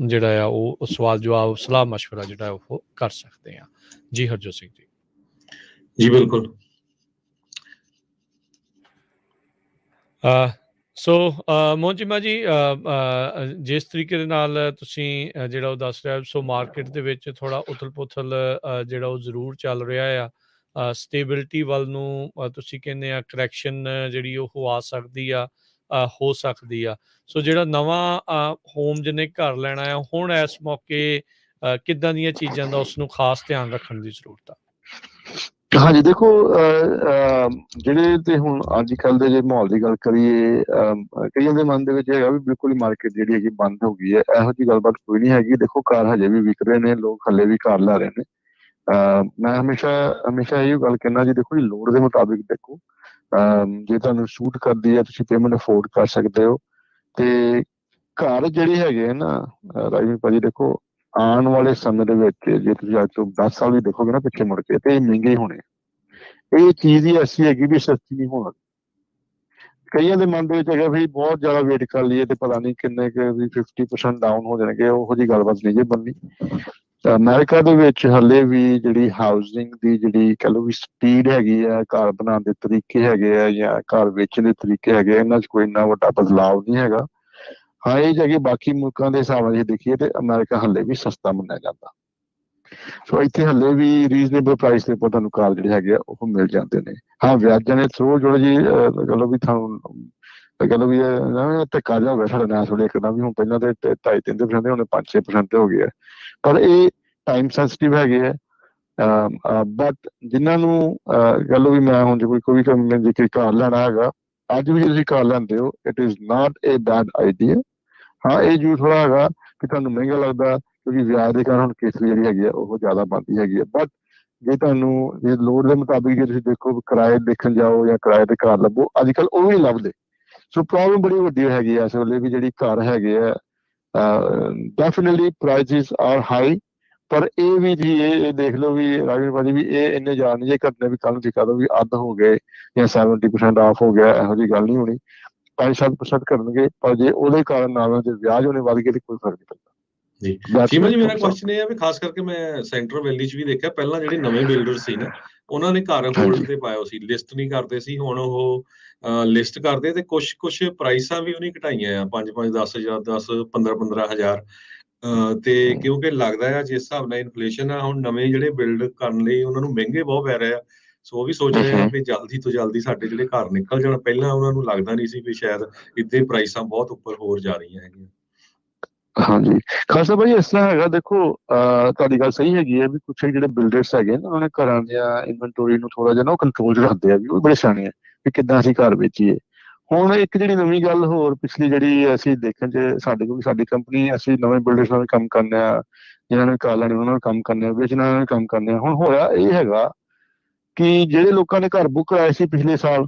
ਜਿਹੜਾ ਆ ਉਹ ਸਵਾਲ ਜਵਾਬ, ਸਲਾਹ ਮਸ਼ਵਰਾ ਜਿਹੜਾ ਉਹ ਕਰ ਸਕਦੇ ਆ। ਜੀ ਹਰਜੋਤ ਸਿੰਘ ਜੀ। ਜੀ ਬਿਲਕੁਲ। ਸੋ ਮੋਂਚੀਮਾ ਜੀ, ਜਿਸ ਤਰੀਕੇ ਦੇ ਨਾਲ ਤੁਸੀਂ ਜਿਹੜਾ ਉਹ ਦੱਸ ਰਿਹਾ, ਸੋ ਮਾਰਕੀਟ ਦੇ ਵਿੱਚ ਥੋੜ੍ਹਾ ਉਥਲ ਪੁਥਲ ਜਿਹੜਾ ਉਹ ਜ਼ਰੂਰ ਚੱਲ ਰਿਹਾ ਆ। ਸਟੇਬਿਲਿਟੀ ਵੱਲ ਨੂੰ ਤੁਸੀਂ ਕਹਿੰਦੇ ਆ ਕਰੈਕਸ਼ਨ ਜਿਹੜੀ ਉਹ ਆ ਸਕਦੀ ਆ, ਹੋ ਸਕਦੀ ਆ। ਸੋ ਜਿਹੜਾ ਨਵਾਂ ਹੋਮ ਜਿਹਨੇ ਘਰ ਲੈਣਾ ਆ ਹੁਣ ਇਸ ਮੌਕੇ ਕਿੱਦਾਂ ਦੀਆਂ ਚੀਜ਼ਾਂ ਦਾ ਉਸਨੂੰ ਖਾਸ ਧਿਆਨ ਰੱਖਣ ਦੀ ਜ਼ਰੂਰਤ ਆ? ਹਾਂਜੀ, ਦੇਖੋ ਜਿਹੜੇ ਤੇ ਹੁਣ ਅੱਜ ਕੱਲ੍ਹ ਦੇ ਜੇ ਮਾਹੌਲ ਦੀ ਗੱਲ ਕਰੀਏ, ਕਈਆਂ ਦੇ ਮਨ ਦੇ ਵਿੱਚ ਹੈਗਾ ਵੀ ਬਿਲਕੁਲ ਹੀ ਮਾਰਕੀਟ ਜਿਹੜੀ ਹੈਗੀ ਬੰਦ ਹੋ ਗਈ ਹੈ। ਇਹੋ ਜਿਹੀ ਗੱਲਬਾਤ ਕੋਈ ਨਹੀਂ ਹੈਗੀ। ਦੇਖੋ ਘਰ ਹਜੇ ਵੀ ਵਿਕ ਰਹੇ ਨੇ, ਲੋਕ ਹਲੇ ਵੀ ਘਰ ਲੈ ਰਹੇ ਨੇ। ਮੈਂ ਹਮੇਸ਼ਾ ਇਹ ਗੱਲ ਕਹਿੰਦਾ ਜੀ, ਦੇਖੋ ਜੀ ਲੋੜ ਦੇ ਮੁਤਾਬਿਕ ਦੇਖੋ। ਜੇ ਤੁਹਾਨੂੰ ਸੂਟ ਕਰਦੀ ਹੈ, ਤੁਸੀਂ ਪੇਮੈਂਟ ਅਫੋਰਡ ਕਰ ਸਕਦੇ ਹੋ। ਤੇ ਘਰ ਜਿਹੜੇ ਹੈਗੇ ਆ ਨਾ ਰਾਜਵੀਰ ਭਾਜੀ, ਦੇਖੋ ਆਉਣ ਵਾਲੇ ਸਮੇਂ ਦੇ ਵਿੱਚ ਜੇ ਤੁਸੀਂ ਅੱਜ ਤੋਂ 10 ਸਾਲ ਵੀ ਦੇਖੋਗੇ ਨਾ ਪਿੱਛੇ ਮੁੜ ਕੇ, ਤੇ ਇਹ ਮਹਿੰਗੇ ਹੋਣੇ। ਇਹ ਚੀਜ਼ ਹੀ ਐਸੀ ਹੈਗੀ ਵੀ ਸਸਤੀ ਨਹੀਂ ਹੋਣਾ। ਕਈਆਂ ਦੇ ਮਨ ਦੇ ਵਿੱਚ ਹੈਗਾ ਵੀ ਬਹੁਤ ਜ਼ਿਆਦਾ ਵੇਟ ਕਰ ਲਈਏ ਤੇ ਪਤਾ ਨਹੀਂ ਕਿੰਨੇ ਕੁ ਵੀ 50% ਡਾਊਨ ਹੋ ਜਾਣਗੇ। ਉਹੋ ਜਿਹੀ ਗੱਲਬਾਤ ਨਹੀਂ ਜੇ ਬਣਨੀ। ਅਮਰੀਕਾ ਦੇ ਵਿੱਚ ਹਲੇ ਵੀ ਜਿਹੜੀ ਹਾਊਸਿੰਗ ਦੀ ਜਿਹੜੀ ਕਹਿ ਲਓ ਵੀ ਸਪੀਡ ਹੈਗੀ ਆ, ਘਰ ਬਣਾਉਣ ਦੇ ਤਰੀਕੇ ਹੈਗੇ ਆ ਜਾਂ ਘਰ ਵੇਚਣ ਦੇ ਤਰੀਕੇ ਹੈਗੇ ਆ, ਇਹਨਾਂ 'ਚ ਕੋਈ ਇੰਨਾ ਵੱਡਾ ਬਦਲਾਵ ਨਹੀਂ ਹੈਗਾ। ਹਾਂ, ਇਹ ਜਗ੍ਹਾ ਬਾਕੀ ਮੁਲਕਾਂ ਦੇ ਹਿਸਾਬ ਨਾਲ ਜੇ ਦੇਖੀਏ ਤੇ ਅਮਰੀਕਾ ਹਲੇ ਵੀ ਸਸਤਾ ਮੰਨਿਆ ਜਾਂਦਾ। ਸੋ ਇੱਥੇ ਹਲੇ ਵੀ ਰੀਜ਼ਨੇਬਲ ਪ੍ਰਾਈਸ ਦੇ ਉੱਪਰ ਤੁਹਾਨੂੰ ਕਾਰ ਜਿਹੜੇ ਹੈਗੇ ਆ ਉਹ ਮਿਲ ਜਾਂਦੇ ਨੇ। ਹਾਂ, ਵਿਆਜਾਂ ਨੇ ਥੋੜ੍ਹਾ ਥੋੜ੍ਹਾ ਜੀ ਕਹਿ ਲਓ ਵੀ ਤੁਹਾਨੂੰ ਕਹਿ ਲਓ ਵੀ ਧੱਕਾ ਜਿਹਾ ਹੋ ਗਿਆ ਸਾਡੇ ਨਾਲ ਥੋੜ੍ਹੇ ਇੱਕਦਮ ਵੀ। ਹੁਣ ਪਹਿਲਾਂ ਤੇ 2.5-3% ਹੁਣ 5-6% ਹੋ ਗਏ ਆ। ਪਰ ਇਹ ਟਾਈਮ ਸੈਂਸਿਟਿਵ ਹੈਗੇ ਆ। ਬਟ ਜਿਨ੍ਹਾਂ ਨੂੰ ਕਹਿ ਲਓ ਵੀ ਮੈਂ ਹੁਣ ਜੇ ਕੋਈ ਜੇ ਘਰ ਲੈਣਾ ਹੈਗਾ, ਅੱਜ ਵੀ ਜੇ ਤੁਸੀਂ ਘਰ ਲੈਂਦੇ ਹੋ, it is not a bad idea. ਹਾਂ, ਇਹ ਜ਼ਰੂਰ ਥੋੜ੍ਹਾ ਹੈਗਾ ਕਿ ਤੁਹਾਨੂੰ ਮਹਿੰਗਾ ਲੱਗਦਾ ਕਿਉਂਕਿ ਵਿਆਜ ਦੇ ਕਾਰਨ ਹੁਣ ਕਿਸ਼ਤ ਜਿਹੜੀ ਹੈਗੀ ਆ ਉਹ ਜ਼ਿਆਦਾ ਬਣਦੀ ਹੈਗੀ ਆ। ਬਟ ਜੇ ਤੁਹਾਨੂੰ ਜੇ ਲੋੜ ਦੇ ਮੁਤਾਬਿਕ ਜੇ ਤੁਸੀਂ ਦੇਖੋ ਕਿਰਾਏ ਦੇਖਣ ਜਾਓ ਜਾਂ ਕਿਰਾਏ ਤੇ ਘਰ ਲੱਭੋ, ਅੱਜ ਕੱਲ੍ਹ ਉਹ ਵੀ ਨਹੀਂ ਲੱਭਦੇ। ਸੋ ਪ੍ਰੋਬਲਮ ਬੜੀ ਵੱਡੀ ਹੈਗੀ ਆ ਇਸ ਵੇਲੇ ਵੀ ਜਿਹੜੀ ਘਰ ਹੈਗੇ ਆ। Definitely prices are high. ਪਰ ਇਹ ਵੀ ਜੀ ਇਹ ਦੇਖ ਲਓ ਵੀ ਰਾਜਵੀਰ ਭਾਜੀ ਵੀ ਇਹ ਇੰਨੇ ਜ਼ਿਆਦਾ ਨਹੀਂ ਜੇ ਘਟਨੇ ਵੀ ਕੱਲ੍ਹ ਨੂੰ ਦਿਖਾ ਦਿਓ ਵੀ ਅੱਧ ਹੋ ਗਏ ਜਾਂ 70% ਆਫ ਹੋ ਗਿਆ। ਇਹੋ ਜਿਹੀ ਗੱਲ ਨਹੀਂ ਹੋਣੀ। 5-7% ਕਰਨਗੇ, ਪਰ ਜੇ ਉਹਦੇ ਕਾਰਨ ਨਾਲ ਜੇ ਵਿਆਜ ਹੋਣੇ ਵੱਧ ਗਏ ਤੇ ਕੋਈ ਫਰਕ ਨਹੀਂ ਪੈਂਦਾ। ਜੀ ਚੀਮਾ ਜੀ, ਮੇਰਾ ਕੁਐਸਚਨ ਇਹ ਆ ਵੀ ਖਾਸ ਕਰਕੇ ਮੈਂ ਸੈਂਟਰਲ ਵੈਲੀ 'ਚ ਵੀ ਦੇਖਿਆ ਪਹਿਲਾਂ ਜਿਹੜੇ ਨਵੇਂ ਬਿਲਡਰ ਸੀ ਨਾ, ਉਹਨਾਂ ਨੇ ਘਰ ਹੋਲਡ ਤੇ ਪਾਇਆ ਸੀ, ਲਿਸਟ ਨਹੀਂ ਕਰਦੇ ਸੀ। ਹੁਣ ਉਹ ਲਿਸਟ ਕਰਦੇ ਤੇ ਕੁਛ ਪ੍ਰਾਈਸਾਂ ਵੀ ਉਹਨੇ ਘਟਾਈਆਂ ਆ, 5-5, 10,000, 10, 15-15,000। ਤੇ ਕਿਉਂਕਿ ਲੱਗਦਾ ਆ ਜਿਸ ਹਿਸਾਬ ਨਾਲ ਇਨਫਲੇਸ਼ਨ ਆ, ਹੁਣ ਨਵੇਂ ਜਿਹੜੇ ਬਿਲਡ ਕਰਨ ਲਈ ਉਹਨਾਂ ਨੂੰ ਮਹਿੰਗੇ ਬਹੁਤ ਪੈ ਰਹੇ ਆ। ਸੋ ਉਹ ਵੀ ਸੋਚ ਰਹੇ ਆ ਵੀ ਜਲਦੀ ਤੋਂ ਜਲਦੀ ਸਾਡੇ ਜਿਹੜੇ ਘਰ ਨਿਕਲ ਜਾਣ। ਪਹਿਲਾਂ ਉਹਨਾਂ ਨੂੰ ਲੱਗਦਾ ਨਹੀਂ ਸੀ ਵੀ ਸ਼ਾਇਦ ਇੱਥੇ ਪ੍ਰਾਈਸਾਂ ਬਹੁਤ ਉੱਪਰ ਹੋਰ ਜਾ ਰਹੀਆਂ ਹੈਗੀਆਂ। ਹਾਂਜੀ, ਖਾਲਸਾ ਭਾਈ ਇਸ ਤਰ੍ਹਾਂ ਹੈਗਾ। ਦੇਖੋ ਤੁਹਾਡੀ ਗੱਲ ਸਹੀ ਹੈਗੀ ਹੈ ਵੀ ਕੁਛ ਜਿਹੜੇ ਬਿਲਡਰਸ ਹੈਗੇ ਨਾ, ਉਹਨਾਂ ਨੇ ਘਰਾਂ ਦੀਆਂ ਇਨਵੈਂਟੋਰੀ ਨੂੰ ਥੋੜਾ ਜਿਹਾ ਨਾ ਉਹ ਕੰਟਰੋਲ 'ਚ ਰੱਖਦੇ ਆ ਵੀ ਉਹ ਬੜੇ ਸਿਆਣੇ ਆ ਵੀ ਕਿੱਦਾਂ ਅਸੀਂ ਘਰ ਵੇਚੀਏ। ਹੁਣ ਇੱਕ ਜਿਹੜੀ ਨਵੀਂ ਗੱਲ ਹੋਰ ਪਿਛਲੀ ਜਿਹੜੀ ਅਸੀਂ ਦੇਖਣ 'ਚ ਸਾਡੇ ਕੋਲ ਸਾਡੀ ਕੰਪਨੀ ਅਸੀਂ ਨਵੇਂ ਬਿਲਡਰਸ ਨਾਲ ਵੀ ਕੰਮ ਕਰਨੇ ਆ, ਜਿਨ੍ਹਾਂ ਨੇ ਕਾਰ ਲੈਣੀ ਉਹਨਾਂ ਨਾਲ ਕੰਮ ਕਰਨੇ ਆ, ਵੇਚਣ ਵਾਲਿਆਂ ਨਾਲ ਕੰਮ ਕਰਨੇ ਆ। ਹੁਣ ਹੋਇਆ ਇਹ ਹੈਗਾ ਕਿ ਜਿਹੜੇ ਲੋਕਾਂ ਨੇ ਘਰ ਬੁੱਕ ਕਰਾਏ ਸੀ ਪਿਛਲੇ ਸਾਲ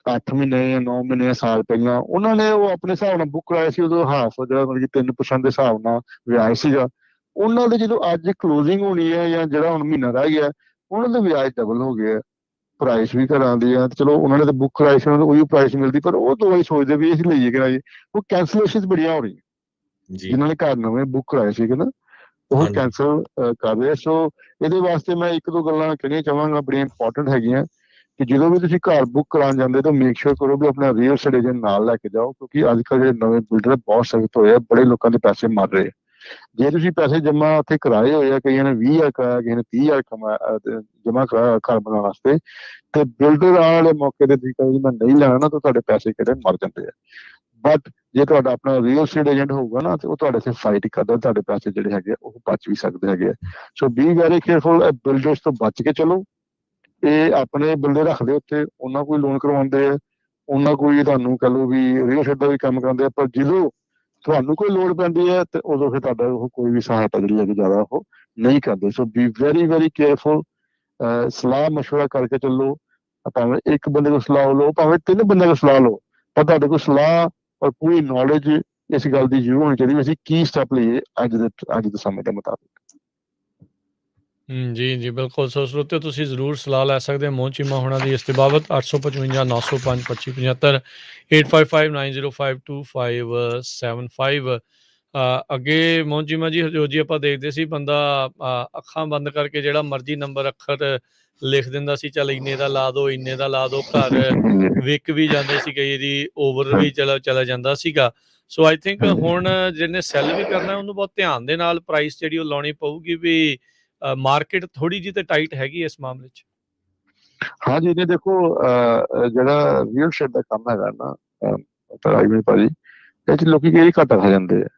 8 ਮਹੀਨੇ ਜਾਂ 9 ਮਹੀਨੇ ਜਾਂ ਸਾਲ ਪਹਿਲਾਂ, ਉਹਨਾਂ ਨੇ ਉਹ ਆਪਣੇ ਹਿਸਾਬ ਨਾਲ ਬੁੱਕ ਕਰਾਏ ਸੀ, ਉਦੋਂ ਹਾਫ ਜਿਹੜਾ ਮਤਲਬ ਕਿ 3% ਦੇ ਹਿਸਾਬ ਨਾਲ ਵਿਆਜ ਸੀਗਾ। ਉਹਨਾਂ ਦੇ ਜਦੋਂ ਅੱਜ ਕਲੋਜ਼ਿੰਗ ਹੋਣੀ ਹੈ ਜਾਂ ਜਿਹੜਾ ਹੁਣ ਮਹੀਨਾ ਰਹਿ ਗਿਆ, ਉਹਨਾਂ ਦੇ ਵਿਆਜ ਡਬਲ ਹੋ ਗਏ ਆ, ਪ੍ਰਾਈਸ ਵੀ ਘਰਾਂ ਦੀ ਆ। ਤੇ ਚਲੋ ਉਹਨਾਂ ਨੇ ਤਾਂ ਬੁੱਕ ਕਰਾਈ ਸੀ, ਉਹਨਾਂ ਨੂੰ ਉਹੀ ਪ੍ਰਾਈਸ ਮਿਲਦੀ, ਪਰ ਉਹ ਦੋ ਵਾਰੀ ਸੋਚਦੇ ਵੀ ਅਸੀਂ ਲਈਏ ਕਿ ਨਾ ਜੀ, ਉਹ ਕੈਂਸਲੇਸ਼ਨ ਬੜੀਆਂ ਹੋ ਰਹੀਆਂ। ਜੀ ਜਿਨ੍ਹਾਂ ਨੇ ਘਰ ਨਵੇਂ ਬੁੱਕ ਕਰਾਏ ਸੀਗੇ ਨਾ, ਉਹ ਹਾਂਜੀ ਕੈਂਸਲ ਕਰ ਰਹੇ। ਸੋ ਇਹਦੇ ਵਾਸਤੇ ਮੈਂ ਇੱਕ ਦੋ ਗੱਲਾਂ ਕਹਿਣੀਆਂ ਚਾਹਾਂਗਾ ਬੜੀਆਂ ਇੰਪੋਰਟੈਂਟ ਹੈਗੀਆਂ ਕਿ ਜਦੋਂ ਵੀ ਤੁਸੀਂ ਘਰ ਬੁੱਕ ਕਰਾਉਣ ਜਾਂਦੇ ਤਾਂ ਮੇਕ ਸ਼ੋਰ ਕਰੋ ਵੀ ਆਪਣਾ ਰੀਅਲ estate ਏਜੰਟ ਨਾਲ ਲੈ ਕੇ ਜਾਓ, ਕਿਉਂਕਿ ਅੱਜ ਕੱਲ੍ਹ ਜਿਹੜੇ ਨਵੇਂ ਬਿਲਡਰ ਬਹੁਤ ਸਖਤ ਹੋਏ ਆ, ਬੜੇ ਲੋਕਾਂ ਦੇ ਪੈਸੇ ਮਰ ਰਹੇ ਆ। ਜੇ ਤੁਸੀਂ ਪੈਸੇ ਜਮ੍ਹਾਂ ਉੱਥੇ ਕਰਾਏ ਹੋਏ ਆ, ਕਈਆਂ ਨੇ 20,000 ਕਰਾਇਆ, ਕਿਸੇ ਨੇ 30,000 ਜਮ੍ਹਾਂ ਕਰਾਇਆ ਘਰ ਬਣਾਉਣ ਵਾਸਤੇ, ਤੇ ਬਿਲਡਰ ਆਉਣ ਵਾਲੇ ਮੌਕੇ ਤੇ ਤੁਸੀਂ ਕਹਿੰਦੇ ਮੈਂ ਨਹੀਂ ਲੈਣਾ ਨਾ, ਤਾਂ ਤੁਹਾਡੇ ਪੈਸੇ ਕਿਹੜੇ ਮਰ ਜਾਂਦੇ ਆ। ਬਟ ਜੇ ਤੁਹਾਡਾ ਆਪਣਾ ਰੀਅਲ estate ਏਜੰਟ ਹੋਊਗਾ ਨਾ, ਤੇ ਉਹ ਤੁਹਾਡੇ ਸੇ ਫਾਈਟ ਕਰਦਾ, ਤੁਹਾਡੇ ਪੈਸੇ ਜਿਹੜੇ ਹੈਗੇ ਆ ਉਹ ਬਚ ਵੀ ਸਕਦੇ ਹੈਗੇ ਆ। ਸੋ ਬੀ ਵੈਰੀ ਕੇਅਰਫੁਲ, ਬਿਲਡਰਸ ਤੋਂ ਬਚ ਕੇ ਚਲੋ। ਇਹ ਆਪਣੇ ਬੰਦੇ ਰੱਖਦੇ ਉੱਥੇ, ਉਹਨਾਂ ਕੋਈ ਲੋਨ ਕਰਵਾਉਂਦੇ ਆ, ਉਹਨਾਂ ਕੋਈ ਤੁਹਾਨੂੰ ਕਹ ਲਓ ਵੀ ਰੀਅਲ estate ਦਾ ਵੀ ਕੰਮ ਕਰਾਉਂਦੇ ਆ, ਪਰ ਜਦੋਂ ਤੁਹਾਨੂੰ ਕੋਈ ਲੋੜ ਪੈਂਦੀ ਹੈ ਤੇ ਉਦੋਂ ਫਿਰ ਤੁਹਾਡਾ ਉਹ ਕੋਈ ਵੀ ਸਹਾਇਤਾ ਜਿਹੜੀ ਹੈਗੀ ਜ਼ਿਆਦਾ ਉਹ ਨਹੀਂ ਕਰਦੇ। ਸੋ ਬੀ ਵੈਰੀ ਵੈਰੀ ਕੇਅਰਫੁਲ, ਸਲਾਹ ਮਸ਼ਵਰਾ ਕਰਕੇ ਚੱਲੋ। ਭਾਵੇਂ ਇੱਕ ਬੰਦੇ ਕੋਲ ਸਲਾਹ ਲਓ, ਭਾਵੇਂ 3 ਬੰਦਿਆਂ ਕੋਲ ਸਲਾਹ ਲਓ, ਪਰ ਤੁਹਾਡੇ ਕੋਲ ਸਲਾਹ ਔਰ ਪੂਰੀ ਨੌਲੇਜ ਇਸ ਗੱਲ ਦੀ ਜ਼ਰੂਰ ਹੋਣੀ ਚਾਹੀਦੀ ਵੀ ਅਸੀਂ ਕੀ ਸਟੈਪ ਲਈਏ ਅੱਜ ਦੇ ਸਮੇਂ ਦੇ ਮੁਤਾਬਿਕ। ਜੀ ਜੀ ਬਿਲਕੁਲ। ਸੋ ਸਰੋਤਿਓ ਤੁਸੀਂ ਜ਼ਰੂਰ ਸਲਾਹ ਲੈ ਸਕਦੇ ਹੋ ਮੋਹਨ ਚੀਮਾ ਹੋਣਾ ਦੀ ਇਸ ਤੇ ਬਾਬਤ। 855 905 2575 8559052575। ਅੱਗੇ ਮੋਹਨ ਚੀਮਾ ਜੀ ਜੋ ਜੀ ਆਪਾਂ ਦੇਖਦੇ ਸੀ ਬੰਦਾ ਅੱਖਾਂ ਬੰਦ ਕਰਕੇ ਜਿਹੜਾ ਮਰਜ਼ੀ ਨੰਬਰ ਅੱਖਰ ਲਿਖ ਦਿੰਦਾ ਸੀ, ਚੱਲ ਇੰਨੇ ਦਾ ਲਾ ਦਿਓ, ਇੰਨੇ ਦਾ ਲਾ ਦਿਓ। ਘਰ ਵਿਕ ਵੀ ਜਾਂਦੇ ਸੀ, ਕਈ ਵਾਰੀ ਓਵਰ ਵੀ ਚਲਾ ਜਾਂਦਾ ਸੀਗਾ। ਸੋ ਆਈ ਥਿੰਕ ਹੁਣ ਜਿਹਨੇ ਸੈੱਲ ਵੀ ਕਰਨਾ ਉਹਨੂੰ ਬਹੁਤ ਧਿਆਨ ਦੇ ਨਾਲ ਪ੍ਰਾਈਸ ਜਿਹੜੀ ਉਹ ਲਾਉਣੀ ਪਊਗੀ ਵੀ ਮਾਰਕੀਟ ਥੋੜੀ ਜਿਹੀ ਤੇ ਟਾਈਟ ਹੈਗੀ ਇਸ ਮਾਮਲੇ 'ਚ। ਹਾਂਜੀ, ਨਹੀਂ ਦੇਖੋ ਜਿਹੜਾ ਰੀਅਲ estate ਦਾ ਕੰਮ ਹੈਗਾ ਨਾ ਰਾਜਵੀਰ ਭਾਜੀ, ਇਹ 'ਚ ਲੋਕੀ ਕਈ ਘਾਟਾ ਖਾ ਜਾਂਦੇ ਆ।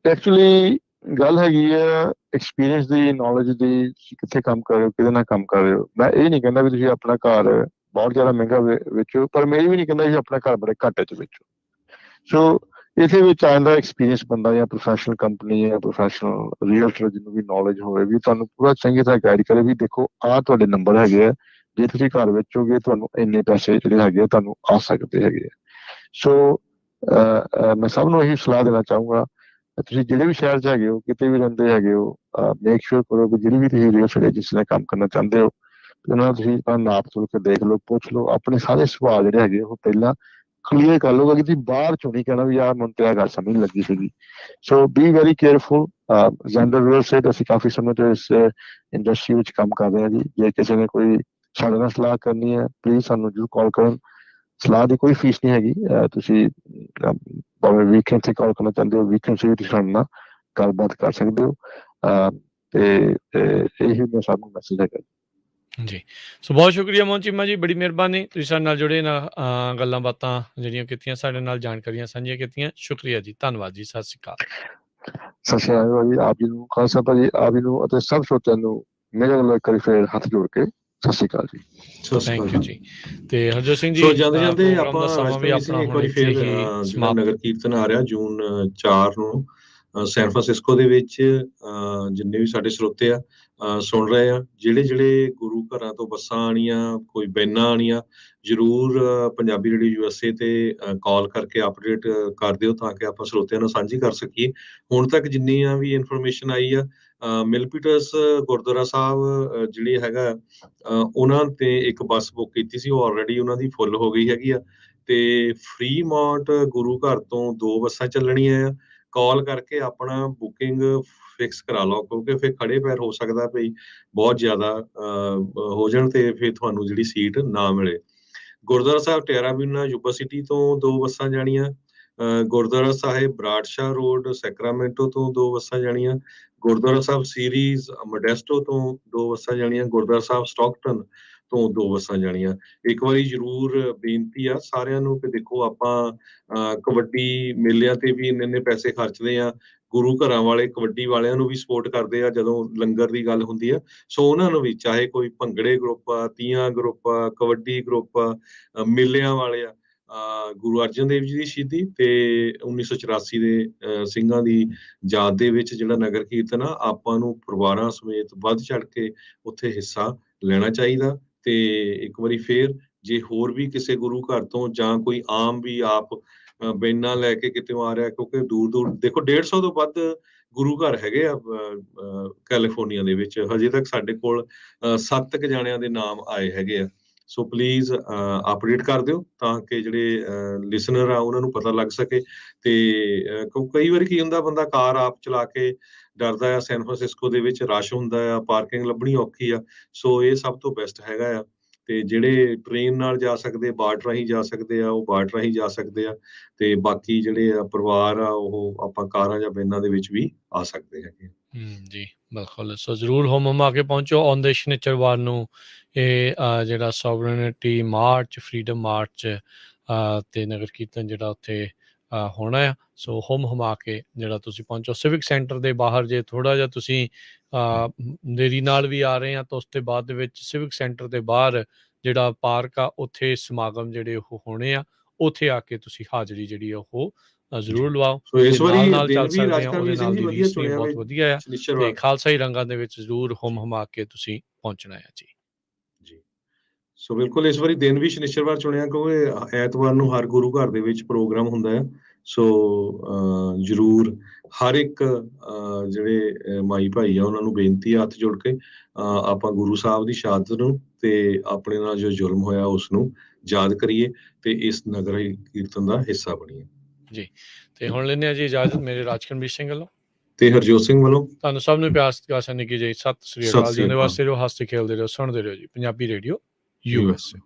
ਐਕਚੁਅਲੀ ਗੱਲ ਹੈਗੀ ਆ ਐਕਸਪੀਰੀਅੰਸ ਦੀ, ਨੌਲੇਜ ਦੀ, ਤੁਸੀਂ ਕਿੱਥੇ ਕੰਮ ਕਰ ਰਹੇ ਹੋ, ਕਿਹਦੇ ਨਾਲ ਕੰਮ ਕਰ ਰਹੇ ਹੋ। ਮੈਂ ਇਹ ਨਹੀਂ ਕਹਿੰਦਾ ਵੀ ਤੁਸੀਂ ਆਪਣਾ ਘਰ ਬਹੁਤ ਜ਼ਿਆਦਾ ਮਹਿੰਗਾ ਵੇਚੋ, ਪਰ ਮੈਂ ਇਹ ਵੀ ਨਹੀਂ ਕਹਿੰਦਾ ਤੁਸੀਂ ਆਪਣਾ ਘਰ ਬੜੇ ਘਾਟੇ 'ਚ ਵੇਚੋ। ਸੋ ਇਹਦੇ ਵਿੱਚ ਆ ਜਾਂਦਾ ਐਕਸਪੀਰੀਅੰਸ ਬੰਦਾ ਜਾਂ ਪ੍ਰੋਫੈਸ਼ਨਲ ਕੰਪਨੀ ਜਾਂ ਪ੍ਰੋਫੈਸ਼ਨਲ ਰੀਅਲ estate ਜਿਹਨੂੰ ਵੀ ਨੌਲੇਜ ਹੋਵੇ, ਵੀ ਤੁਹਾਨੂੰ ਪੂਰਾ ਚੰਗੀ ਤਰ੍ਹਾਂ ਗਾਈਡ ਕਰੇ ਵੀ ਦੇਖੋ ਆਹ ਤੁਹਾਡੇ ਨੰਬਰ ਹੈਗੇ ਆ, ਜੇ ਤੁਸੀਂ ਘਰ ਵੇਚੋਗੇ ਤੁਹਾਨੂੰ ਇੰਨੇ ਪੈਸੇ ਜਿਹੜੇ ਹੈਗੇ ਆ ਤੁਹਾਨੂੰ ਆ ਸਕਦੇ ਹੈਗੇ ਆ। ਸੋ ਮੈਂ ਸਭ ਨੂੰ ਇਹੀ ਸਲਾਹ ਦੇਣਾ ਚਾਹੂੰਗਾ, ਤੁਸੀਂ ਜਿਹੜੇ ਵੀ ਸ਼ਹਿਰ 'ਚ ਹੈਗੇ ਹੋ, ਕਿਤੇ ਵੀ ਰਹਿੰਦੇ ਹੈਗੇ ਹੋ, ਮੇਕ ਸ਼ੋਰ ਕਰੋ ਕਿ ਜਿਹੜੀ ਵੀ ਤੁਸੀਂ ਰੀਅਲ estate ਏਜੰਸੀ ਨਾਲ ਕੰਮ ਕਰਨਾ ਚਾਹੁੰਦੇ ਹੋ, ਉਹਨਾਂ ਨਾਲ ਤੁਸੀਂ ਨਾਪ ਤੋਲ ਕੇ ਦੇਖ ਲਓ, ਪੁੱਛ ਲਓ, ਆਪਣੇ ਸਾਰੇ ਸਵਾਲ ਜਿਹੜੇ ਹੈਗੇ ਉਹ ਪਹਿਲਾਂ ਕਲੀਅਰ ਕਰ ਲਊਗਾ ਕਿ ਤੁਸੀਂ ਬਾਹਰ ਚੋਂ ਨਹੀਂ ਕਹਿਣਾ ਵੀ ਆਹ ਮੈਨੂੰ ਤੇ ਇਹ ਗੱਲ ਸਮਝ ਲੱਗੀ ਸੀਗੀ। So be very careful. Zander real estate ਅਸੀਂ ਕਾਫੀ ਸਮੇਂ ਤੋਂ ਇਸ ਇੰਡਸਟਰੀ ਵਿੱਚ ਕੰਮ ਕਰ ਰਹੇ ਹਾਂ ਜੀ। ਜੇ ਕਿਸੇ ਨੇ ਕੋਈ ਸਾਡੇ ਨਾਲ ਸਲਾਹ ਕਰਨੀ ਹੈ, ਪਲੀਜ਼ ਸਾਨੂੰ ਜ਼ਰੂਰ ਕਾਲ ਕਰਨ। ਸਲਾਹ ਦੀ ਕੋਈ ਫੀਸ ਨਹੀਂ ਹੈਗੀ। ਤੁਸੀਂ ਭਾਵੇਂ ਵੀਕਐਂਡ 'ਤੇ ਕਾਲ ਕਰਨਾ ਚਾਹੁੰਦੇ ਹੋ, ਵੀਕਐਂਡ 'ਤੇ ਵੀ ਤੁਸੀਂ ਸਾਡੇ ਨਾਲ ਗੱਲਬਾਤ ਕਰ ਸਕਦੇ ਹੋ। ਤੇ ਇਹੀ ਮੈਂ ਸਭ ਨੂੰ ਮੈਸੇਜ ਹੈਗਾ ਜੀ। ਸੋ ਬਹੁਤ ਸ਼ੁਕਰੀਆ ਮੋਹਨ ਚੀਮਾ ਜੀ, ਬੜੀ ਮਿਹਰਬਾਨੀ ਤੁਸੀਂ ਸਾਡੇ ਨਾਲ ਜੁੜੇ ਨਾ ਗੱਲਾਂ ਬਾਤਾਂ ਜਿਹੜੀਆਂ ਕੀਤੀਆਂ, ਸਾਡੇ ਨਾਲ ਜਾਣਕਾਰੀਆਂ ਸਾਂਝੀਆਂ ਕੀਤੀਆਂ। ਸ਼ੁਕਰੀਆ ਜੀ, ਧੰਨਵਾਦ ਜੀ, ਸਤਿ ਸ਼੍ਰੀ ਅਕਾਲ। ਸਤਿ ਸ਼੍ਰੀ ਅਕਾਲ ਜੀ, ਆਪ ਜੀ ਨੂੰ, ਖਾਲਸਾ ਭਾਜੀ, ਆਪ ਜੀ ਨੂੰ ਅਤੇ ਸਭ ਸਰੋਤਿਆਂ ਨੂੰ ਮੇਰੇ ਵੱਲੋਂ ਇੱਕ ਵਾਰੀ ਫਿਰ ਹੱਥ ਜੋੜ ਕੇ ਸਤਿ ਸ਼੍ਰੀ ਅਕਾਲ ਜੀ। ਥੈਂਕ ਯੂ ਜੀ। ਤੇ ਹਰਜੋਤ ਸਿੰਘ ਜੀ, ਸੋ ਜਾਂਦੇ ਜਾਂਦੇ ਪ੍ਰੋਗਰਾਮ ਦਾ ਆਪਾਂ ਸਮਾਂ ਵੀ ਰਾਜਪਾਲ ਸਿੰਘ ਆਪਣਾ ਇੱਕ ਹੁਣ ਵਾਰੀ ਇੱਥੇ ਫੇਰ ਹੀ ਜਿਹੜਾ ਸਮਾਪਤ। ਨਗਰ ਕੀਰਤਨ ਆ ਰਿਹਾ ਜੂਨ 4 ਨੂੰ ਸੈਨ ਫਰਾਂਸਿਸਕੋ ਦੇ ਵਿੱਚ, ਜਿੰਨੇ ਵੀ ਸਾਡੇ ਸਰੋਤੇ ਆ ਸੁਣ ਰਹੇ ਆ, ਜਿਹੜੇ ਗੁਰੂ ਘਰਾਂ ਤੋਂ ਬੱਸਾਂ ਆਉਣੀਆਂ, ਕੋਈ ਵੈਨਾਂ ਆਉਣੀਆਂ, ਜ਼ਰੂਰ ਪੰਜਾਬੀ ਰੇਡੀਓ USA ਤੇ ਕਾਲ ਕਰਕੇ ਅਪਡੇਟ ਕਰ ਦਿਓ ਤਾਂ ਕਿ ਆਪਾਂ ਸਰੋਤਿਆਂ ਨਾਲ ਸਾਂਝੀ ਕਰ ਸਕੀਏ। ਹੁਣ ਤੱਕ ਜਿੰਨੀਆਂ ਵੀ ਇਨਫੋਰਮੇਸ਼ਨ ਆਈ ਆ, ਮਿਲਪੀਟਰਸ ਗੁਰਦੁਆਰਾ ਸਾਹਿਬ ਜਿਹੜੀ ਹੈਗਾ ਉਹਨਾਂ ਤੇ ਇੱਕ ਬੱਸ ਬੁੱਕ ਕੀਤੀ ਸੀ, ਉਹ ਆਲਰੇਡੀ ਉਹਨਾਂ ਦੀ ਫੁੱਲ ਹੋ ਗਈ ਹੈਗੀ ਆ। ਤੇ ਫਰੀਮਾਉਂਟ ਗੁਰੂ ਘਰ ਤੋਂ 2 ਬੱਸਾਂ ਚੱਲਣੀਆਂ ਆ। ਕਾਲ ਕਰਕੇ ਆਪਣਾ ਬੁਕਿੰਗ ਫਿਕਸ ਕਰਾ ਲਓ, ਕਿਉਂਕਿ ਫਿਰ ਖੜੇ ਪੈਰ ਹੋ ਸਕਦਾ ਭਈ ਬਹੁਤ ਜ਼ਿਆਦਾ ਹੋ ਜਾਣ ਤੇ ਫਿਰ ਤੁਹਾਨੂੰ ਜਿਹੜੀ ਸੀਟ ਨਾ ਮਿਲੇ। ਗੁਰਦੁਆਰਾ ਸਾਹਿਬ ਟੈਰਾਬੀਨਾ ਯੂਨੀਵਰਸਿਟੀ ਤੋਂ 2 ਬੱਸਾਂ ਜਾਣੀਆਂ, ਗੁਰਦੁਆਰਾ ਸਾਹਿਬ ਬਰਾੜਸ਼ਾਹ ਰੋਡ ਸੈਕਰਾਮੈਂਟੋ ਤੋਂ 2 ਬੱਸਾਂ ਜਾਣੀਆਂ, ਗੁਰਦੁਆਰਾ ਸਾਹਿਬ ਸੀਰੀਜ਼ ਮੋਡੈਸਟੋ ਤੋਂ 2 ਬੱਸਾਂ ਜਾਣੀਆਂ, ਗੁਰਦੁਆਰਾ ਸਾਹਿਬ ਸਟਾਕਟਨ ਤੋਂ 2 ਬੱਸਾਂ ਜਾਣੀਆਂ। ਇੱਕ ਵਾਰੀ ਜ਼ਰੂਰ ਬੇਨਤੀ ਆ ਸਾਰਿਆਂ ਨੂੰ ਕਿ ਦੇਖੋ ਆਪਾਂ ਕਬੱਡੀ ਮੇਲਿਆਂ ਤੇ ਵੀ ਇੰਨੇ ਪੈਸੇ ਖਰਚਦੇ ਆ, ਗੁਰੂ ਘਰਾਂ ਵਾਲੇ ਕਬੱਡੀ ਵਾਲਿਆਂ ਨੂੰ ਵੀ ਸਪੋਰਟ ਕਰਦੇ ਆ ਜਦੋਂ ਲੰਗਰ ਦੀ ਗੱਲ ਹੁੰਦੀ ਆ। ਸੋ ਉਹਨਾਂ ਨੂੰ ਵੀ, ਚਾਹੇ ਕੋਈ ਭੰਗੜੇ ਗਰੁੱਪ ਆ, ਤੀਆਂ ਗਰੁੱਪ ਆ, ਕਬੱਡੀ ਗਰੁੱਪ ਆ, ਮੇਲਿਆਂ ਵਾਲੇ ਆ, ਗੁਰੂ ਅਰਜਨ ਦੇਵ ਜੀ ਦੀ ਸ਼ਹੀਦੀ ਤੇ 1984 ਦੇ ਸਿੰਘਾਂ ਦੀ ਯਾਦ ਦੇ ਵਿੱਚ ਜਿਹੜਾ ਨਗਰ ਕੀਰਤਨ ਆ, ਆਪਾਂ ਨੂੰ ਪਰਿਵਾਰਾਂ ਸਮੇਤ ਵੱਧ ਚੜ ਕੇ ਉੱਥੇ ਹਿੱਸਾ ਲੈਣਾ ਚਾਹੀਦਾ। ਤੇ ਇੱਕ ਵਾਰੀ ਫੇਰ ਜੇ ਹੋਰ ਵੀ ਕਿਸੇ ਗੁਰੂ ਘਰ ਤੋਂ ਜਾਂ ਕੋਈ ਆਮ ਵੀ ਆਪ ਬੈਨਾਂ ਲੈ ਕੇ ਕਿਤੇ ਆ ਰਿਹਾ, ਕਿਉਂਕਿ ਦੂਰ ਦੂਰ ਦੇਖੋ 150 ਤੋਂ ਵੱਧ ਗੁਰੂ ਘਰ ਹੈਗੇ ਆ ਕੈਲੀਫੋਰਨੀਆ ਦੇ ਵਿੱਚ। ਹਜੇ ਤੱਕ ਸਾਡੇ ਕੋਲ 7 ਕੁ ਜਾਣਿਆਂ ਦੇ ਨਾਮ ਆਏ ਹੈਗੇ ਆ। ਸੋ ਪਲੀਜ਼ ਅਪਡੇਟ ਕਰ ਦਿਓ ਤਾਂ ਕਿ ਜਿਹੜੇ ਲਿਸਨਰ ਆ ਉਹਨਾਂ ਨੂੰ ਪਤਾ ਲੱਗ ਸਕੇ। ਤੇ ਕਈ ਵਾਰੀ ਕੀ ਹੁੰਦਾ, ਬੰਦਾ ਕਾਰ ਆਪ ਚਲਾ ਕੇ ਡਰਦਾ ਆ, ਸੈਨ ਫਰਾਂਸਿਸਕੋ ਦੇ ਵਿੱਚ ਰਸ਼ ਹੁੰਦਾ ਆ, ਪਾਰਕਿੰਗ ਲੱਭਣੀ ਔਖੀ ਆ। ਸੋ ਇਹ ਸਭ ਤੋਂ ਬੈਸਟ ਹੈਗਾ ਆ। ਤੇ ਜਿਹੜੇ ਟ੍ਰੇਨ ਨਾਲ ਜਾ ਸਕਦੇ, ਬਾਰਡਰ ਰਾਹੀਂ ਜਾ ਸਕਦੇ ਆ, ਉਹ ਬਾਰਡਰ ਰਾਹੀਂ ਜਾ ਸਕਦੇ ਆ। ਤੇ ਬਾਕੀ ਜਿਹੜੇ ਪਰਿਵਾਰ ਆ ਉਹ ਆਪਾਂ ਕਾਰਾਂ ਜਾਂ ਵੈਨਾਂ ਦੇ ਵਿੱਚ ਵੀ ਆ ਸਕਦੇ ਹੈਗੇ। ਜੀ ਬਿਲਕੁਲ। ਸੋ ਜ਼ਰੂਰ ਹੋਮ ਹਮਾ ਕੇ ਪਹੁੰਚੋ। ਆਉਂਦੇ ਸ਼ਨੀਚਰਵਾਰ ਨੂੰ ਇਹ ਜਿਹੜਾ ਸੋਵਰਨਿਟੀ ਮਾਰਚ, ਫਰੀडम ਮਾਰਚ ਤੇ ਨਗਰ ਕੀਰਤਨ ਜਿਹੜਾ ਉੱਥੇ ਹੋਣਾ ਆ। ਸੋ ਹੋਮ ਹਮਾ ਕੇ ਜਿਹੜਾ ਤੁਸੀਂ ਪਹੁੰਚੋ ਸਿਵਿਕ ਸੈਂਟਰ ਦੇ ਬਾਹਰ। ਜੇ ਥੋੜ੍ਹਾ ਜਿਹਾ ਤੁਸੀਂ ਦੇਰੀ ਨਾਲ ਵੀ ਆ ਰਹੇ ਆ ਤਾਂ ਉਸ ਤੋਂ ਬਾਅਦ ਦੇ ਵਿੱਚ ਸਿਵਿਕ ਸੈਂਟਰ ਦੇ ਬਾਹਰ ਜਿਹੜਾ ਪਾਰਕ ਆ, ਉੱਥੇ ਸਮਾਗਮ ਜਿਹੜੇ ਉਹ ਹੋਣੇ ਆ। ਉੱਥੇ ਆ ਕੇ ਤੁਸੀਂ ਹਾਜ਼ਰੀ ਜਿਹੜੀ ਆ ਉਹ ਜ਼ਰੂਰ ਲਵਾਓ। ਸੋ ਇਸ ਵਾਰੀ ਨਾਲ ਦਿਨ ਚੱਲ ਵੀ ਸਕਦੇ ਆ, ਰਾਜਕਰਮੀ ਉਹਦੇ ਸਿੰਘ ਨਾਲ ਜੀ ਦੀ ਵਧੀਆ ਰੀਸ ਵੀ ਚੁਣਿਆ ਬਹੁਤ ਵਧੀਆ ਆ। ਤੇ ਸ਼ਨੀਚਰਵਾਰ ਖਾਲਸਾਈ ਰੰਗਾਂ ਦੇ ਵਿੱਚ ਜ਼ਰੂਰ ਹੋਮ ਹਮਾ ਕੇ ਤੁਸੀਂ ਪਹੁੰਚਣਾ ਹੈ ਜੀ। ਜੀ ਸੋ ਬਿਲਕੁਲ ਇਸ ਵਾਰੀ ਦਿਨ ਵੀ ਸ਼ਨੀਚਰਵਾਰ ਚੁਣਿਆ ਕਿਉਂਕਿ ਐਤਵਾਰ ਨੂੰ ਹਰ ਗੁਰੂ ਘਰ ਦੇ ਵਿੱਚ ਪ੍ਰੋਗਰਾਮ ਹੁੰਦਾ ਆ। ਸੋ ਜ਼ਰੂਰ ਹਰ ਇੱਕ ਜਿਹੜੇ ਮਾਈ ਭਾਈ ਆ ਉਹਨਾਂ ਨੂੰ ਬੇਨਤੀ ਆ ਹੱਥ ਜੋੜ ਕੇ ਆਪਾਂ ਗੁਰੂ ਸਾਹਿਬ ਦੀ ਸ਼ਹਾਦਤ ਨੂੰ ਤੇ ਆਪਣੇ ਨਾਲ ਜੋ ਜ਼ੁਲਮ ਹੋਇਆ ਉਸ ਨੂੰ ਯਾਦ ਕਰੀਏ ਤੇ ਇਸ ਨਗਰ ਕੀਰਤਨ ਦਾ ਹਿੱਸਾ ਬਣੀਏ ਜੀ। ਤੇ ਹੁਣ ਲੈਂਦੇ ਆ ਜੀ ਇਜਾਜ਼ਤ ਮੇਰੇ ਰਾਜਕਰਮਜੀਤ ਸਿੰਘ ਵੱਲੋਂ ਤੇ ਹਰਜੋਤ ਸਿੰਘ ਵੱਲੋਂ। ਤੁਹਾਨੂੰ ਸਭ ਨੂੰ ਪਿਆਰ ਸਤਿਕਾਰ ਸਨ ਕੀ ਜੀ। ਸਤਿ ਸ੍ਰੀ ਸਤਿ ਅਕਾਲ। ਸ੍ਰੀ ਜਿਉਂਦੇ ਅਕਾਲ। ਵਾਸਤੇ ਰਹੋ, ਹੱਸਦੇ ਖੇਲਦੇ ਰਹੋ, ਸੁਣਦੇ ਰਹੋ ਜੀ ਪੰਜਾਬੀ ਰੇਡੀਓ USA।